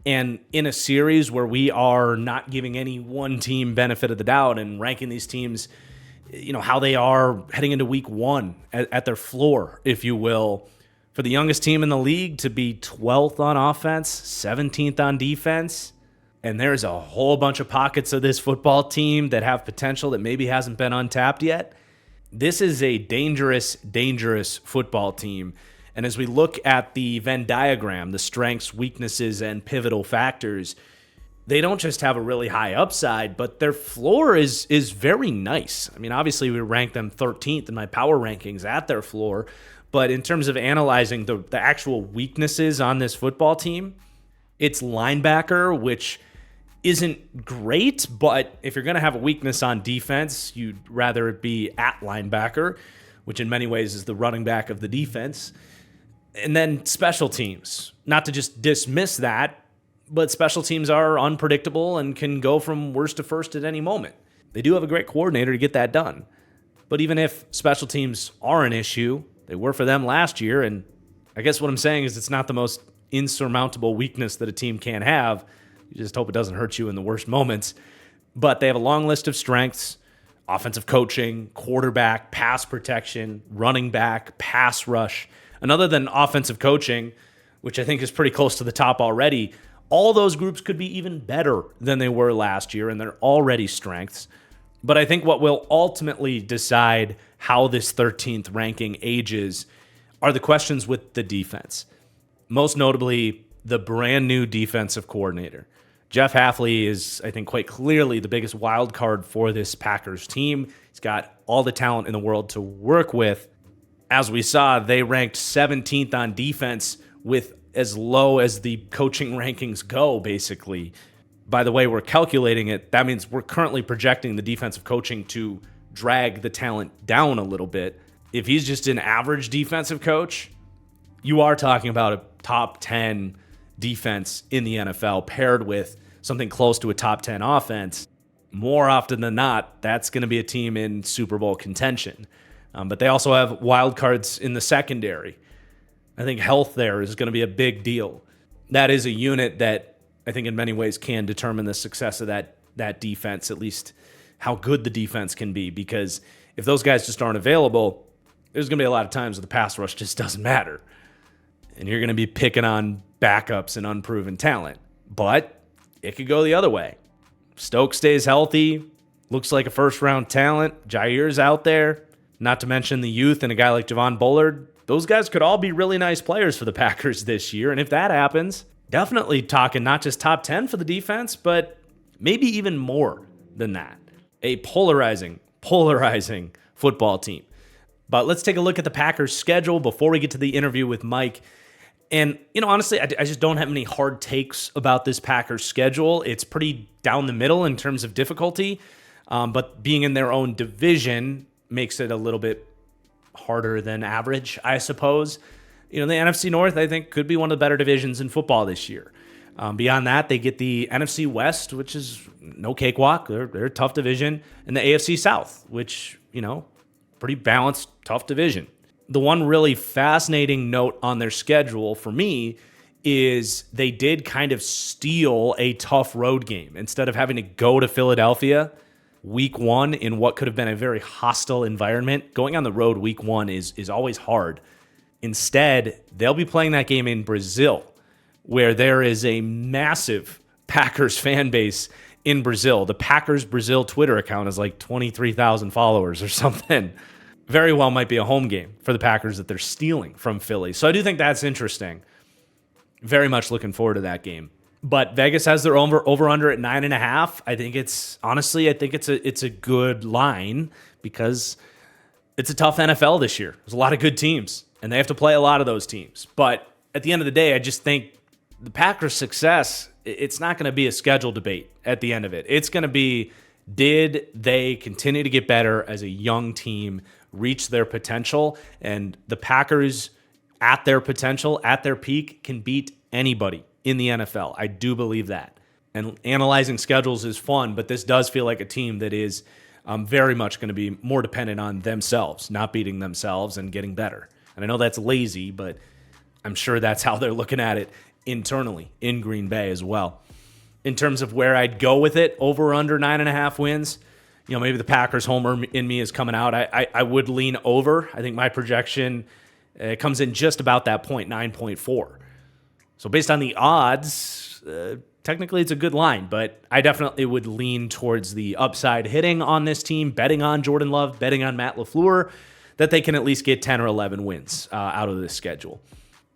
And in a series where we are not giving any one team benefit of the doubt and ranking these teams, how they are heading into week one at their floor, if you will, for the youngest team in the league to be 12th on offense, 17th on defense, and there's a whole bunch of pockets of this football team that have potential that maybe hasn't been untapped yet. This is a dangerous, dangerous football team. And as we look at the Venn diagram, the strengths, weaknesses, and pivotal factors, they don't just have a really high upside, but their floor is very nice. Obviously, we rank them 13th in my power rankings at their floor, but in terms of analyzing the actual weaknesses on this football team, it's linebacker, which isn't great, but if you're going to have a weakness on defense, you'd rather it be at linebacker, which in many ways is the running back of the defense. And then special teams, not to just dismiss that, but special teams are unpredictable and can go from worst to first at any moment. They do have a great coordinator to get that done. But even if special teams are an issue, they were for them last year, and I guess what I'm saying is it's not the most insurmountable weakness that a team can have. You just hope it doesn't hurt you in the worst moments. But they have a long list of strengths: offensive coaching, quarterback, pass protection, running back, pass rush. And other than offensive coaching, which I think is pretty close to the top already, all those groups could be even better than they were last year, and they're already strengths. But I think what will ultimately decide how this 13th ranking ages are the questions with the defense. Most notably, the brand new defensive coordinator. Jeff Hafley is, I think, quite clearly the biggest wild card for this Packers team. He's got all the talent in the world to work with. As we saw, they ranked 17th on defense with as low as the coaching rankings go, basically. By the way we're calculating it, that means we're currently projecting the defensive coaching to drag the talent down a little bit. If he's just an average defensive coach, you are talking about a top 10 defense in the NFL paired with something close to a top 10 offense, more often than not, that's going to be a team in Super Bowl contention. But they also have wild cards in the secondary. I think health there is going to be a big deal. That is a unit that I think in many ways can determine the success of that defense, at least how good the defense can be. Because if those guys just aren't available, there's going to be a lot of times where the pass rush just doesn't matter. And you're going to be picking on backups and unproven talent. But it could go the other way. Stokes stays healthy, looks like a first-round talent. Jair's out there, not to mention the youth and a guy like Javon Bullard. Those guys could all be really nice players for the Packers this year. And if that happens, definitely talking not just top 10 for the defense, but maybe even more than that. A polarizing football team. But let's take a look at the Packers' schedule before we get to the interview with Mike. And, honestly, I just don't have any hard takes about this Packers schedule. It's pretty down the middle in terms of difficulty, but being in their own division makes it a little bit harder than average, I suppose. The NFC North, I think, could be one of the better divisions in football this year. Beyond that, they get the NFC West, which is no cakewalk. They're a tough division. And the AFC South, which, pretty balanced, tough division. The one really fascinating note on their schedule for me is they did kind of steal a tough road game. Instead of having to go to Philadelphia week one in what could have been a very hostile environment, going on the road week one is always hard. Instead, they'll be playing that game in Brazil, where there is a massive Packers fan base in Brazil. The Packers Brazil Twitter account is like 23,000 followers or something. Very well might be a home game for the Packers that they're stealing from Philly. So I do think that's interesting. Very much looking forward to that game. But Vegas has their over-under at 9.5. I think it's a good line because it's a tough NFL this year. There's a lot of good teams, and they have to play a lot of those teams. But at the end of the day, I just think the Packers' success, it's not going to be a schedule debate at the end of it. It's going to be, did they continue to get better as a young team, reach their potential? And the Packers, at their potential, at their peak, can beat anybody in the NFL. I do believe that. And analyzing schedules is fun, but this does feel like a team that is very much going to be more dependent on themselves, not beating themselves and getting better. And I know that's lazy, but I'm sure that's how they're looking at it internally in Green Bay as well. In terms of where I'd go with it, over or under 9.5 wins, maybe the Packers homer in me is coming out. I would lean over. I think my projection comes in just about that point, 9.4. So based on the odds, technically it's a good line, but I definitely would lean towards the upside hitting on this team, betting on Jordan Love, betting on Matt LaFleur, that they can at least get 10 or 11 wins out of this schedule.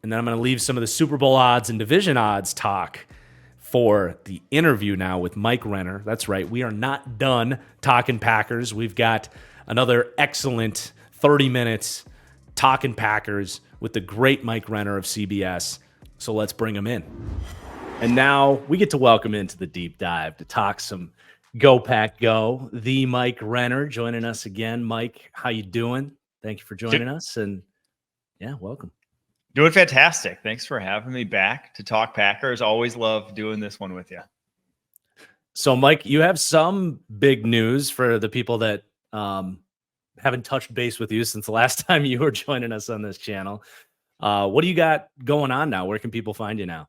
And then I'm going to leave some of the Super Bowl odds and division odds talk for the interview now with Mike Renner. That's right. We are not done talking Packers. We've got another excellent 30 minutes talking Packers with the great Mike Renner of CBS. So let's bring him in. And now we get to welcome into the deep dive to talk some Go Pack Go. The Mike Renner joining us again. Mike, how you doing? Thank you for joining us. And yeah, welcome. Doing fantastic. Thanks for having me back to talk Packers. Always love doing this one with you. So, Mike, you have some big news for the people that haven't touched base with you since the last time you were joining us on this channel. What do you got going on now? Where can people find you now?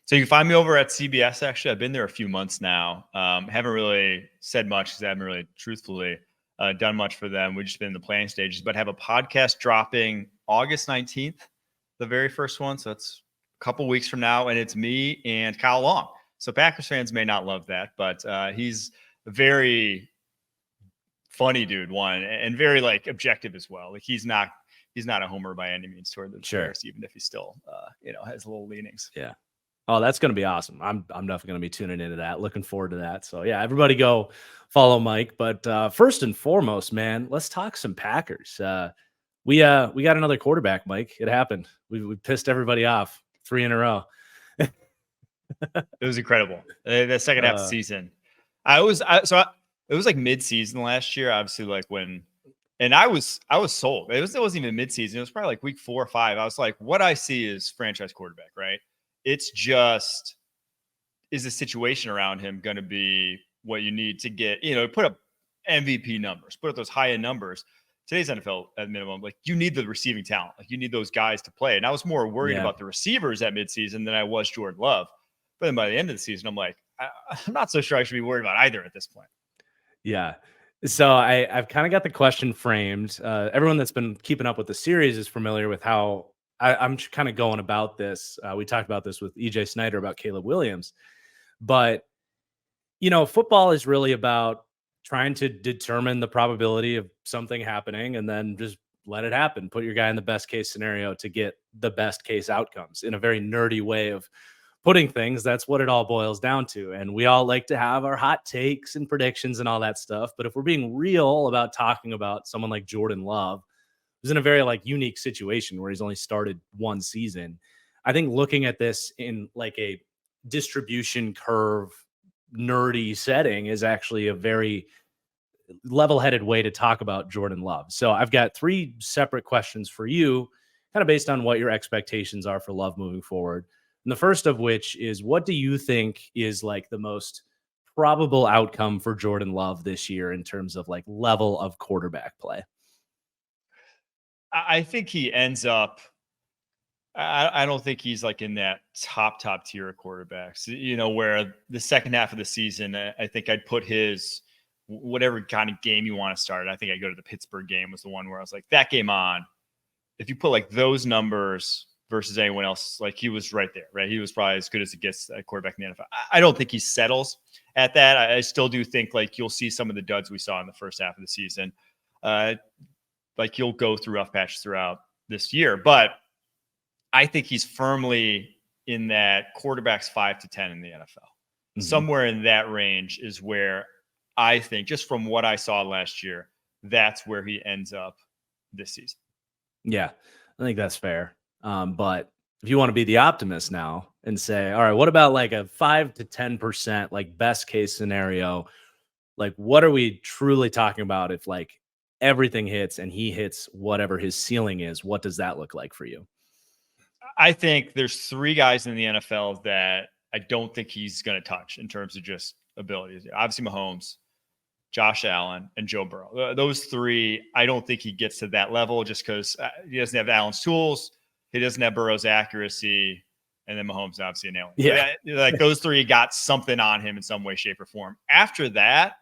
So you can find me over at CBS. Actually, I've been there a few months now. Haven't really said much because I haven't really truthfully done much for them. We've just been in the planning stages, but have a podcast dropping August 19th. The very first one. So it's a couple weeks from now, and it's me and Kyle Long. So Packers fans may not love that, but he's a very funny dude, one, and very objective as well. Like he's not a homer by any means toward the Bears, even if he still has little leanings. Yeah. Oh, that's going to be awesome. I'm definitely going to be tuning into that. Looking forward to that. So yeah, everybody go follow Mike. But first and foremost, man, let's talk some Packers. We got another quarterback, Mike. It happened. We pissed everybody off 3 in a row. It was incredible. The second half of the season. It was like mid-season last year, obviously, like when And I was sold. It wasn't even midseason. It was probably like week 4 or 5. I was like, what I see is franchise quarterback, right? It's just, is the situation around him going to be what you need to get, put up MVP numbers, put up those high end numbers. Today's NFL at minimum, like you need the receiving talent, like you need those guys to play. And I was more worried about the receivers at midseason than I was Jordan Love. But then by the end of the season, I'm like, I'm not so sure I should be worried about either at this point. Yeah. So I've kind of got the question framed. Everyone that's been keeping up with the series is familiar with how I'm kind of going about this. We talked about this with EJ Snyder about Caleb Williams, but football is really about trying to determine the probability of something happening and then just let it happen. Put your guy in the best case scenario to get the best case outcomes in a very nerdy way of putting things. That's what it all boils down to. And we all like to have our hot takes and predictions and all that stuff. But if we're being real about talking about someone like Jordan Love, who's in a very unique situation where he's only started one season, I think looking at this in like a distribution curve nerdy setting is actually a very level-headed way to talk about Jordan Love. So I've got 3 separate questions for you, kind of based on what your expectations are for Love moving forward. And the first of which is, what do you think is like the most probable outcome for Jordan Love this year in terms of like level of quarterback play? I think he ends up, I don't think he's like in that top tier of quarterbacks, where the second half of the season, I think I'd put his, whatever kind of game you want to start. I think I go to the Pittsburgh game was the one where I was like, that game on, if you put like those numbers versus anyone else, like he was right there, right? He was probably as good as it gets at quarterback in the NFL. I don't think he settles at that. I still do think like you'll see some of the duds we saw in the first half of the season. Like you'll go through rough patches throughout this year, but I think he's firmly in that quarterbacks 5 to 10 in the NFL. Mm-hmm. Somewhere in that range is where I think, just from what I saw last year, that's where he ends up this season. Yeah, I think that's fair. But if you want to be the optimist now and say, all right, what about like a 5 to 10% like best case scenario? Like, what are we truly talking about if like everything hits and he hits whatever his ceiling is? What does that look like for you? I think there's 3 guys in the NFL that I don't think he's going to touch in terms of just abilities. Obviously, Mahomes, Josh Allen, and Joe Burrow. Those 3, I don't think he gets to that level just because he doesn't have Allen's tools. He doesn't have Burrow's accuracy. And then Mahomes, obviously, an alien. Yeah. Like those 3 got something on him in some way, shape, or form. After that,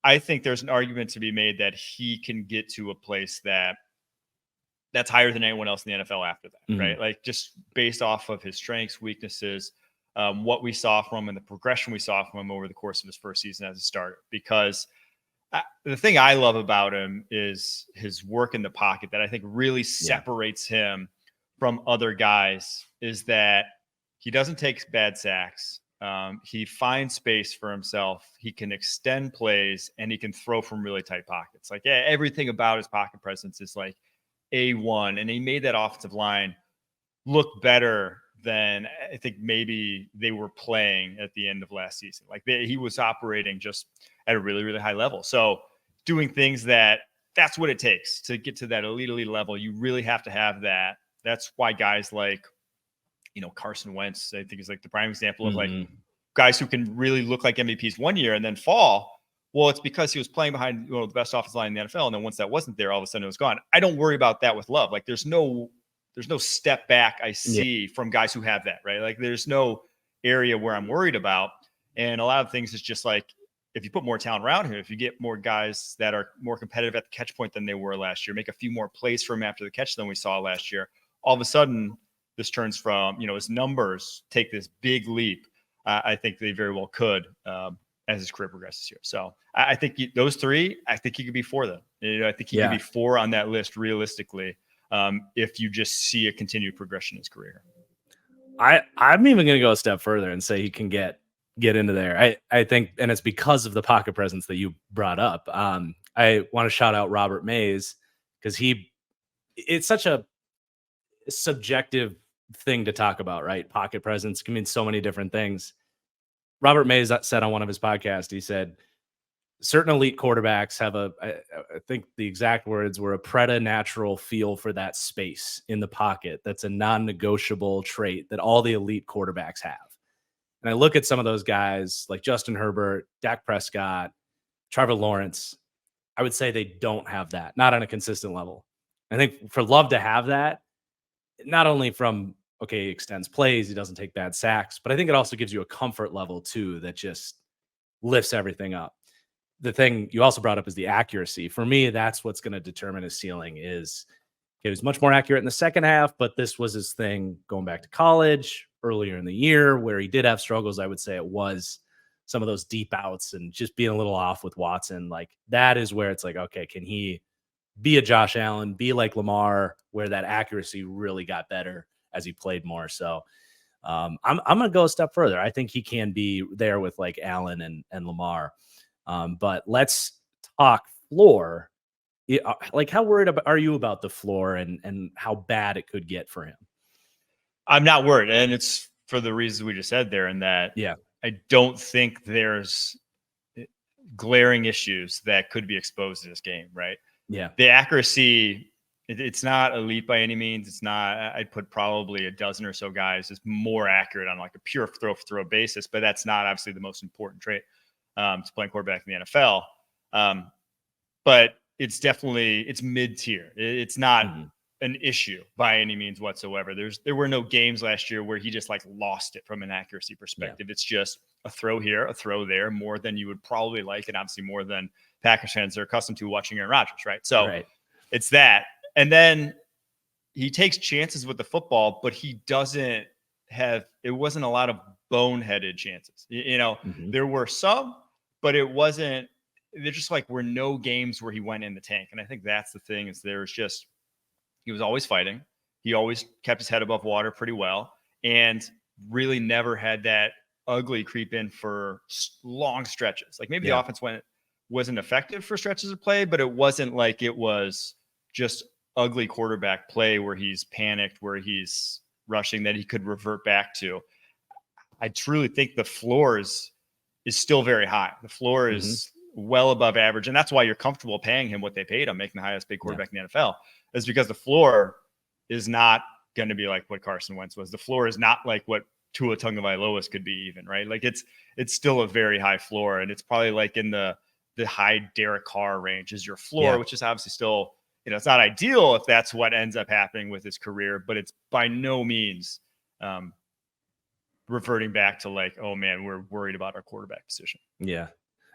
I think there's an argument to be made that he can get to a place that's higher than anyone else in the NFL after that, mm-hmm. right? Like just based off of his strengths, weaknesses, what we saw from him and the progression we saw from him over the course of his first season as a starter. Because the thing I love about him is his work in the pocket that I think really separates him from other guys is that he doesn't take bad sacks. He finds space for himself. He can extend plays and he can throw from really tight pockets. Like everything about his pocket presence is like A1, and he made that offensive line look better than I think maybe they were playing at the end of last season. Like he was operating just at a really, really high level. So doing things that's what it takes to get to that elite level. You really have to have that. That's why guys like, Carson Wentz, I think is like the prime example of like guys who can really look like MVPs one year and then fall. Well, it's because he was playing behind the best offensive line in the NFL. And then once that wasn't there, all of a sudden it was gone. I don't worry about that with Love. Like there's no step back I see from guys who have that, right? Like there's no area where I'm worried about. And a lot of things is just like, if you put more talent around him, if you get more guys that are more competitive at the catch point than they were last year, make a few more plays for him after the catch than we saw last year, all of a sudden this turns from, his numbers take this big leap. I think they very well could as his career progresses here. So I think those 3, I think he could be 4 then. I think he could be 4 on that list realistically if you just see a continued progression in his career. I'm even going to go a step further and say he can get into there. I think, and it's because of the pocket presence that you brought up. I want to shout out Robert Mays because it's such a subjective thing to talk about, right? Pocket presence can mean so many different things. Robert Mays said on one of his podcasts, he said, certain elite quarterbacks have I think the exact words were a preternatural feel for that space in the pocket. That's a non-negotiable trait that all the elite quarterbacks have. And I look at some of those guys like Justin Herbert, Dak Prescott, Trevor Lawrence. I would say they don't have that, not on a consistent level. I think for Love to have that, not only from, okay, he extends plays, he doesn't take bad sacks, but I think it also gives you a comfort level too that just lifts everything up. The thing you also brought up is the accuracy. For me, that's what's going to determine his ceiling is he was much more accurate in the second half, but this was his thing going back to college earlier in the year where he did have struggles. I would say it was some of those deep outs and just being a little off with Watson. Like that is where it's like, okay, can he be a Josh Allen, be like Lamar, where that accuracy really got better as he played more. So I'm going to go a step further. I think he can be there with like Allen and Lamar. But let's talk floor. Like, how worried are you about the floor and how bad it could get for him? I'm not worried, and it's for the reasons we just said there, and that I don't think there's glaring issues that could be exposed in this game, right? Yeah. The accuracy, it's not elite by any means. It's not, I'd put probably a dozen or so guys is more accurate on like a pure throw for throw basis, but that's not obviously the most important trait to playing quarterback in the NFL. But it's definitely, it's mid-tier. It's not an issue by any means whatsoever. There were no games last year where he just like lost it from an accuracy perspective. Yeah. It's just a throw here, a throw there, more than you would probably like, and obviously more than Packers fans are accustomed to watching Aaron Rodgers, right? So it's that. And then he takes chances with the football, but he doesn't have, it wasn't a lot of boneheaded chances. There were some, but it wasn't, there just like were no games where he went in the tank. And I think that's the thing is there's just, he was always fighting. He always kept his head above water pretty well and really never had that ugly creep in for long stretches. Like maybe the offense wasn't effective for stretches of play, but it wasn't like it was just ugly quarterback play where he's panicked, where he's rushing that he could revert back to. I truly think the floor is still very high. The floor is well above average. And that's why you're comfortable paying him what they paid him, making the highest paid quarterback in the NFL, is because the floor is not going to be like what Carson Wentz was. The floor is not like what Tua Tagovailoa could be even, right? Like it's still a very high floor, and it's probably like in the high Derek Carr range is your floor, which is obviously still, it's not ideal if that's what ends up happening with his career, but it's by no means reverting back to like, oh man, we're worried about our quarterback position. Yeah.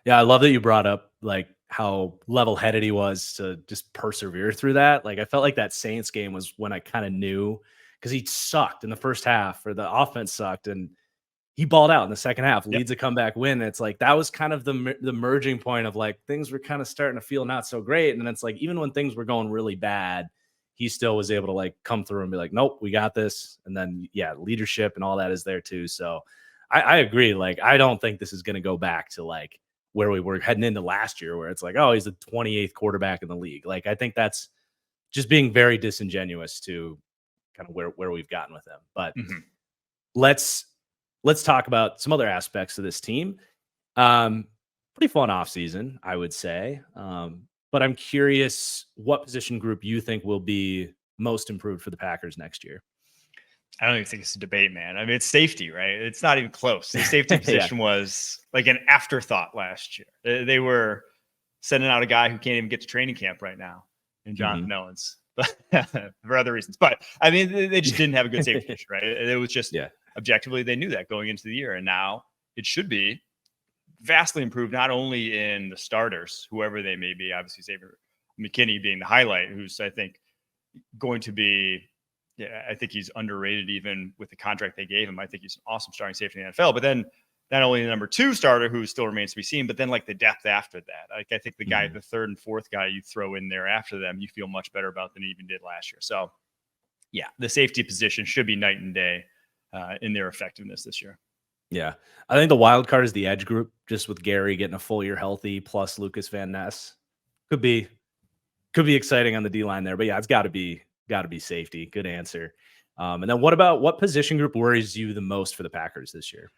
I love that you brought up like how level-headed he was to just persevere through that. Like I felt like that Saints game was when I kind of knew, because he sucked in the first half, or the offense sucked, and he balled out in the second half, leads a comeback win. And it's like, that was kind of the merging point of like, things were kind of starting to feel not so great. And then it's like, even when things were going really bad, he still was able to like come through and be like, nope, we got this. And then, leadership and all that is there too. So I agree. Like, I don't think this is going to go back to like where we were heading into last year, where it's like, oh, he's the 28th quarterback in the league. Like, I think that's just being very disingenuous to kind of where we've gotten with him. But let's talk about some other aspects of this team. Pretty fun offseason, I would say. But I'm curious what position group you think will be most improved for the Packers next year. I don't even think it's a debate, man. I mean, it's safety, right? It's not even close. The safety position was like an afterthought last year. They were sending out a guy who can't even get to training camp right now in Jonathan Owens, but for other reasons. But I mean, they just didn't have a good safety position, right? It was just objectively, they knew that going into the year, and now it should be vastly improved, not only in the starters, whoever they may be, obviously Xavier McKinney being the highlight, who's, I think, going to be, I think he's underrated even with the contract they gave him. I think he's an awesome starting safety in the NFL, but then not only the number 2 starter, who still remains to be seen, but then like the depth after that. Like I think the guy, the 3rd and 4th guy you throw in there after them, you feel much better about than you even did last year. So the safety position should be night and day in their effectiveness this year. Yeah. I think the wild card is the edge group, just with Gary getting a full year healthy plus Lucas Van Ness. Could be exciting on the D line there, but it's got to be safety. Good answer. And then what position group worries you the most for the Packers this year?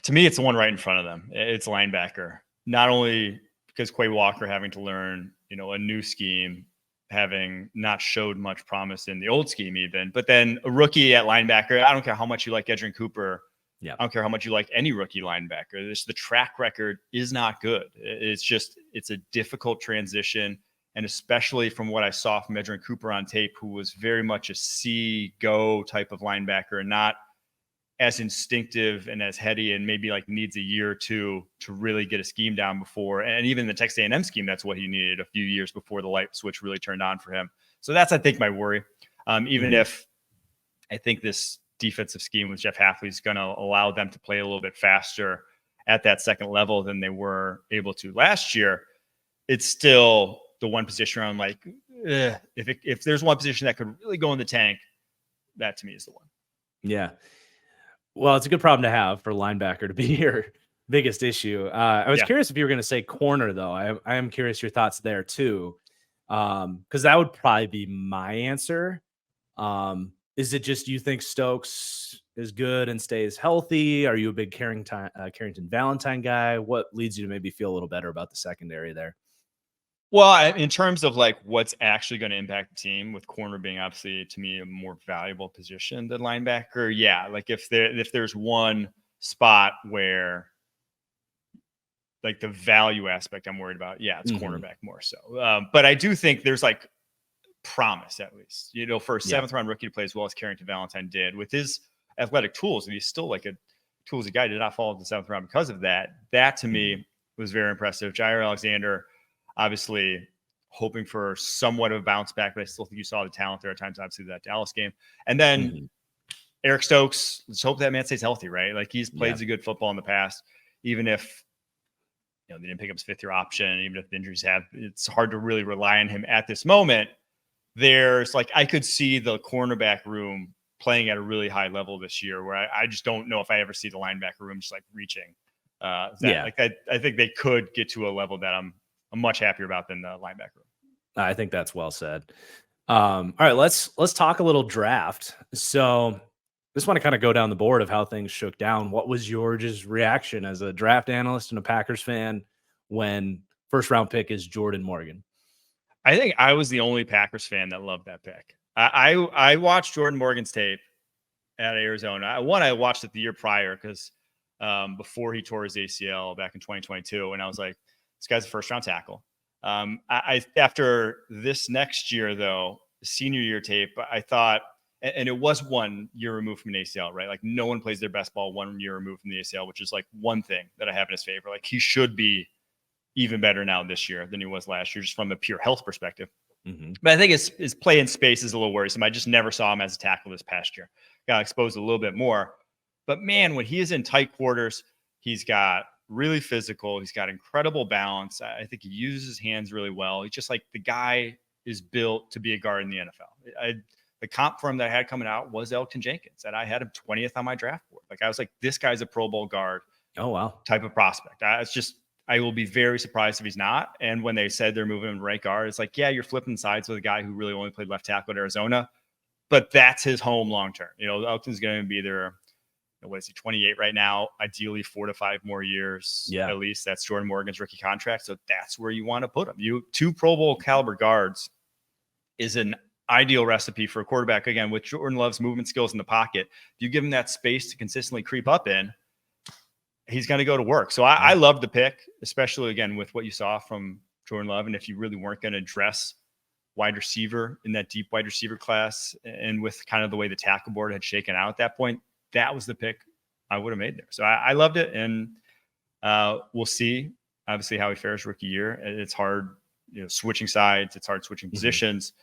To me, it's the one right in front of them. It's linebacker. Not only because Quay Walker having to learn, a new scheme, having not showed much promise in the old scheme even. But then a rookie at linebacker, I don't care how much you like Edgerrin Cooper. Yeah. I don't care how much you like any rookie linebacker. The track record is not good. It's a difficult transition. And especially from what I saw from Edgerrin Cooper on tape, who was very much a see go type of linebacker and not as instinctive and as heady, and maybe like needs a year or two to really get a scheme down before. And even the Texas A&M scheme, that's what he needed a few years before the light switch really turned on for him. So that's, I think, my worry. Even if I think this defensive scheme with Jeff Hafley is going to allow them to play a little bit faster at that second level than they were able to last year, it's still the one position where I'm like, if there's one position that could really go in the tank, that to me is the one. Yeah. Well, it's a good problem to have for linebacker to be your biggest issue. I was curious if you were going to say corner, though. I am curious your thoughts there, too, because that would probably be my answer. Is it just you think Stokes is good and stays healthy? Are you a big Carrington Valentine guy? What leads you to maybe feel a little better about the secondary there? Well, in terms of like what's actually going to impact the team, with corner being obviously to me a more valuable position than linebacker. Yeah. Like if there's one spot where like the value aspect I'm worried about, it's cornerback more so. But I do think there's like promise, at least, for a seventh round rookie to play as well as Carrington Valentine did with his athletic tools. And he's still like a toolsy guy, did not fall in the seventh round because of that. That to me was very impressive. Jair Alexander, obviously hoping for somewhat of a bounce back, but I still think you saw the talent there at times, obviously that Dallas game. And then Eric Stokes, let's hope that man stays healthy, right? Like he's played some good football in the past, even if they didn't pick up his fifth year option, even if the injuries have, it's hard to really rely on him at this moment. There's like, I could see the cornerback room playing at a really high level this year where I just don't know if I ever see the linebacker room just like reaching Like I think they could get to a level that I'm much happier about than the linebacker room. I think that's well said. All right, let's talk a little draft. So just want to kind of go down the board of how things shook down. What was your just reaction as a draft analyst and a Packers fan when first round pick is Jordan Morgan? I think I was the only Packers fan that loved that pick. I watched Jordan Morgan's tape at Arizona. I watched it the year prior because before he tore his ACL back in 2022, and I was like, this guy's a first round tackle. After this next year, though, senior year tape, I thought, and it was 1 year removed from an ACL, right? Like no one plays their best ball 1 year removed from the ACL, which is like one thing that I have in his favor. Like he should be even better now this year than he was last year, just from a pure health perspective. Mm-hmm. But I think his play in space is a little worrisome. I just never saw him as a tackle this past year. Got exposed a little bit more. But man, when he is in tight quarters, he's got really physical. He's got incredible balance. I think he uses his hands really well. He's just like the guy is built to be a guard in the NFL. The comp for him that I had coming out was Elgton Jenkins, and I had him 20th on my draft board. Like I was like, this guy's a Pro Bowl guard. Oh, wow. Type of prospect. I will be very surprised if he's not. And when they said they're moving him to right guard, it's like, yeah, you're flipping sides with a guy who really only played left tackle at Arizona, but that's his home long term. Elgton's going to be there. What is he, 28 right now? Ideally 4 to 5 more years. Yeah. At least that's Jordan Morgan's rookie contract. So that's where you want to put him. 2 Pro Bowl caliber guards is an ideal recipe for a quarterback. Again, with Jordan Love's movement skills in the pocket, if you give him that space to consistently creep up in, he's going to go to work. So I love the pick, especially again with what you saw from Jordan Love. And if you really weren't going to address wide receiver in that deep wide receiver class, and with kind of the way the tackle board had shaken out at that point, that was the pick I would have made there. So I loved it. And we'll see obviously how he fares rookie year. It's hard, switching sides. It's hard switching positions.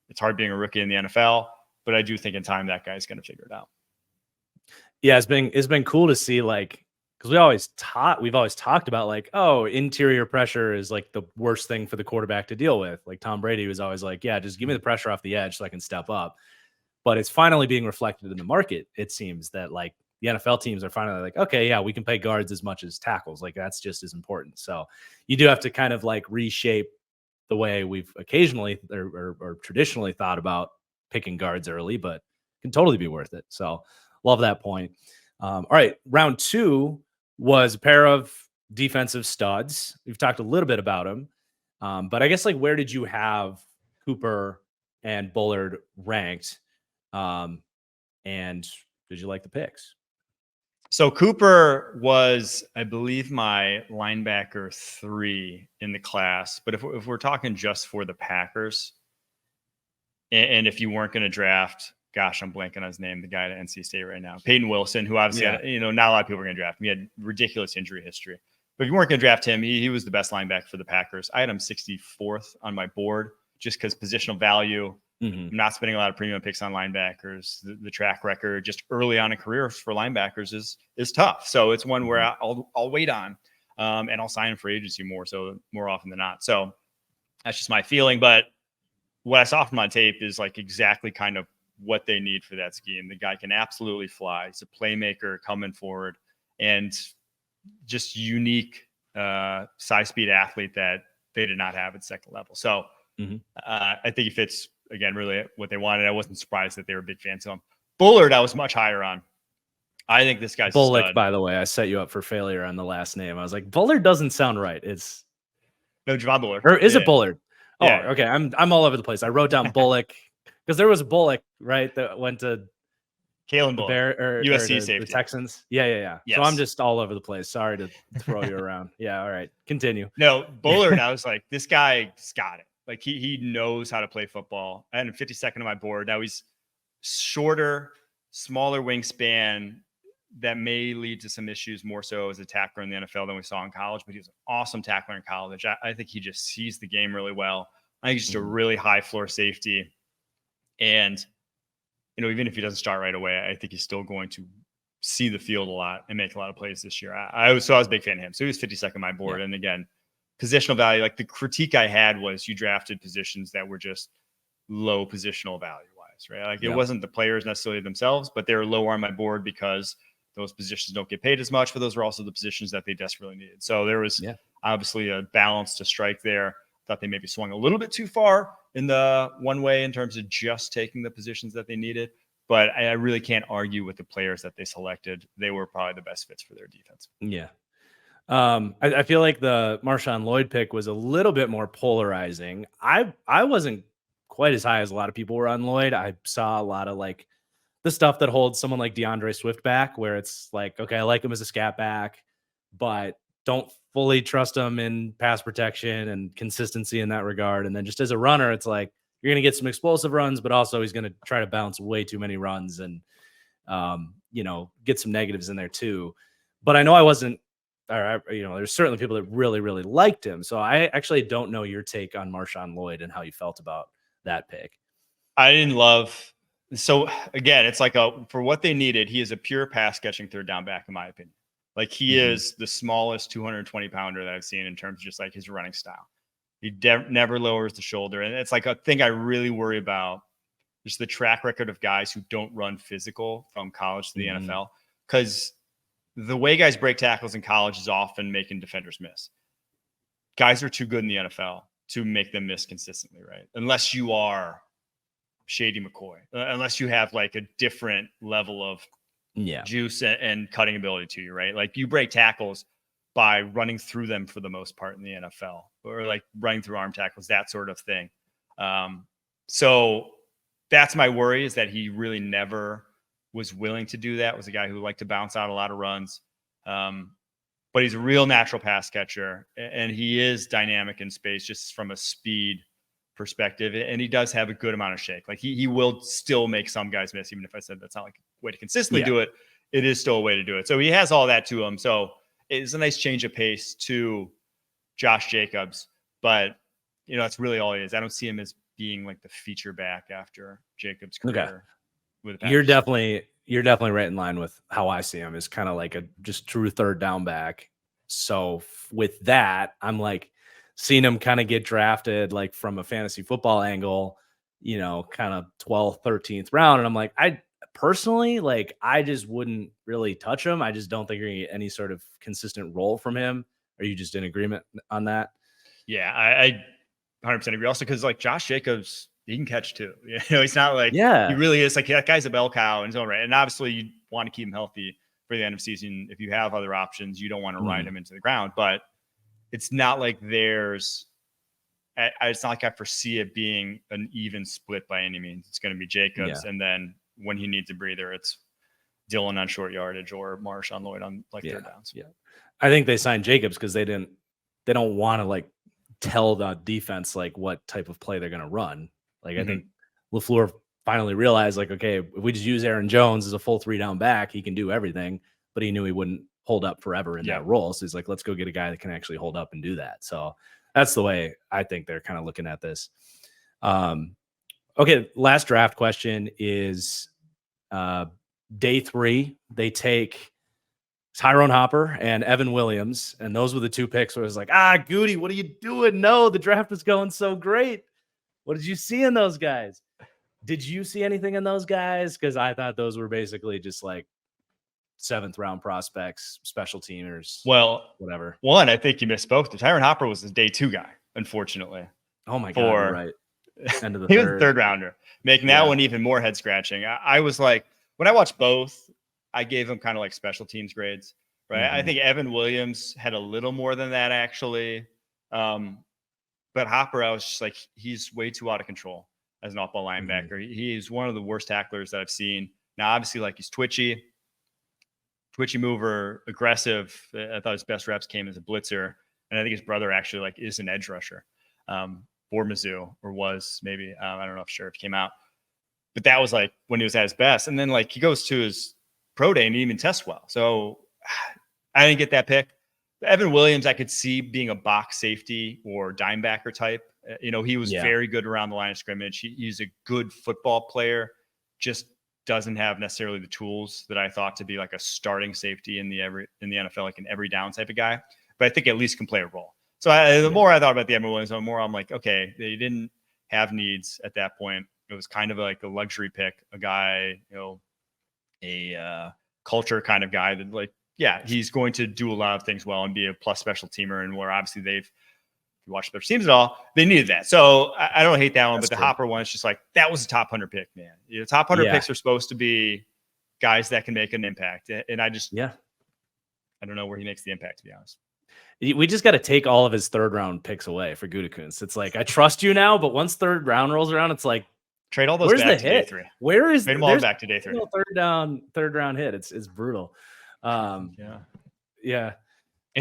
It's hard being a rookie in the NFL, but I do think in time that guy's going to figure it out. Yeah. It's been cool to see, like, because we've always talked about like, oh, interior pressure is like the worst thing for the quarterback to deal with. Like Tom Brady was always like, yeah, just give me the pressure off the edge so I can step up. But it's finally being reflected in the market. It seems that like the NFL teams are finally like, okay, yeah, we can play guards as much as tackles. Like that's just as important. So you do have to kind of like reshape the way we've occasionally or traditionally thought about picking guards early, but it can totally be worth it. So love that point. All right, round 2 was a pair of defensive studs. We've talked a little bit about them. But I guess like where did you have Cooper and Bullard ranked? And did you like the picks? So Cooper was, I believe, my linebacker 3 in the class. But if we're talking just for the Packers, and if you weren't going to draft, gosh, I'm blanking on his name, the guy at NC State right now, Peyton Wilson, who obviously, had, not a lot of people were going to draft him. He had ridiculous injury history. But if you weren't going to draft him, he was the best linebacker for the Packers. I had him 64th on my board just because positional value. I'm not spending a lot of premium picks on linebackers. The track record just early on in career for linebackers is tough. So it's one where I'll wait on, and I'll sign for agency more often than not. So that's just my feeling. But what I saw from on tape is like exactly kind of what they need for that scheme. The guy can absolutely fly. He's a playmaker coming forward and just unique size speed athlete that they did not have at second level. So I think he fits, again, really what they wanted. I wasn't surprised that they were big fans of him. Bullard, I was much higher on. I think this guy's Bullock, by the way. I set you up for failure on the last name. I was like, Bullard doesn't sound right. It's Javon Bullard. Or is it Bullard? Oh, yeah. Okay. I'm all over the place. I wrote down Bullock because there was a Bullock, right, that went to Kalen Bullock, USC safety. The Texans. Yeah. Yes. So I'm just all over the place. Sorry to throw you around. Yeah. All right. Continue. No, Bullard, I was like, this guy's got it. Like he knows how to play football. I had him 52nd on my board. Now he's shorter, smaller wingspan that may lead to some issues more so as a tackler in the NFL than we saw in college, but he was an awesome tackler in college. I think he just sees the game really well. I think he's just a really high floor safety. And, even if he doesn't start right away, I think he's still going to see the field a lot and make a lot of plays this year. I was a big fan of him. So he was 52nd on my board. Yeah. And again, positional value, like the critique I had was you drafted positions that were just low positional value wise, right? Like it wasn't the players necessarily themselves, but they were lower on my board because those positions don't get paid as much, but those were also the positions that they desperately needed. So there was obviously a balance to strike there. Thought they maybe swung a little bit too far in the one way in terms of just taking the positions that they needed. But I really can't argue with the players that they selected. They were probably the best fits for their defense. Yeah. I feel like the Marshawn Lloyd pick was a little bit more polarizing. I wasn't quite as high as a lot of people were on Lloyd. I saw a lot of like the stuff that holds someone like DeAndre Swift back, where it's like, okay, I like him as a scat back, but don't fully trust him in pass protection and consistency in that regard. And then just as a runner, it's like, you're going to get some explosive runs, but also he's going to try to bounce way too many runs and, get some negatives in there too. But I know I wasn't, there's certainly people that really, really liked him. So I actually don't know your take on Marshawn Lloyd and how you felt about that pick. I didn't love. So again, it's like for what they needed, he is a pure pass catching third down back, in my opinion. Like he is the smallest 220 pounder that I've seen in terms of just like his running style. He never lowers the shoulder. And it's like a thing I really worry about, just the track record of guys who don't run physical from college to the NFL. Because the way guys break tackles in college is often making defenders miss. Guys are too good in the NFL to make them miss consistently, right? Unless you are Shady McCoy, unless you have like a different level of juice and cutting ability to you, right? Like you break tackles by running through them for the most part in the NFL, or like running through arm tackles, that sort of thing. So that's my worry, is that he really never was willing to do that. Was a guy who liked to bounce out a lot of runs. But he's a real natural pass catcher, and he is dynamic in space just from a speed perspective. And he does have a good amount of shake. Like he will still make some guys miss, even if I said that's not like a way to consistently do it. It is still a way to do it. So he has all that to him. So it's a nice change of pace to Josh Jacobs, but that's really all he is. I don't see him as being like the feature back after Jacobs' career. With You're definitely right in line with how I see him, is kind of like a just true third down back. So with that, I'm like seeing him kind of get drafted like from a fantasy football angle, kind of 12th, 13th round. And I'm like, I personally, like, I just wouldn't really touch him. I just don't think you're going to get any sort of consistent role from him. Are you just in agreement on that? Yeah, I 100% agree. Also, because like Josh Jacobs, he can catch too. He's not like, he really is like, that guy's a bell cow in his own right. And obviously you want to keep him healthy for the end of season. If you have other options, you don't want to ride him Mm-hmm. into the ground. But it's not like it's not like I foresee it being an even split by any means. It's going to be Jacobs, and then when he needs a breather, it's Dillon on short yardage or Marsh on Lloyd on third downs. Yeah, I think they signed Jacobs because they don't want to like tell the defense like what type of play they're going to run. Like I think LaFleur finally realized like, okay, if we just use Aaron Jones as a full 3-down back, he can do everything, but he knew he wouldn't hold up forever in that role. So he's like, let's go get a guy that can actually hold up and do that. So that's the way I think they're kind of looking at this. Okay. Last draft question is day 3. They take Tyrone Hopper and Evan Williams. And those were the 2 picks where it was like, Goody, what are you doing? No, the draft was going so great. What did you see in those guys? Did you see anything in those guys? Because I thought those were basically just like 7th round prospects, special teamers. Well, whatever. One, I think you misspoke. The Tyrone Hopper was the day 2 guy, unfortunately. Oh my God, you're right. End of the he was a 3rd rounder, making that one even more head scratching. I was like, when I watched both, I gave him kind of like special teams grades, right? I think Evan Williams had a little more than that actually. But Hopper, I was just like, he's way too out of control as an off-ball linebacker. He's one of the worst tacklers that I've seen. Now, obviously, like he's twitchy mover, aggressive. I thought his best reps came as a blitzer. And I think his brother actually like is an edge rusher for Mizzou, or was maybe. I don't know if he came out. But that was like when he was at his best. And then like he goes to his pro day and he didn't even test well. So I didn't get that pick. Evan Williams, I could see being a box safety or dime backer type. He was very good around the line of scrimmage. He's a good football player, just doesn't have necessarily the tools that I thought to be like a starting safety in the NFL, like an every down type of guy. But I think at least can play a role. So the more I thought about the Evan Williams, the more I'm like, okay, they didn't have needs at that point. It was kind of like a luxury pick, a guy, a culture kind of guy that like, he's going to do a lot of things well and be a plus special teamer. And where obviously if you watch their teams at all, they needed that. So I don't hate that one, but the Hopper one is just like, that was a top 100 pick, man. Top 100 picks are supposed to be guys that can make an impact. And I don't know where he makes the impact, to be honest. We just got to take all of his 3rd round picks away for Gutekunst. It's like, I trust you now, but once 3rd round rolls around, it's like, trade all those back to day 3. Where is trade them all back to day 3? 3rd round hit. It's brutal. He's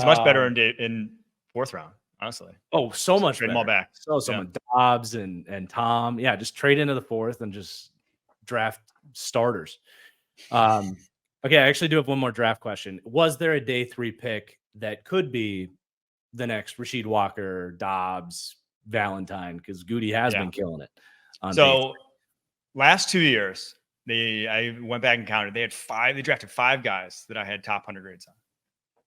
much better in 4th round, honestly. Oh, so much trade better. them all back. So much. Dobbs and Tom. Yeah, just trade into the 4th and just draft starters. Okay, I actually do have one more draft question. Was there a day 3 pick that could be the next Rasheed Walker, Dobbs, Valentine? Because Goody has been killing it. So last 2 years, I went back and counted. They drafted 5 guys that I had top 100 grades on.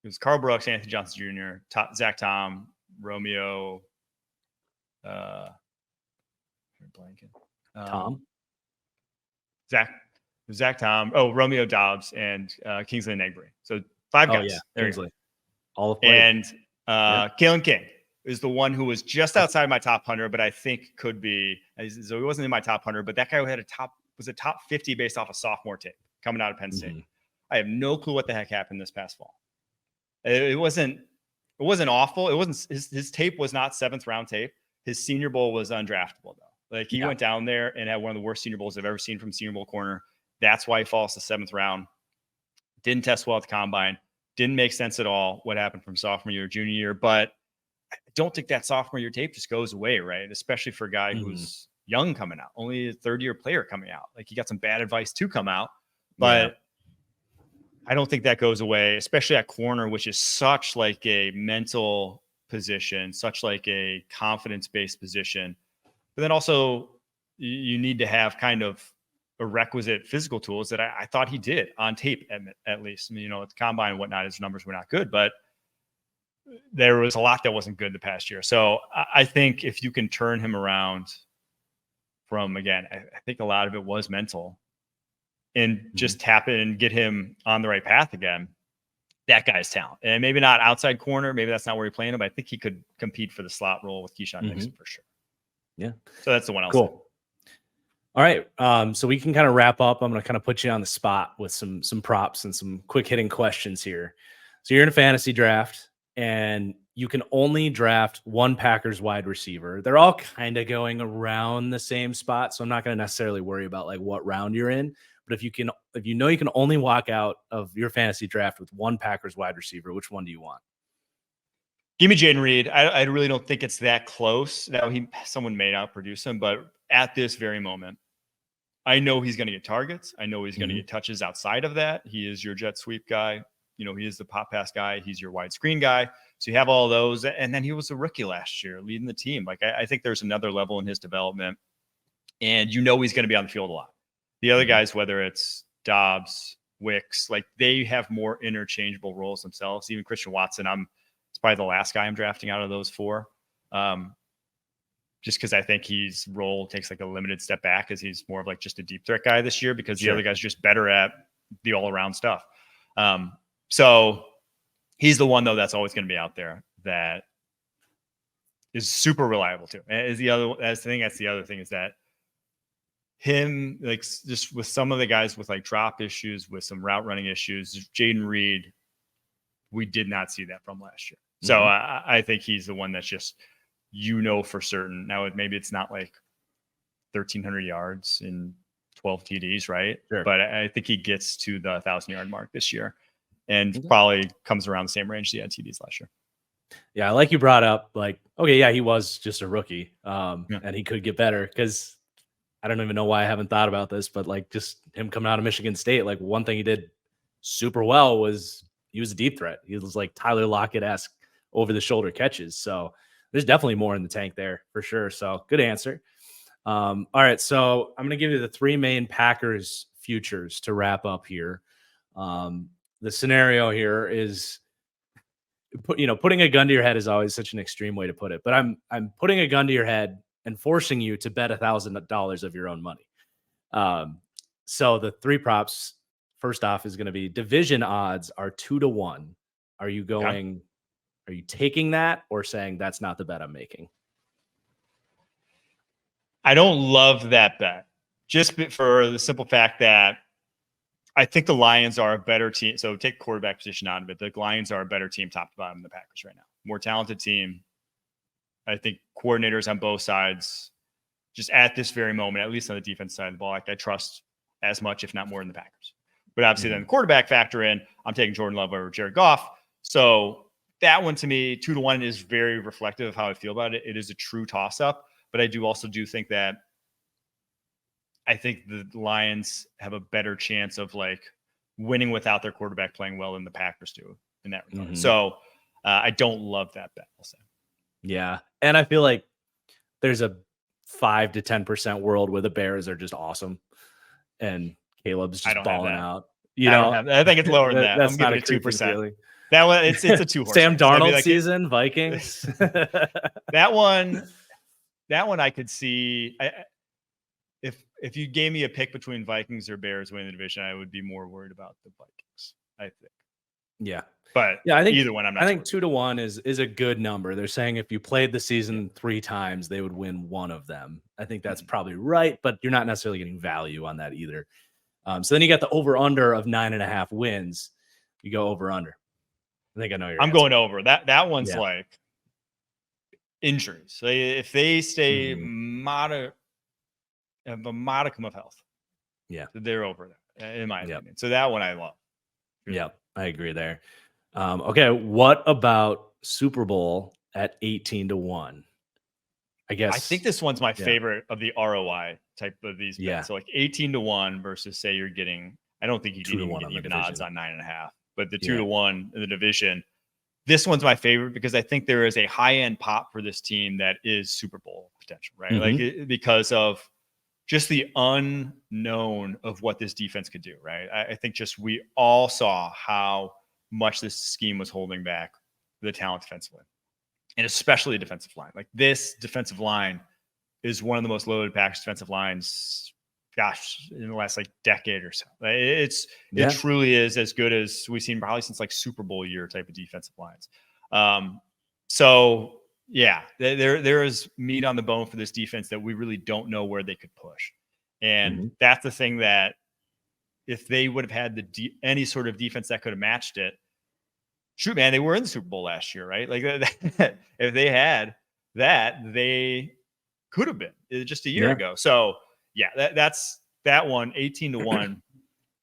It was Carl Brooks, Anthony Johnson Jr., Zach Tom, Romeo, Tom, Zach Tom, Romeo Dobbs, and Kingsley Enagbare. So 5 guys. There Kingsley. All of and Kalen King is the one who was just outside my top 100, but I think could be. So he wasn't in my top 100, but that guy had was a top 50 based off a sophomore tape coming out of Penn State. I have no clue what the heck happened this past fall. It wasn't awful. It wasn't his tape was not 7th round tape. His Senior Bowl was undraftable though. Like he went down there and had one of the worst Senior Bowls I've ever seen from Senior Bowl corner. That's why he falls to 7th round. Didn't test well at the combine. Didn't make sense at all what happened from sophomore year, junior year. But I don't think that sophomore year tape just goes away, right? Especially for a guy who's young coming out, only a 3rd-year player coming out. Like he got some bad advice to come out, but I don't think that goes away, especially at corner, which is such like a mental position, such like a confidence-based position. But then also you need to have kind of a requisite physical tools that I thought he did on tape at least. I mean, at the combine and whatnot, his numbers were not good, but there was a lot that wasn't good the past year. So I think if you can turn him around from, again, I think a lot of it was mental, and just tap it and get him on the right path again, that guy's talent. And maybe not outside corner. Maybe that's not where you're playing him, but I think he could compete for the slot role with Keyshawn Nixon for sure. Yeah. So that's the one else. Cool. All right. So we can kind of wrap up. I'm going to kind of put you on the spot with some props and some quick hitting questions here. So you're in a fantasy draft and you can only draft one Packers wide receiver. They're all kind of going around the same spot, so I'm not going to necessarily worry about like what round you're in. But if you know you can only walk out of your fantasy draft with one Packers wide receiver, which one do you want? Give me Jaden Reed. I really don't think it's that close. Now someone may not produce him, but at this very moment, I know he's going to get targets. I know he's going to get touches outside of that. He is your jet sweep guy. He is the pop pass guy. He's your wide screen guy. So you have all those. And then he was a rookie last year leading the team. Like I think there's another level in his development. And he's going to be on the field a lot. The other guys, whether it's Dobbs, Wicks, like they have more interchangeable roles themselves. Even Christian Watson, it's probably the last guy I'm drafting out of those four. Just because I think his role takes like a limited step back as he's more of like just a deep threat guy this year because the other guy's just better at the all around stuff. So he's the one though that's always going to be out there that is super reliable too. And the other thing is that him, like just with some of the guys with like drop issues, with some route running issues, Jaden Reed, we did not see that from last year. So I think he's the one that's just, for certain. Now, maybe it's not like 1,300 yards and 12 TDs, right? Sure. But I think he gets to the 1,000-yard mark this year and probably comes around the same range he had TDs last year. Yeah, like you brought up, like, okay, yeah, he was just a rookie, and he could get better because I don't even know why I haven't thought about this, but like just him coming out of Michigan State, like one thing he did super well was he was a deep threat. He was like Tyler Lockett-esque over the shoulder catches. So there's definitely more in the tank there for sure. So good answer. All right. So I'm going to give you the three main Packers futures to wrap up here. The scenario here is putting a gun to your head is always such an extreme way to put it, but I'm putting a gun to your head and forcing you to bet $1,000 of your own money. So the three props, first off, is going to be division odds are 2-1. Are you taking that or saying that's not the bet I'm making? I don't love that bet just for the simple fact that I think the Lions are a better team. So take quarterback position out of it. The Lions are a better team top to bottom than the Packers right now. More talented team. I think coordinators on both sides, just at this very moment, at least on the defense side of the ball, like I trust as much, if not more, than the Packers. But obviously then the quarterback factor in, I'm taking Jordan Love over Jared Goff. So that one to me, 2-1 is very reflective of how I feel about it. It is a true toss-up, but I do think that I think the Lions have a better chance of like winning without their quarterback playing well than the Packers do in that regard. So I don't love that bet, I'll say. Yeah. And I feel like there's a 5 to 10% world where the Bears are just awesome and Caleb's just balling out. I think it's lower than that. That's I'm not giving a it 2%. feeling. That one, it's a 2-horse. Sam Darnold season, Vikings. that one I could see. If you gave me a pick between Vikings or Bears winning the division, I would be more worried about the Vikings, I think. Yeah. But yeah, I think either one, I'm not. I think 2-1 is a good number. They're saying if you played the season 3 times, they would win one of them. I think that's probably right, but you're not necessarily getting value on that either. So then you got the over/under of 9.5 wins. You go over/under. I think I know your I'm answer. going over. That one's like injuries. So if they stay have a modicum of health, they're over there, in my opinion. So that one I love. Yeah, I agree there. Okay, what about Super Bowl at 18-1? I think this one's my favorite of the ROI type of these bets. So like 18-1 versus say you're getting, I don't think you can even get even odds on 9.5, but the 2-1 in the division. This one's my favorite because I think there is a high end pop for this team that is Super Bowl potential, right? Like because of just the unknown of what this defense could do, right? I think just we all saw how much this scheme was holding back the talent defensively, and especially the defensive line. Like this defensive line is one of the most loaded Packers defensive lines, in the last like decade or so. It truly is as good as we've seen probably since like Super Bowl year type of defensive lines. So yeah, there is meat on the bone for this defense that we really don't know where they could push. And that's the thing that if they would have had any sort of defense that could have matched it, shoot, man, they were in the Super Bowl last year, right? Like if they had that, they could have been just a year ago. So yeah, that's that one, 18-1.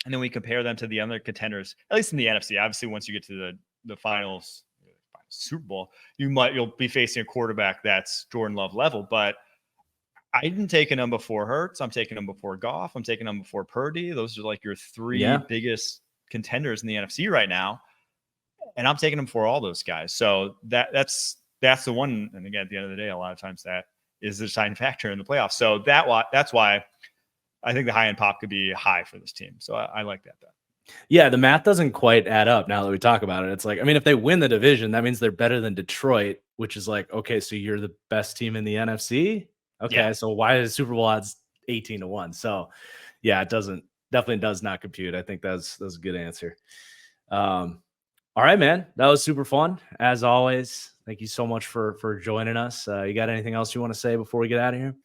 And then we compare them to the other contenders, at least in the NFC. Obviously, once you get to the finals, Super Bowl, you'll be facing a quarterback that's Jordan Love level. But I didn't take him before Hurts. I'm taking him before Goff. I'm taking him before Purdy. Those are like your three biggest contenders in the NFC right now. And I'm taking them for all those guys. So that's the one. And again, at the end of the day, a lot of times that is the deciding factor in the playoffs. So that's why I think the high end pop could be high for this team. So I like that bet. Yeah, the math doesn't quite add up now that we talk about it. It's like, I mean, if they win the division, that means they're better than Detroit, which is like, okay, so you're the best team in the NFC. Okay, so why is Super Bowl odds 18-1? So yeah, it definitely does not compute. I think that's a good answer. All right, man. That was super fun. As always, thank you so much for joining us. You got anything else you want to say before we get out of here?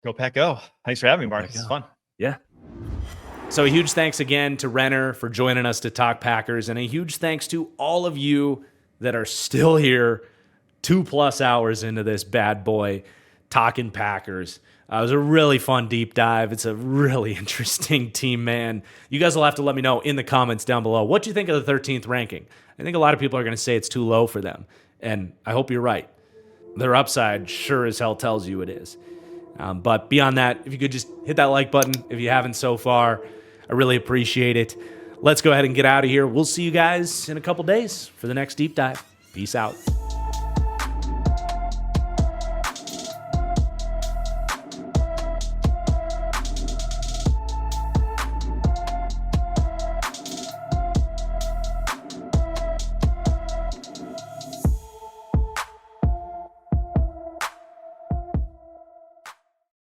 Go Pack Go. Thanks for having me, Marcus. It's fun. Yeah. So a huge thanks again to Renner for joining us to talk Packers, and a huge thanks to all of you that are still here 2+ hours into this bad boy talking Packers. It was a really fun deep dive. It's a really interesting team, man. You guys will have to let me know in the comments down below what you think of the 13th ranking. I think a lot of people are going to say it's too low for them, and I hope you're right. Their upside sure as hell tells you it is. But beyond that, if you could just hit that like button if you haven't so far, I really appreciate it. Let's go ahead and get out of here. We'll see you guys in a couple days for the next deep dive. Peace out.